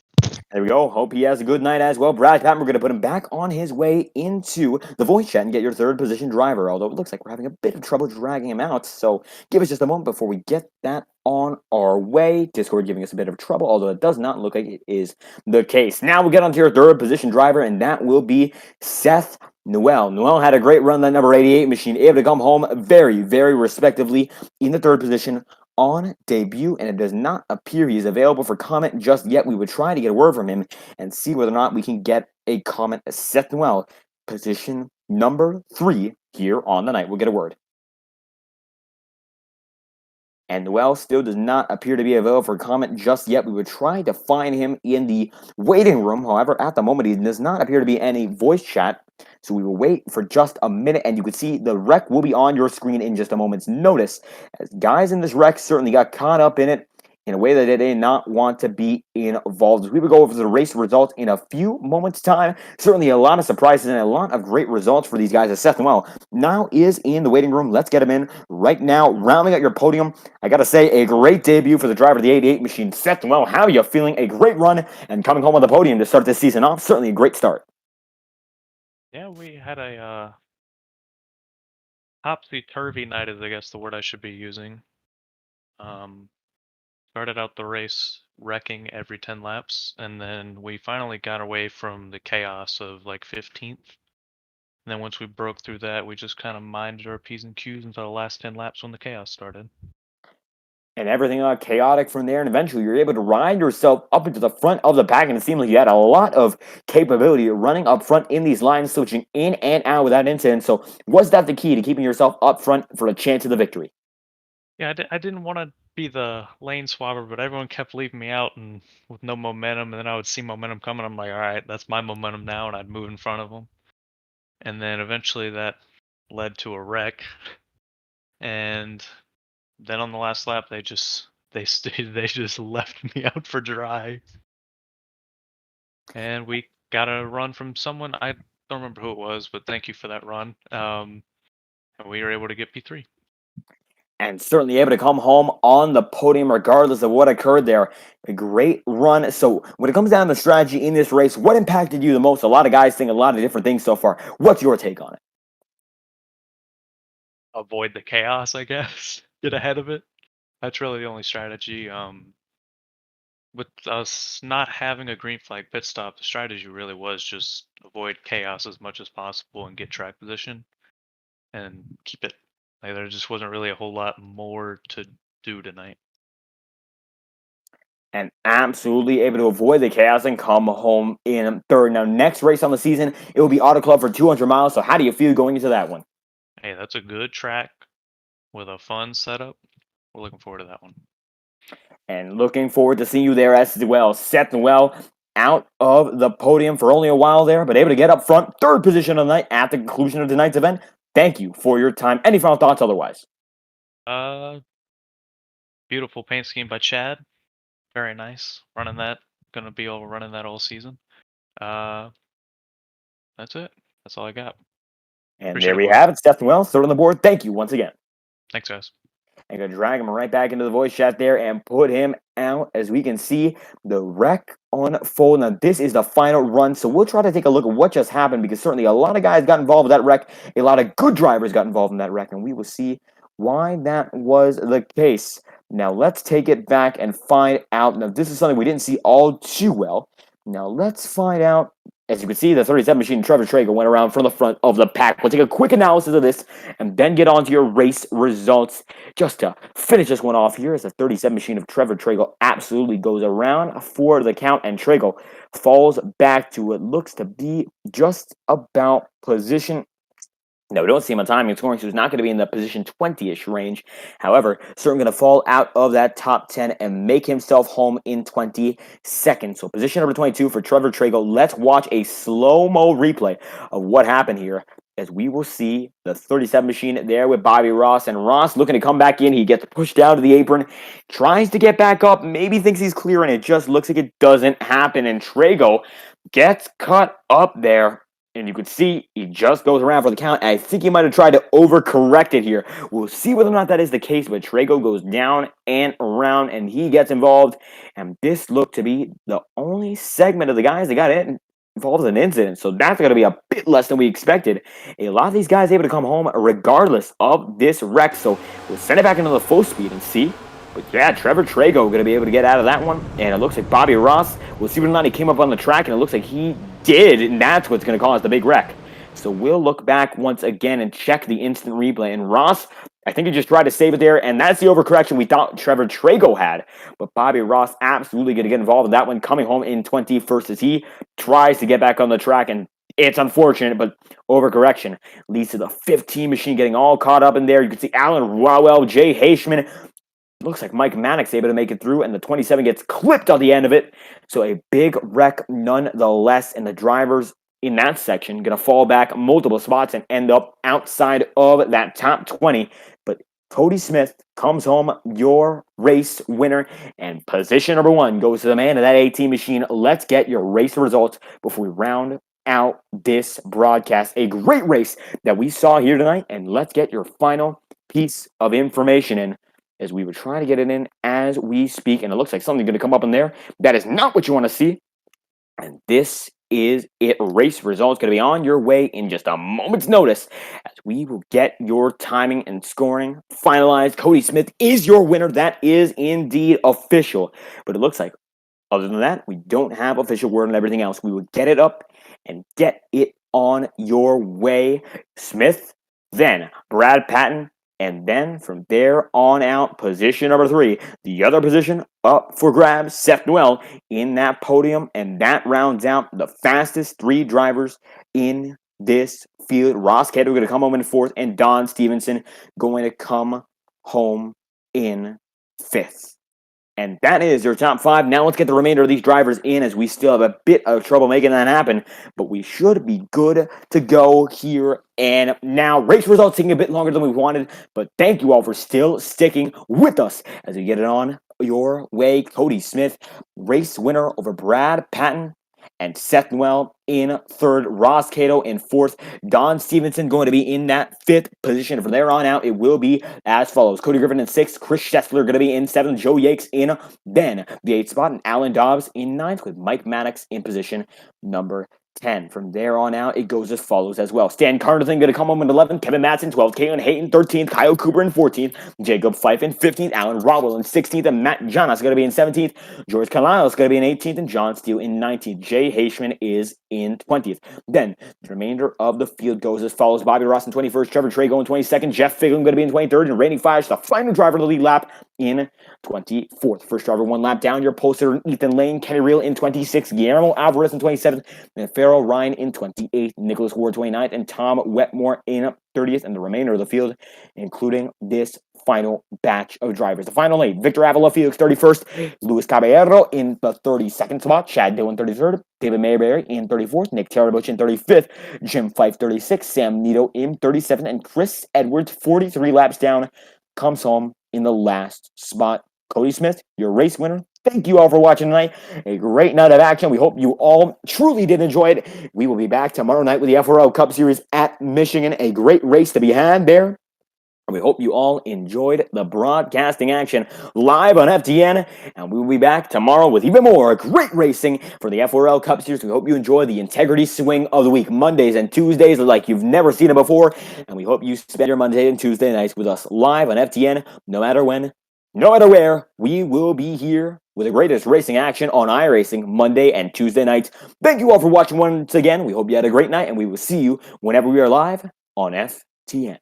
Speaker 1: There we go. Hope he has a good night as well. Brad Patton, we're going to put him back on his way into the voice chat and get your third position driver, although it looks like we're having a bit of trouble dragging him out. So give us just a moment before we get that on our way. Discord giving us a bit of trouble, although it does not look like it is the case. Now we'll get on to your third position driver, and that will be Seth Noel. Noel had a great run, that number 88 machine, able to come home very, very respectively in the third position on debut, and it does not appear he is available for comment just yet. We would try to get a word from him and see whether or not we can get a comment. Seth Noel, position number 3 here on the night. We'll get a word. And Noel still does not appear to be available for comment just yet. We would try to find him in the waiting room. However, at the moment, he does not appear to be any voice chat. So we will wait for just a minute, and you can see the wreck will be on your screen in just a moment's notice. As guys in this wreck certainly got caught up in it in a way that they did not want to be involved. We will go over the race results in a few moments' time. Certainly a lot of surprises and a lot of great results for these guys. As Seth Noel now is in the waiting room. Let's get him in right now. Rounding out your podium, I got to say, a great debut for the driver of the 88 machine. Seth Noel, how are you feeling? A great run and coming home on the podium to start this season off. Certainly a great start.
Speaker 10: Yeah, we had a topsy-turvy night is, I guess, the word I should be using. Started out the race wrecking every 10 laps, and then we finally got away from the chaos of like 15th. And then once we broke through that, we just kind of minded our P's and Q's until the last 10 laps when the chaos started.
Speaker 1: And everything got chaotic from there, and eventually you're able to ride yourself up into the front of the pack, and it seemed like you had a lot of capability running up front in these lines, switching in and out without incident. So was that the key to keeping yourself up front for a chance of the victory?
Speaker 10: Yeah, I didn't want to be the lane swabber, but everyone kept leaving me out and with no momentum, and then I would see momentum coming. I'm like, all right, that's my momentum now, and I'd move in front of them. And then eventually that led to a wreck. And then on the last lap, they just left me out for dry. And we got a run from someone, I don't remember who it was, but thank you for that run. And we were able to get P3.
Speaker 1: And certainly able to come home on the podium regardless of what occurred there. A great run. So when it comes down to strategy in this race, what impacted you the most? A lot of guys think a lot of different things so far. What's your take on it?
Speaker 10: Avoid the chaos, I guess. Get ahead of it. That's really the only strategy. With us not having a green flag pit stop, the strategy really was just avoid chaos as much as possible and get track position and keep it. Like, there just wasn't really a whole lot more to do tonight.
Speaker 1: And absolutely able to avoid the chaos and come home in third. Now, next race on the season, it will be Auto Club for 200 miles. So how do you feel going into that one?
Speaker 10: Hey, that's a good track with a fun setup. We're looking forward to that one.
Speaker 1: And looking forward to seeing you there as well. Seth Noel out of the podium for only a while there, but able to get up front, third position of the night at the conclusion of tonight's event. Thank you for your time. Any final thoughts otherwise?
Speaker 10: Beautiful paint scheme by Chad. Very nice. Running that. Gonna be running that all season. That's it. That's all I got.
Speaker 1: And
Speaker 10: Appreciate
Speaker 1: there we
Speaker 10: it,
Speaker 1: have it. Steph Noel, third on the board. Thank you once again.
Speaker 10: Thanks, guys.
Speaker 1: I'm going to drag him right back into the voice chat there and put him out as we can see the wreck unfold. Now, this is the final run, so we'll try to take a look at what just happened because certainly a lot of guys got involved with that wreck. A lot of good drivers got involved in that wreck, and we will see why that was the case. Now, let's take it back and find out. Now, this is something we didn't see all too well. Now, let's find out. As you can see, the 37 machine Trevor Traeger went around from the front of the pack. We'll take a quick analysis of this and then get on to your race results. Just to finish this one off here, as the 37 machine of Trevor Traeger absolutely goes around for the count, and Traeger falls back to what looks to be just about position. No, we don't see him on timing scoring, so he's not going to be in the position 20-ish range. However, certainly going to fall out of that top 10 and make himself home in 22nd. So position number 22 for Trevor Traeger. Let's watch a slow-mo replay of what happened here, as we will see the 37 machine there with Bobby Ross. And Ross looking to come back in. He gets pushed down to the apron, tries to get back up, maybe thinks he's clear, and it just looks like it doesn't happen. And Traeger gets cut up there. And you could see he just goes around for the count. I think he might have tried to overcorrect it here. We'll see whether or not that is the case, but Traeger goes down and around, and he gets involved. And this looked to be the only segment of the guys that got involved in an incident. So that's going to be a bit less than we expected. A lot of these guys able to come home regardless of this wreck. So we'll send it back into the full speed and see. But yeah, Trevor Traeger going to be able to get out of that one. And it looks like Bobby Ross, we'll see whether or not he came up on the track, and it looks like he did, and that's what's going to cause the big wreck. So we'll look back once again and check the instant replay. And Ross, I think he just tried to save it there, and that's the overcorrection we thought Trevor Traeger had. But Bobby Ross absolutely going to get involved in that one, coming home in 21st as he tries to get back on the track. And it's unfortunate, but overcorrection leads to the 15 machine getting all caught up in there. You can see Alan Rowell, Jay Haishman. Looks like Mike Maddox able to make it through, and the 27 gets clipped on the end of it. So a big wreck nonetheless, and the drivers in that section going to fall back multiple spots and end up outside of that top 20. But Cody Smith comes home your race winner, and position number 1 goes to the man of that AT machine. Let's get your race results before we round out this broadcast. A great race that we saw here tonight, and let's get your final piece of information in as we were trying to get it in as we speak, and it looks like something's going to come up in there. That is not what you want to see, and this is it. Race results going to be on your way in just a moment's notice as we will get your timing and scoring finalized. Cody Smith is your winner. That is indeed official. But it looks like, other than that, we don't have official word on everything else. We will get it up and get it on your way. Smith, then Brad Patton, and then from there on out, position number 3, the other position up for grabs, Seth Noel in that podium, and that rounds out the fastest 3 drivers in this field. Ross Cato going to come home in 4th, and Don Stevenson going to come home in 5th. And that is your top 5. Now let's get the remainder of these drivers in, as we still have a bit of trouble making that happen. But we should be good to go here. And now, race results taking a bit longer than we wanted. But thank you all for still sticking with us as we get it on your way. Cody Smith, race winner over Brad Patton and Seth Noel in 3rd, Ross Cato in 4th, Don Stevenson going to be in that 5th position. From there on out, it will be as follows: Cody Griffin in 6th, Chris Schessler going to be in 7th, Joe Yakes in then the 8th spot, and Alan Dobbs in 9th, with Mike Maddox in position number 10. From there on out, it goes as follows as well: Stan Carnathan going to come home in 11th, Kevin Matson 12th, Caitlin Hayton 13th, Kyle Cooper in 14th, Jacob Fife in 15th, Alan Rodwell in 16th, and Matt Jonas going to be in 17th, George Carlisle is going to be in 18th, and John Steele in 19th. Jay Heishman is in 20th. Then the remainder of the field goes as follows: Bobby Ross in 21st, Trevor Trago in 22nd, Jeff Figlin going to be in 23rd, and Rainey Fires, the final driver of the lead lap, in 24th. First driver 1 lap down, your poster Ethan Lane, Kenny Reel in 26th, Guillermo Alvarez in 27th, and Farrell Ryan in 28th, Nicholas Ward 29th, and Tom Wetmore in 30th, and the remainder of the field, including this final batch of drivers. The final 8: Victor Avila Felix 31st, Luis Caballero in the 32nd spot, Chad Dillon 33rd, David Mayberry in 34th, Nick Tarabuch in 35th, Jim Fife 36th, Sam Nito in 37th, and Chris Edwards 43 laps down comes home in the last spot. Cody Smith, your race winner. Thank you all for watching tonight. A great night of action. We hope you all truly did enjoy it. We will be back tomorrow night with the FORL Cup Series at Michigan. A great race to be had there. We hope you all enjoyed the broadcasting action live on FTN, and we will be back tomorrow with even more great racing for the FORL Cup Series. We hope you enjoy the Integrity Swing of the Week, Mondays and Tuesdays like you've never seen it before, and we hope you spend your Monday and Tuesday nights with us live on FTN, no matter when, no matter where. We will be here with the greatest racing action on iRacing Monday and Tuesday nights. Thank you all for watching once again. We hope you had a great night, and we will see you whenever we are live on FTN.